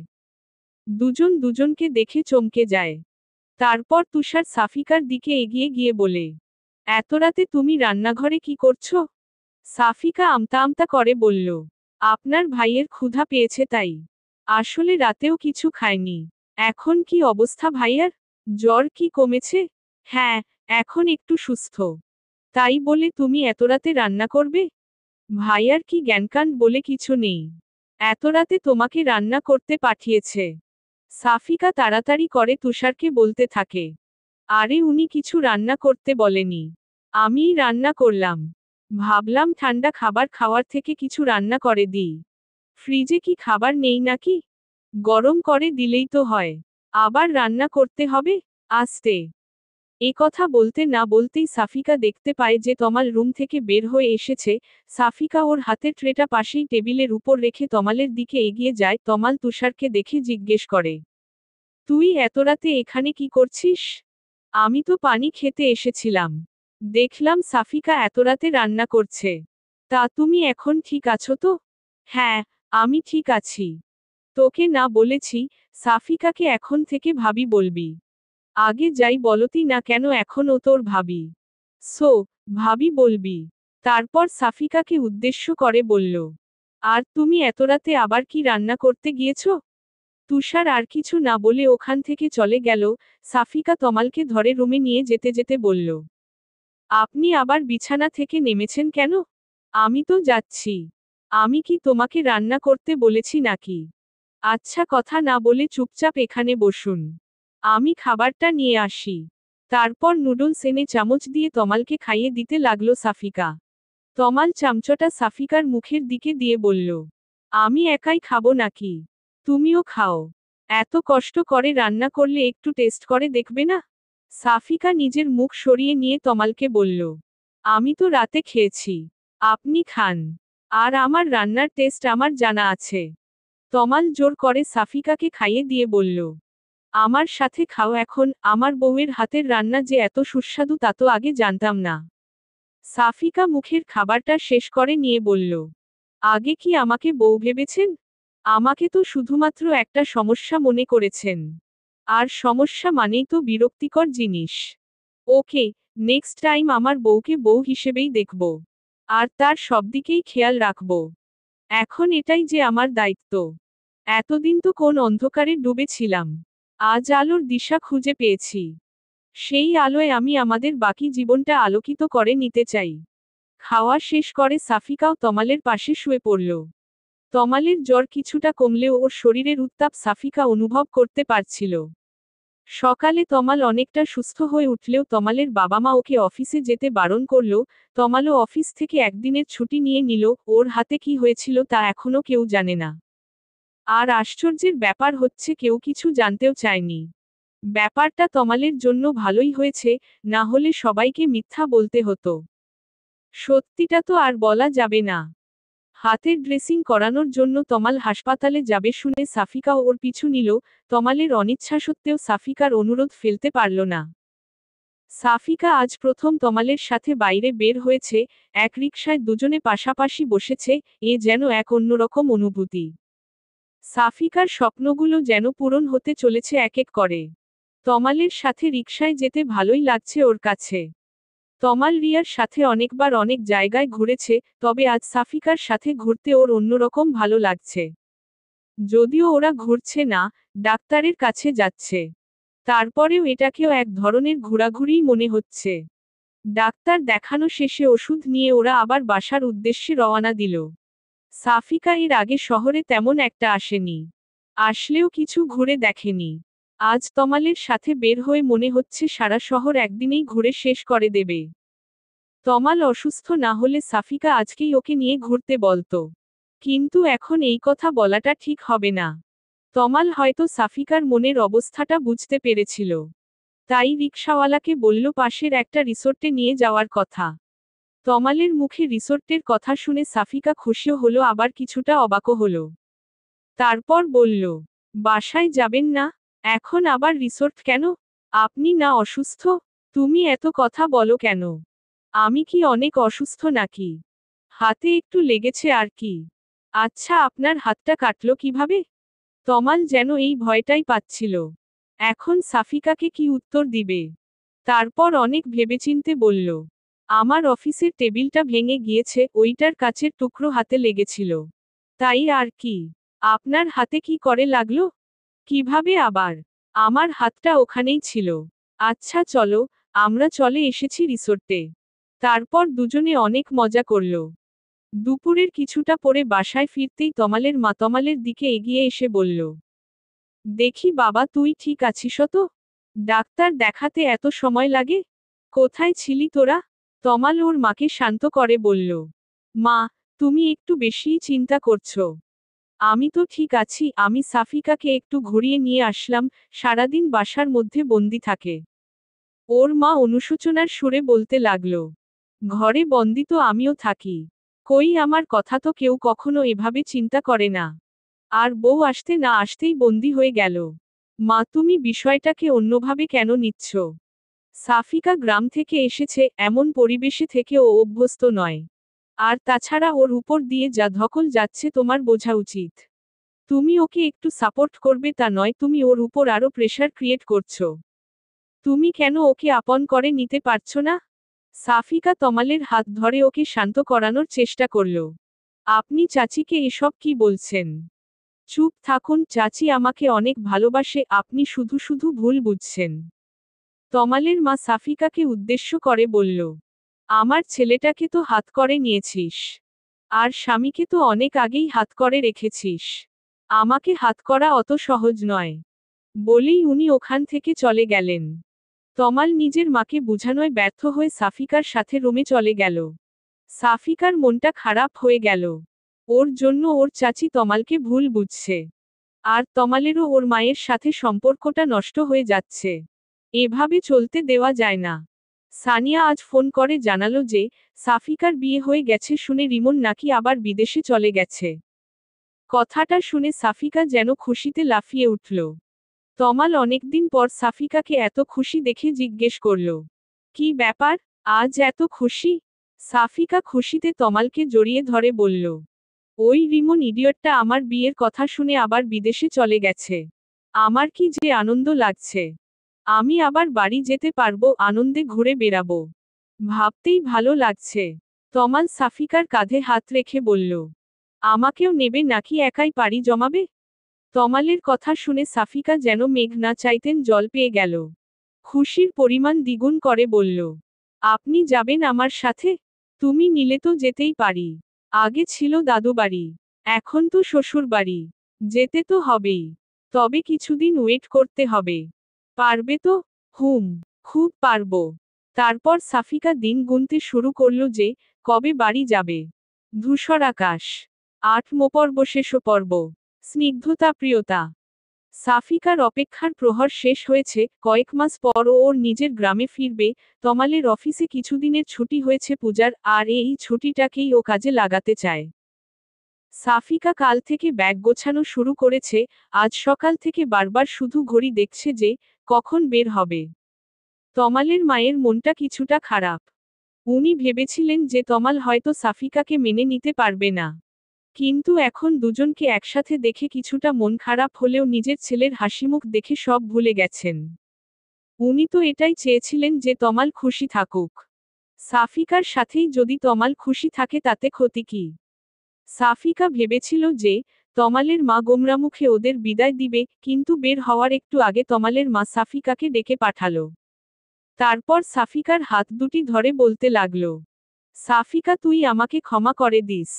দুজন দুজনকে দেখে চমকে যায়। তারপর তুষার সাফিকার দিকে এগিয়ে গিয়ে বলে, এত রাতে তুমি রান্নাঘরে কি করছো? সাফিকা আমতা আমতা করে বলল, আপনার ভাইয়ের ক্ষুধা পেয়েছে তাই। আসলে রাতেও কিছু খায়নি। এখন কি অবস্থা ভাইয়ার? জ্বর কি কমেছে? হ্যাঁ, এখন একটু সুস্থ। তাই বলে তুমি এত রাতে রান্না করবে? ভাইয়ার কি জ্ঞানকান বলে কিছু নেই? এত রাতে তোমাকে রান্না করতে পাঠিয়েছে। সাফিকা তাড়াতাড়ি করে তুষারকে বলতে থাকে, আরে উনি কিছু রান্না করতে বলেনি, আমিই রান্না করলাম। ভাবলাম ঠান্ডা খাবার খাওয়ার থেকে কিছু রান্না করে দিই। ফ্রিজে কি খাবার নেই নাকি? গরম করে দিলেই তো হয়। আবার রান্না করতে হবে? আস্তে। এ কথা বলতে না বলতেই সাফিকা দেখতে পায় যে তমাল রুম থেকে বের হয়ে এসেছে। সাফিকা ওর হাতের ট্রেটা পাশেই টেবিলের উপর রেখে তমালের দিকে এগিয়ে যায়। তমাল তুষারকে দেখে জিজ্ঞেস করে, তুই এত রাতে এখানে কি করছিস? আমি তো পানি খেতে এসেছিলাম। দেখলাম সাফিকা এত রাতে রান্না করছে। তা তুমি এখন ঠিক আছো তো? হ্যাঁ, আমি ঠিক আছি। তোকে না বলেছি, সাফিকাকে এখন থেকে ভাবি বলবি। আগে যাই বলতি না কেন এখন ও তোর ভাবি। সো, ভাবি বলবি। তারপর সাফিকাকে উদ্দেশ্য করে বলল, আর তুমি এত রাতে আবার কি রান্না করতে গিয়েছো? তুষার আর কিছু না বলে ওখান থেকে চলে গেল। সাফিকা তমালকে ধরে রুমে নিয়ে যেতে যেতে বলল, আপনি আবার বিছানা থেকে নেমেছেন কেন? আমি তো যাচ্ছি। আমি কি তোমাকে রান্না করতে বলেছি নাকি? আচ্ছা, কথা না বলে চুপচাপ এখানে বসুন। আমি খাবারটা নিয়ে আসি। তারপর নুডলস এনে চামচ দিয়ে তমালকে খাইয়ে দিতে লাগলো সাফিকা। তমাল চামচটা সাফিকার মুখের দিকে দিয়ে বলল, আমি একাই খাবো নাকি? তুমিও খাও। এত কষ্ট করে রান্না করলে একটু টেস্ট করে দেখবে না? সাফিকা নিজের মুখ সরিয়ে নিয়ে তমালকে বলল, আমি তো রাতে খেয়েছি। আপনি খান। আর আমার রান্নার টেস্ট আমার জানা আছে। তমাল জোর করে সাফিকাকে খাইয়ে দিয়ে বলল, আমার সাথে খাও এখন, আমার বউয়ের হাতের রান্না যে এত সুস্বাদু তা তো আগে জানতাম না। সাফিকা মুখের খাবারটা শেষ করে নিয়ে বলল, আগে কি আমাকে বউ ভেবেছেন? আমাকে তো শুধুমাত্র একটা সমস্যা মনে করেছেন। আর সমস্যা মানেই তো বিরক্তিকর জিনিস। ওকে, নেক্সট টাইম আমার বউকে বউ হিসেবেই দেখব। আর তার সব দিকেই খেয়াল রাখব। এখন এটাই যে আমার দায়িত্ব। এতদিন তো কোন অন্ধকারে ডুবে ছিলাম। আজ আলোর দিশা খুঁজে পেয়েছি। সেই আলোয় আমি আমাদের বাকি জীবনটা আলোকিত করে নিতে চাই। খাওয়া শেষ করে সাফিকাও তমালের পাশে শুয়ে পড়ল। তমালের জ্বর কিছুটা কমলেও ওর শরীরের উত্তাপ সাফিকা অনুভব করতে পারছিল। সকালে তমাল অনেকটা সুস্থ হয়ে উঠলেও তমালের বাবা মা ওকে অফিসে যেতে বারণ করল। তমালও অফিস থেকে একদিনের ছুটি নিয়ে নিল। ওর হাতে কি হয়েছিল তা এখনো কেউ জানে না। আর আশ্চর্যের ব্যাপার হচ্ছে কেউ কিছু জানতেও চায়নি। ব্যাপারটা তমালের জন্য ভালোই হয়েছে, না হলে সবাইকে মিথ্যা বলতে হতো। সত্যিটা তো আর বলা যাবে না। হাতের ড্রেসিং করানোর জন্য তমাল হাসপাতালে যাবে শুনে সাফিকাও ওর পিছু নিল। তমালের অনিচ্ছা সত্ত্বেও সাফিকার অনুরোধ ফেলতে পারল না। সাফিকা আজ প্রথম তমালের সাথে বাইরে বের হয়েছে। এক রিকশায় দুজনে পাশাপাশি বসেছে। এ যেন এক অন্যরকম অনুভূতি। সাফিকার স্বপ্নগুলো যেন পূরণ হতে চলেছে এক এক করে। তমালের সাথে রিকশায় যেতে ভালোই লাগছে ওর কাছে। তমাল রিয়ার সাথে অনেকবার অনেক জায়গায় ঘুরেছে, তবে আজ সাফিকার সাথে ঘুরতে ওর অন্যরকম ভালো লাগছে। যদিও ওরা ঘুরছে না, ডাক্তারের কাছে যাচ্ছে, তারপরেও এটাকেও এক ধরনের ঘোরাঘুরিই মনে হচ্ছে। ডাক্তার দেখানো শেষে ওষুধ নিয়ে ওরা আবার বাসার উদ্দেশ্যে রওনা দিল। সাফিকা এর আগে শহরে তেমন একটা আসেনি। আসলেও কিছু ঘুরে দেখেনি। আজ তমালের সাথে বের হয়ে মনে হচ্ছে সারা শহর একদিনেই ঘুরে শেষ করে দেবে। তমাল অসুস্থ না হলে সাফিকা আজকেই ওকে নিয়ে ঘুরতে বলতো। কিন্তু এখন এই কথা বলাটা ঠিক হবে না। তমাল হয়তো সাফিকার মনের অবস্থাটা বুঝতে পেরেছিল। তাই রিকশাওয়ালাকে বলল পাশের একটা রিসোর্টে নিয়ে যাওয়ার কথা। তমালের মুখে রিসোর্টের কথা শুনে সাফিকা খুশিও হলো আবার কিছুটা অবাকও হলো। তারপর বলল, বাসায় যাবেন না? এখন আবার রিসোর্ট কেন? আপনি না অসুস্থ? তুমি এত কথা বলো কেন? আমি কি অনেক অসুস্থ নাকি? হাতে একটু লেগেছে আর কি। আচ্ছা, আপনার হাতটা কাটলো কিভাবে? তমাল যেন এই ভয়টাই পাচ্ছিল। এখন সাফিকাকে কি উত্তর দিবে? তারপর অনেক ভেবেচিন্তে বলল, আমার অফিসের টেবিলটা ভেঙে গিয়েছে, ওইটার কাচের টুকরো হাতে লেগেছিল। তাই আর কি। আপনার হাতে কি করে লাগলো? কিভাবে আবার? আমার হাতটা ওখানেই ছিল। আচ্ছা চলো, আমরা চলে এসেছি রিসোর্টে। তারপর দুজনে অনেক মজা করল। দুপুরের কিছুটা পরে বাসায় ফিরতেই তমালের মা তমালের দিকে এগিয়ে এসে বলল, দেখি বাবা, তুই ঠিক আছিস তো? ডাক্তার দেখাতে এত সময় লাগে? কোথায় ছিলি তোরা? তমাল ওর মাকে শান্ত করে বলল, মা, তুমি একটু বেশিই চিন্তা করছো। আমি তো ঠিক আছি, আমি সাফিকাকে একটু ঘুরিয়ে নিয়ে আসলাম, সারাদিন বাসার মধ্যে বন্দি থাকে। ওর মা অনুশোচনার সুরে বলতে লাগল, ঘরে বন্দি তো আমিও থাকি। কই, আমার কথা তো কেউ কখনো এভাবে চিন্তা করে না। আর বউ আসতে না আসতেই বন্দি হয়ে গেল। মা, তুমি বিষয়টাকে অন্যভাবে কেন নিচ্ছ? সাফিকা গ্রাম থেকে এসেছে, এমন পরিবেশে থেকে ও অভ্যস্ত নয়। আর তাছাড়া ওর উপর দিয়ে যা ধকল যাচ্ছে তোমার বোঝা উচিত। তুমি ওকে একটু সাপোর্ট করবে তা নয়, তুমি ওর উপর আরো প্রেশার ক্রিয়েট করছো। তুমি কেন ওকে আপন করে নিতে পারছো না? সাফিকা তমালের হাত ধরে ওকে শান্ত করানোর চেষ্টা করল। আপনি চাচিকে এসব কি বলছেন? চুপ থাকুন, চাচি আমাকে অনেক ভালোবাসে, আপনি শুধু শুধু ভুল বুঝছেন। তমালের মা সাফিকাকে উদ্দেশ্য করে বলল, আমার ছেলেটাকে তো হাত করে নিয়েছিস। আর স্বামীকে তো অনেক আগেই হাত করে রেখেছিস। আমাকে হাত করা অত সহজ নয়। বলেই উনি ওখান থেকে চলে গেলেন। তমাল নিজের মাকে বুঝানোয় ব্যর্থ হয়ে সাফিকার সাথে রুমে চলে গেল। সাফিকার মনটা খারাপ হয়ে গেল। ওর জন্য ওর চাচি তমালকে ভুল বুঝছে। আর তমালেরও ওর মায়ের সাথে সম্পর্কটা নষ্ট হয়ে যাচ্ছে। এভাবে চলতে দেওয়া যায় না। সানিয়া আজ ফোন করে জানালো যে, সাফিকার বিয়ে হয়ে গেছে শুনে রিমন নাকি আবার বিদেশে চলে গেছে। কথাটা শুনে সাফিকা যেন খুশিতে লাফিয়ে উঠল। তমাল অনেকদিন পর সাফিকাকে এত খুশি দেখে জিজ্ঞেস করল, কি ব্যাপার, আজ এত খুশি? সাফিকা খুশিতে তমালকে জড়িয়ে ধরে বলল, ওই রিমন ইডিয়টটা আমার বিয়ের কথা শুনে আবার বিদেশে চলে গেছে। আমার কি যে আনন্দ লাগছে। আমি আবার বাড়ি যেতে পারবো, আনন্দে ঘুরে বেড়াবো। ভাবতেই ভালো লাগছে। তমাল সাফিকার কাঁধে হাত রেখে বলল, আমাকেও নেবে নাকি একাই পাড়ি জমাবে? তমালের কথা শুনে সাফিকা যেন মেঘ না চাইতেন জল পেয়ে গেল। খুশির পরিমাণ দ্বিগুণ করে বলল, আপনি যাবেন আমার সাথে? তুমি নিলে তো যেতেই পারি। আগে ছিল দাদু বাড়ি, এখন তো শ্বশুর বাড়ি। যেতে তো হবেই। তবে কিছুদিন ওয়েট করতে হবে। পারবে তো? হুম, খুব পারবো। তারপর সাফিকা দিন গুনতে শুরু করল যে, কবে বাড়ি যাবে। ধূসর আকাশ। ৮ম পর্ব, শেষ পর্ব। স্নিগ্ধতা প্রিয়তা। সাফিকার অপেক্ষার প্রহর শেষ হয়েছে, কয়েক মাস পর ও ওর নিজের গ্রামে ফিরবে। তমালের অফিসে কিছুদিনের ছুটি হয়েছে পূজার, আর এই ছুটিটাকেই ও কাজে লাগাতে চায়। সাফিকা কাল থেকে ব্যাগ গোছানো শুরু করেছে, আজ সকাল থেকে বারবার শুধু ঘড়ি দেখছে যে, কখন বের হবে। তমালের মায়ের মনটা কিছুটা খারাপ। উনি ভেবেছিলেন যে তমাল হয়তো সাফিকাকে মেনে নিতে পারবে না। কিন্তু এখন দুজনকে একসাথে দেখে কিছুটা মন খারাপ হলেও নিজের ছেলের হাসিমুখ দেখে সব ভুলে গেছেন। উনি তো এটাই চেয়েছিলেন যে তমাল খুশি থাকুক। সাফিকার সাথেই যদি তমাল খুশি থাকে তাতে ক্ষতি কি? সাফিকা ভেবেছিল যে তমালের মা গোমরামুখে ওদের বিদায় দিবে, কিন্তু বের হওয়ার একটু আগে তমালের মা সাফিকাকে ডেকে পাঠালো। তারপর সাফিকার হাত দুটি ধরে বলতে লাগলো, সাফিকা তুই আমাকে ক্ষমা করে দিস।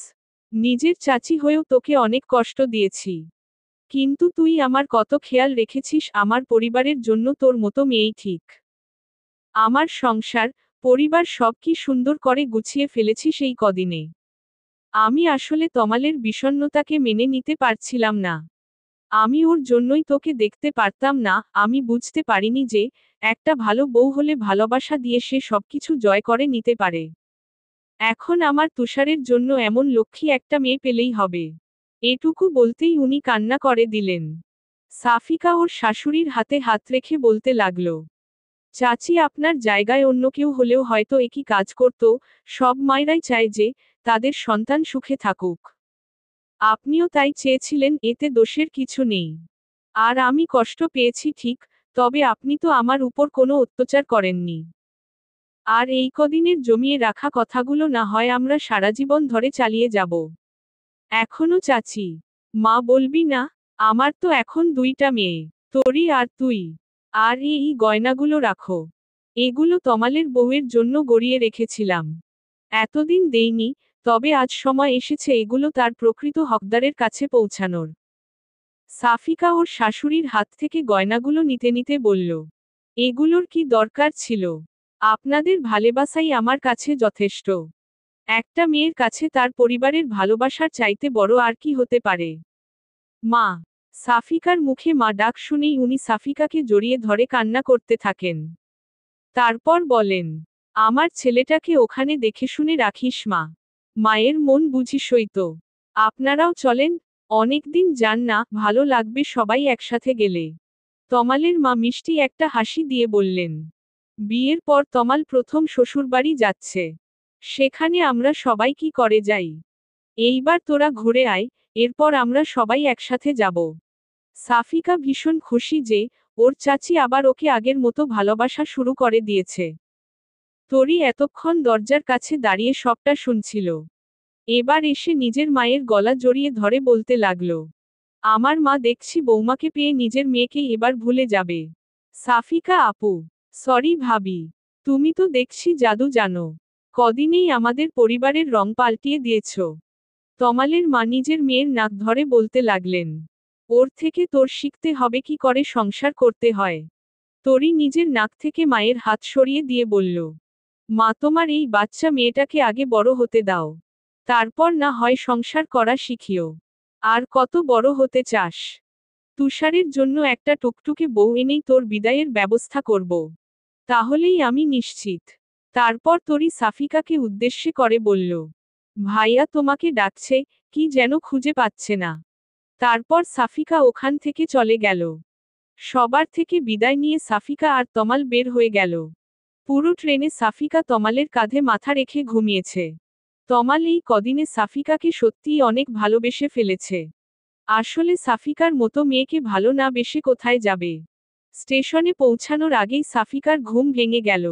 নিজের চাচি হয়েও তোকে অনেক কষ্ট দিয়েছি। কিন্তু তুই আমার কত খেয়াল রেখেছিস, আমার পরিবারের জন্য তোর মতো মেয়েই ঠিক। আমার সংসার, পরিবার সব কি সুন্দর করে গুছিয়ে ফেলেছি সেই কদিনে। আমি আসলে তমালের বিষণ্ণতাকে মেনে নিতে পারছিলাম না। আমি ওর জন্যই তোকে দেখতে পারতাম না, আমি বুঝতে পারিনি যে একটা ভালো বউ হলে ভালোবাসা দিয়ে সে সবকিছু জয় করে নিতে পারে। এখন আমার তুষারের জন্য এমন লক্ষ্মী একটা মেয়ে পেলেই হবে। এটুকু বলতেই উনি কান্না করে দিলেন। সাফিকা ওর শাশুড়ির হাতে হাত রেখে বলতে লাগলো, চাচি আপনার জায়গায় অন্য কেউ হলেও হয়তো একই কাজ করত। সব মায়েরাই চায় যে তাদের সন্তান সুখে থাকুক। আপনিও তাই চেয়েছিলেন, এতে দোষের কিছু নেই। আর আমি কষ্ট পেয়েছি ঠিক, তবে আপনি তো আমার উপর কোনো অত্যাচার করেননি। আর এই কদিনের জমিয়ে রাখা কথাগুলো না হয় আমরা সারা জীবন ধরে চালিয়ে যাব। এখনো চাচি, মা বলবি না? আমার তো এখন দুইটা মেয়ে, তোরি আর তুই। আর এই গয়নাগুলো রাখো। এগুলো তমালের বউয়ের জন্য গড়িয়ে রেখেছিলাম। এতদিন দেইনি, তবে আজ সময় এসেছে এগুলো তার প্রকৃত হকদারের কাছে পৌঁছানোর। সাফিকা ওর শাশুড়ির হাত থেকে গয়নাগুলো নিতে নিতে বলল, এগুলোর কি দরকার ছিল? আপনাদের ভালোবাসাই আমার কাছে যথেষ্ট। একটা মেয়ের কাছে তার পরিবারের ভালোবাসার চাইতে বড় আর কি হতে পারে? মা! সাফিকার মুখে মা ডাক শুনেই উনি সাফিকাকে জড়িয়ে ধরে কান্না করতে থাকেন। তারপর বলেন, আমার ছেলেটাকে ওখানে দেখে শুনে রাখিস মা। মায়ের মন বুঝিসই তো। আপনারাও চলেন, অনেকদিন যান না, ভালো লাগবে সবাই একসাথে গেলে। তমালের মা মিষ্টি একটা হাসি দিয়ে বললেন, বিয়ের পর তমাল প্রথম শ্বশুরবাড়ি যাচ্ছে। সেখানে আমরা সবাই কি করে যাই। এইবার তোরা ঘুরে আয়, এরপর আমরা সবাই একসাথে যাব। সাফিকা ভীষণ খুশি যে ওর চাচি আবার ওকে আগের মতো ভালোবাসা শুরু করে দিয়েছে। তরি এতক্ষণ দরজার কাছে দাঁড়িয়ে সবটা শুনছিল। এবার এসে নিজের মায়ের গলা জড়িয়ে ধরে বলতে লাগলো, আমার মা দেখছি বৌমাকে পেয়ে নিজের মেয়েকে এবার ভুলে যাবে। সাফিকা আপু, সরি ভাবি, তুমি তো দেখছি জাদু জানো। কদিনেই আমাদের পরিবারের রং পাল্টিয়ে দিয়েছ। তমালের মা নিজের মেয়ের নাক ধরে বলতে লাগলেন, ওর থেকে তোর শিখতে হবে কি করে সংসার করতে হয়। তরি নিজের নাক থেকে মায়ের হাত সরিয়ে দিয়ে বলল, মা তোমার এই বাচ্চা মেয়েটাকে আগে বড় হতে দাও। তারপর না হয় সংসার করা শিখিও। আর কত বড় হতে চাস? তুষারের জন্য একটা টুকটুকে বউ এনেই তোর বিদায়ের ব্যবস্থা করব। তাহলেই আমি নিশ্চিত। তারপর তরি সাফিকাকে উদ্দেশ্যে করে বলল, ভাইয়া তোমাকে ডাকছে, কি যেন খুঁজে পাচ্ছে না। তারপর সাফিকা ওখান থেকে চলে গেল। সবার থেকে বিদায় নিয়ে সাফিকা আর তমাল বের হয়ে গেল। পুরো ট্রেনে সাফিকা তমালের কাঁধে মাথা রেখে ঘুমিয়েছে। তমাল এই কদিনে সাফিকাকে সত্যিই অনেক ভালোবেসে ফেলেছে। আসলে সাফিকার মতো মেয়েকে ভালো না বেসে কোথায় যাবে। স্টেশনে পৌঁছানোর আগেই সাফিকার ঘুম ভেঙে গেল।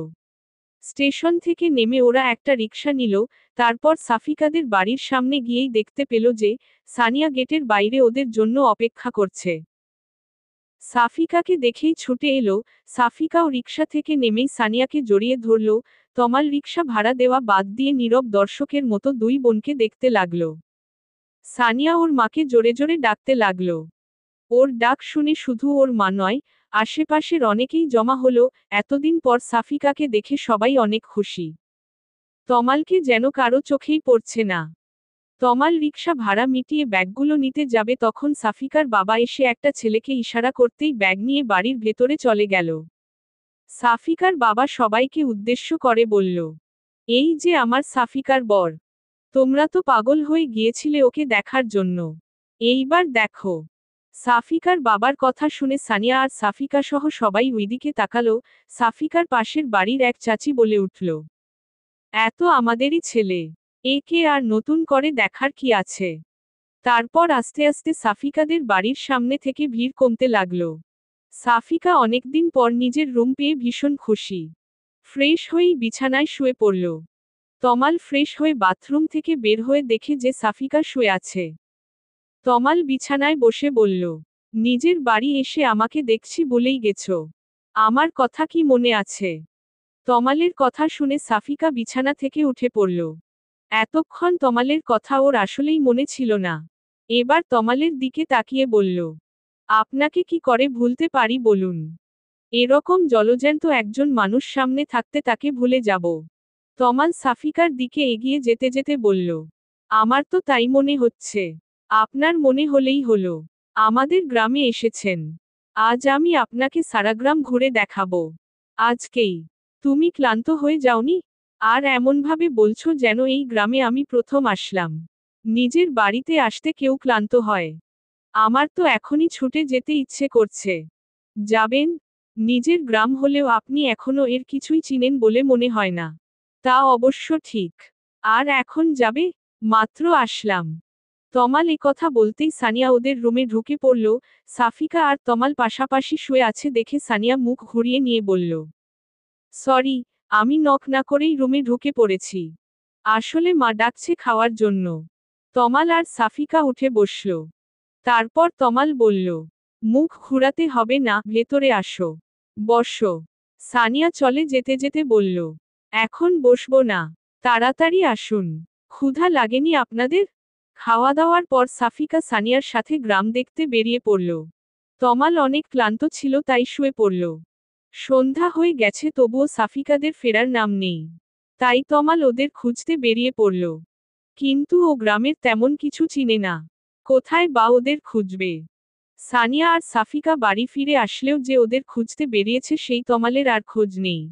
স্টেশন থেকে নেমে ওরা একটা রিকশা নিল। তারপর সাফিকাদের বাড়ির সামনে গিয়েই দেখতে পেল যে সানিয়া গেটের বাইরে ওদের জন্য অপেক্ষা করছে। সাফিকাকে দেখেই ছুটে এলো। সাফিকাও রিকশা থেকে নেমেই সানিয়াকে জড়িয়ে ধরল। তমাল রিকশা ভাড়া দেওয়া বাদ দিয়ে নীরব দর্শকের মতো দুই বোনকে দেখতে লাগল। সানিয়া ওর মাকে জোরে জোরে ডাকতে লাগল। ওর ডাক শুনে শুধু ওর মা নয়, আশেপাশের অনেকেই জমা হলো। এতদিন পর সাফিকাকে দেখে সবাই অনেক খুশি। তমালকে যেন কারো চোখেই পড়ছে না। তমাল রিকশা ভাড়া মিটিয়ে ব্যাগগুলো নিতে যাবে তখন সাফিকার বাবা এসে একটা ছেলেকে ইশারা করতেই ব্যাগ নিয়ে বাড়ির ভেতরে চলে গেল। সাফিকার বাবা সবাইকে উদ্দেশ্য করে বলল, এই যে আমার সাফিকার বর। তোমরা তো পাগল হয়ে গিয়েছিলে ওকে দেখার জন্য। এইবার দেখো। সাফিকার বাবার কথা শুনে সানিয়া আর সাফিকা সহ সবাই ওইদিকে তাকালো। সাফিকার পাশের বাড়ির এক চাচি বলে উঠল, এত আমাদেরই ছেলে। একে আর নতুন করে দেখার কি আছে? তারপর আস্তে আস্তে সাফিকাদের বাড়ির সামনে থেকে ভিড় কমতে লাগলো। সাফিকা অনেকদিন পর নিজের রুম পেয়ে ভীষণ খুশি। ফ্রেশ হয়েই বিছানায় শুয়ে পড়ল। তমাল ফ্রেশ হয়ে বাথরুম থেকে বের হয়ে দেখে যে সাফিকা শুয়ে আছে। তমাল বিছানায় বসে বলল, নিজের বাড়ি এসে আমাকে দেখছি বলেই গেছো। আমার কথা কি মনে আছে? তমালের কথা শুনে সাফিকা বিছানা থেকে উঠে পড়ল। এতক্ষণ তমালের কথা ওর আসলেই মনে ছিল না। এবার তমালের দিকে তাকিয়ে বলল, আপনাকে কি করে ভুলতে পারি বলুন? এরকম জলজ্যান্ত একজন মানুষ সামনে থাকতে তাকে ভুলে যাব? তমাল সাফিকার দিকে এগিয়ে যেতে যেতে বলল, আমার তো তাই মনে হচ্ছে। আপনার মনে হলেই হলো। আমাদের গ্রামে এসেছেন। আজ আমি আপনাকে সারা গ্রাম ঘুরে দেখাবো। আজকেই। তুমি ক্লান্ত হয়ে যাওনি? আর এমনভাবে বলছো যেন এই গ্রামে আমি প্রথম আসলাম। নিজের বাড়িতে আসতে কেউ ক্লান্ত হয়? আমার তো এখনই ছুটে যেতে ইচ্ছে করছে। যাবেন? নিজের গ্রাম হলেও আপনি এখনো এর কিছুই চিনেন বলে মনে হয় না। তা অবশ্য ঠিক। আর এখন যাবে? মাত্র আসলাম। তমাল কথা বলতেই সানিয়া ওদের রুমে ঢুকে পড়ল। সাফিকা আর তমাল পাশাপাশি শুয়ে আছে দেখে সানিয়া মুখ ঘুরিয়ে নিয়ে বলল, সরি, আমি নক না করেই রুমে ঢুকে পড়েছি। আসলে মা ডাকছে খাওয়ার জন্য। তমাল আর সাফিকা উঠে বসল। তারপর তমাল বলল, মুখ ঘুরাতে হবে না, ভেতরে আসো। বসো। সানিয়া চলে যেতে যেতে বলল, এখন বসবো না, তাড়াতাড়ি আসুন। ক্ষুধা লাগেনি আপনাদের? খাওয়া দাওয়ার পর সাফিকা সানিয়ার সাথে গ্রাম দেখতে বেরিয়ে পড়ল। তমাল অনেক ক্লান্ত ছিল তাই শুয়ে পড়ল। সন্ধ্যা হয়ে গেছে তবুও সাফিকাদের ফেরার নাম নেই। তাই তমাল ওদের খুঁজতে বেরিয়ে পড়ল। কিন্তু ও গ্রামের তেমন কিছু চিনে না। কোথায় বা ওদের খুঁজবে? সানিয়া আর সাফিকা বাড়ি ফিরে আসলেও যে ওদের খুঁজতে বেরিয়েছে সেই তমালের আর খোঁজ নেই।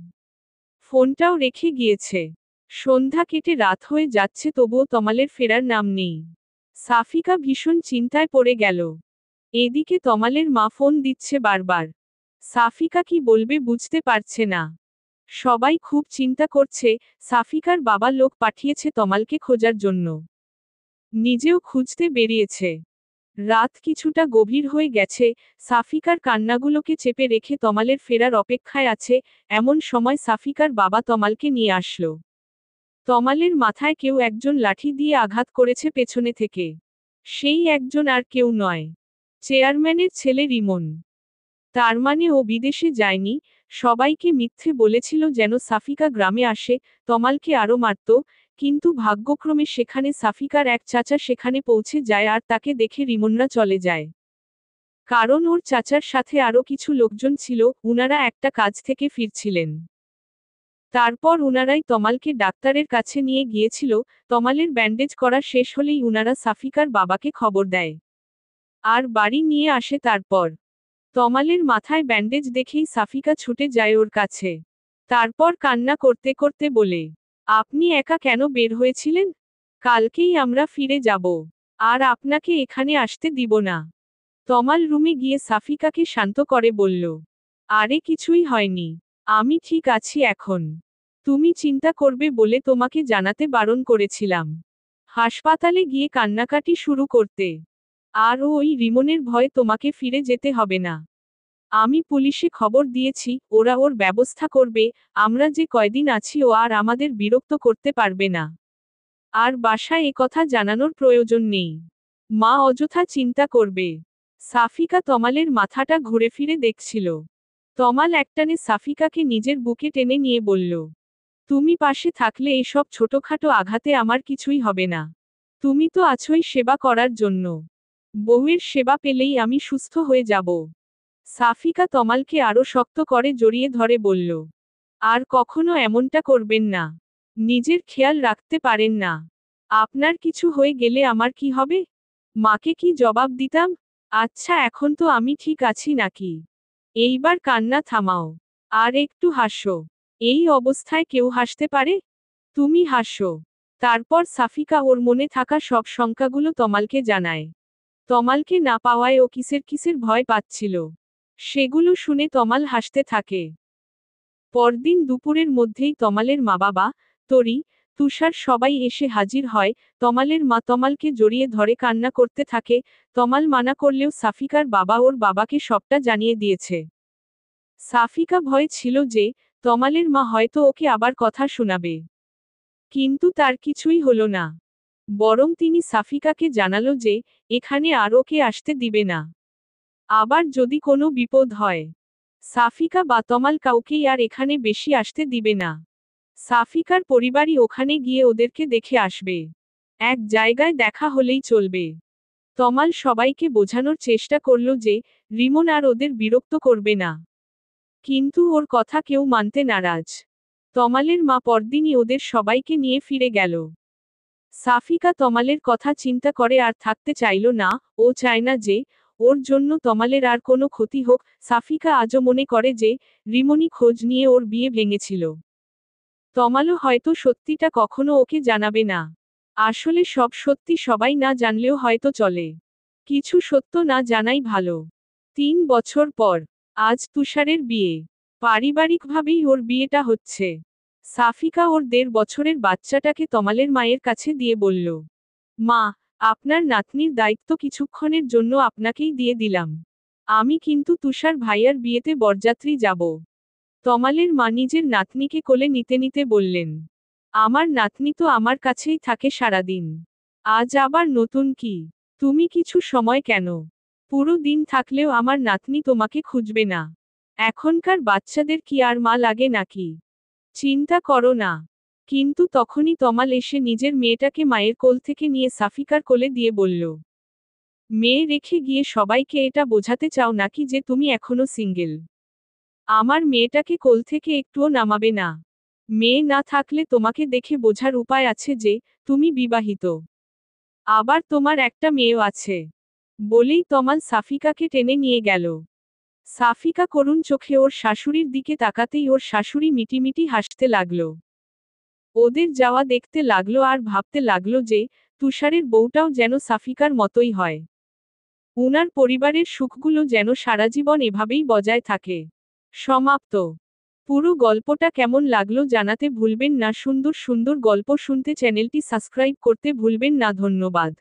ফোনটাও রেখে গিয়েছে। সন্ধ্যা কেটে রাত হয়ে যাচ্ছে তবুও তমালের ফেরার নাম নেই। সাফিকা ভীষণ চিন্তায় পড়ে গেল। এদিকে তমালের মা ফোন দিচ্ছে বারবার। সাফিকা কি বলবে বুঝতে পারছে না। সবাই খুব চিন্তা করছে, সাফিকার বাবা লোক পাঠিয়েছে তমালকে খোঁজার জন্য। নিজেও খুঁজতে বেরিয়েছে। রাত কিছুটা গভীর হয়ে গেছে, সাফিকার কান্নাগুলোকে চেপে রেখে তমালের ফেরার অপেক্ষায় আছে। এমন সময় সাফিকার বাবা তমালকে নিয়ে আসলো। তমালের মাথায় কেউ একজন লাঠি দিয়ে আঘাত করেছে পেছনে থেকে। সেই একজন আর কেউ নয়, চেয়ারম্যানের ছেলে রিমন। তার মানে ও বিদেশে যায়নি, সবাইকে মিথ্যে বলেছিল যেন সাফিকা গ্রামে আসে, তমালকে আরও মারত। কিন্তু ভাগ্যক্রমে সেখানে সাফিকার এক চাচা সেখানে পৌঁছে যায় আর তাকে দেখে রিমনরা চলে যায়। কারণ ওর চাচার সাথে আরও কিছু লোকজন ছিল, উনারা একটা কাজ থেকে ফিরছিলেন। তারপর উনারাই তমালকে ডাক্তারের কাছে নিয়ে গিয়েছিল। তমালের ব্যান্ডেজ করা শেষ হলেই উনারা সাফিকার বাবাকে খবর দেয়। আর বাড়ি নিয়ে আসে তারপর। তমালের মাথায় ব্যান্ডেজ দেখেই সাফিকা ছুটে যায় ওর কাছে। তারপর কান্না করতে করতে বলে, আপনি একা কেন বের হয়েছিলেন? কালকেই আমরা ফিরে যাব। আর আপনাকে এখানে আসতে দিব না। তমাল রুমে গিয়ে সাফিকাকে শান্ত করে বলল, আরে কিছুই হয়নি। আমি ঠিক আছি এখন। তুমি চিন্তা করবে বলে তোমাকে জানাতে বারণ করেছিলাম। হাসপাতালে গিয়ে কান্নাকাটি শুরু করতে। আর ওই রিমনের ভয়ে তোমাকে ফিরে যেতে হবে না। আমি পুলিশে খবর দিয়েছি, ওরা ওর ব্যবস্থা করবে। আমরা যে কয়দিন আছি ও আর আমাদের বিরক্ত করতে পারবে না। আর বাসায় কথা জানানোর প্রয়োজন নেই। মা অযথা চিন্তা করবে। সাফিকা তমালের মাথাটা ঘুরে ফিরে দেখছিল। তমাল একটানে সাফিকাকে নিজের বুকে টেনে নিয়ে বলল, তুমি পাশে থাকলে এসব ছোটখাটো আঘাতে আমার কিছুই হবে না। তুমি তো আছোই সেবা করার জন্য। বউয়ের সেবা পেলেই আমি সুস্থ হয়ে যাব। সাফিকা তমালকে আরো শক্ত করে জড়িয়ে ধরে বলল, আর কখনো এমনটা করবেন না। নিজের খেয়াল রাখতে পারেন না। আপনার কিছু হয়ে গেলে আমার কি হবে? মাকে কি জবাব দিতাম? আচ্ছা এখন তো আমি ঠিক আছি নাকি? এইবার কান্না থামাও। আর একটু হাসো। এই অবস্থায় কেউ হাসতে পারে? তুমি হাসো। তারপর সাফিকা ওর মনে থাকা সব শঙ্কাগুলো তমালকে জানায়। তমালকে না পাওয়ায় ও কিসের কিসের ভয় পাচ্ছিল। সেগুলো শুনে তমাল হাসতে থাকে। পরদিন দুপুরের মধ্যেই তমালের মা বাবা, তরি, তুষার সবাই এসে হাজির হয়। তমালের মা তমালকে জড়িয়ে ধরে কান্না করতে থাকে। তমাল মানা করলেও সাফিকার বাবা ওর বাবাকে সবটা জানিয়ে দিয়েছে। সাফিকা ভয় ছিল যে তমালের মা হয়তো ওকে আবার কথা শোনাবে। কিন্তু তার কিছুই হলো না। বরং তিনি সাফিকাকে জানালো যে এখানে আর ওকে আসতে দিবে না। আবার যদি কোনো বিপদ হয়, সাফিকা বা তমাল কাউকেই আর এখানে বেশি আসতে দিবে না। সাফিকার পরিবারই ওখানে গিয়ে ওদেরকে দেখে আসবে। এক জায়গায় দেখা হলেই চলবে। তমাল সবাইকে বোঝানোর চেষ্টা করল যে রিমন আর ওদের বিরক্ত করবে না। কিন্তু ওর কথা কেউ মানতে নারাজ। তমালের মা পরদিনই ওদের সবাইকে নিয়ে ফিরে গেল। সাফিকা তমালের কথা চিন্তা করে আর থাকতে চাইল না। ও চায় না যে ওর জন্য তমালের আর কোনো ক্ষতি হোক। সাফিকা আজও মনে করে যে রিমনি খোঁজ নিয়ে ওর বিয়ে ভেঙেছিল। তমালও হয়তো সত্যিটা কখনো ওকে জানাবে না। আসলে সব সত্যি সবাই না জানলেও হয়তো চলে। কিছু সত্য না জানাই ভালো। 3 বছর পর আজ তুষারের বিয়ে। পারিবারিকভাবেই ওর বিয়েটা হচ্ছে। সাফিকা ওর 1.5 বছরের বাচ্চাটাকে তমালের মায়ের কাছে দিয়ে বলল, মা, আপনার নাতনির দায়িত্ব কিছুক্ষণের জন্য আপনাকেই দিয়ে দিলাম। আমি কিন্তু তুষার ভাইয়ার বিয়েতে বরযাত্রী যাব। তমালের মা নিজের নাতনিকে কোলে নিতে নিতে বললেন, আমার নাতনি তো আমার কাছেই থাকে সারাদিন। আজ আবার নতুন কি? তুমি কিছু সময় কেন? পুরো দিন থাকলেও আমার নাতনি তোমাকে খুঁজবে না। এখনকার বাচ্চাদের কি আর মা লাগে নাকি? চিন্তা করো না। কিন্তু তখনই তমাল এসে নিজের মেয়েটাকে মায়ের কোল থেকে নিয়ে সাফিকার কোলে দিয়ে বলল, মেয়ে রেখে গিয়ে সবাইকে এটা বোঝাতে চাও নাকি যে তুমি এখনো সিঙ্গেল? আমার মেয়েটাকে কোল থেকে একটুও নামাবে না। মেয়ে না থাকলে তোমাকে দেখে বোঝার উপায় আছে যে তুমি বিবাহিত। আবার তোমার একটা মেয়েও আছে। বলেই তমাল সাফিকাকে টেনে নিয়ে গেল। সাফিকা করুণ চোখে ওর শাশুড়ির দিকে তাকাতেই ওর শাশুড়ি মিটিমিটি হাসতে লাগলো। ওদের যাওয়া দেখতে লাগলো আর ভাবতে লাগলো যে তুষারের বউটাও যেন সাফিকার মতোই হয়। উনার পরিবারের সুখগুলো যেন সারাজীবন এভাবেই বজায় থাকে। সমাপ্ত। পুরো গল্পটা কেমন লাগলো জানাতে ভুলবেন না। সুন্দর সুন্দর গল্প শুনতে চ্যানেলটি সাবস্ক্রাইব করতে ভুলবেন না। ধন্যবাদ।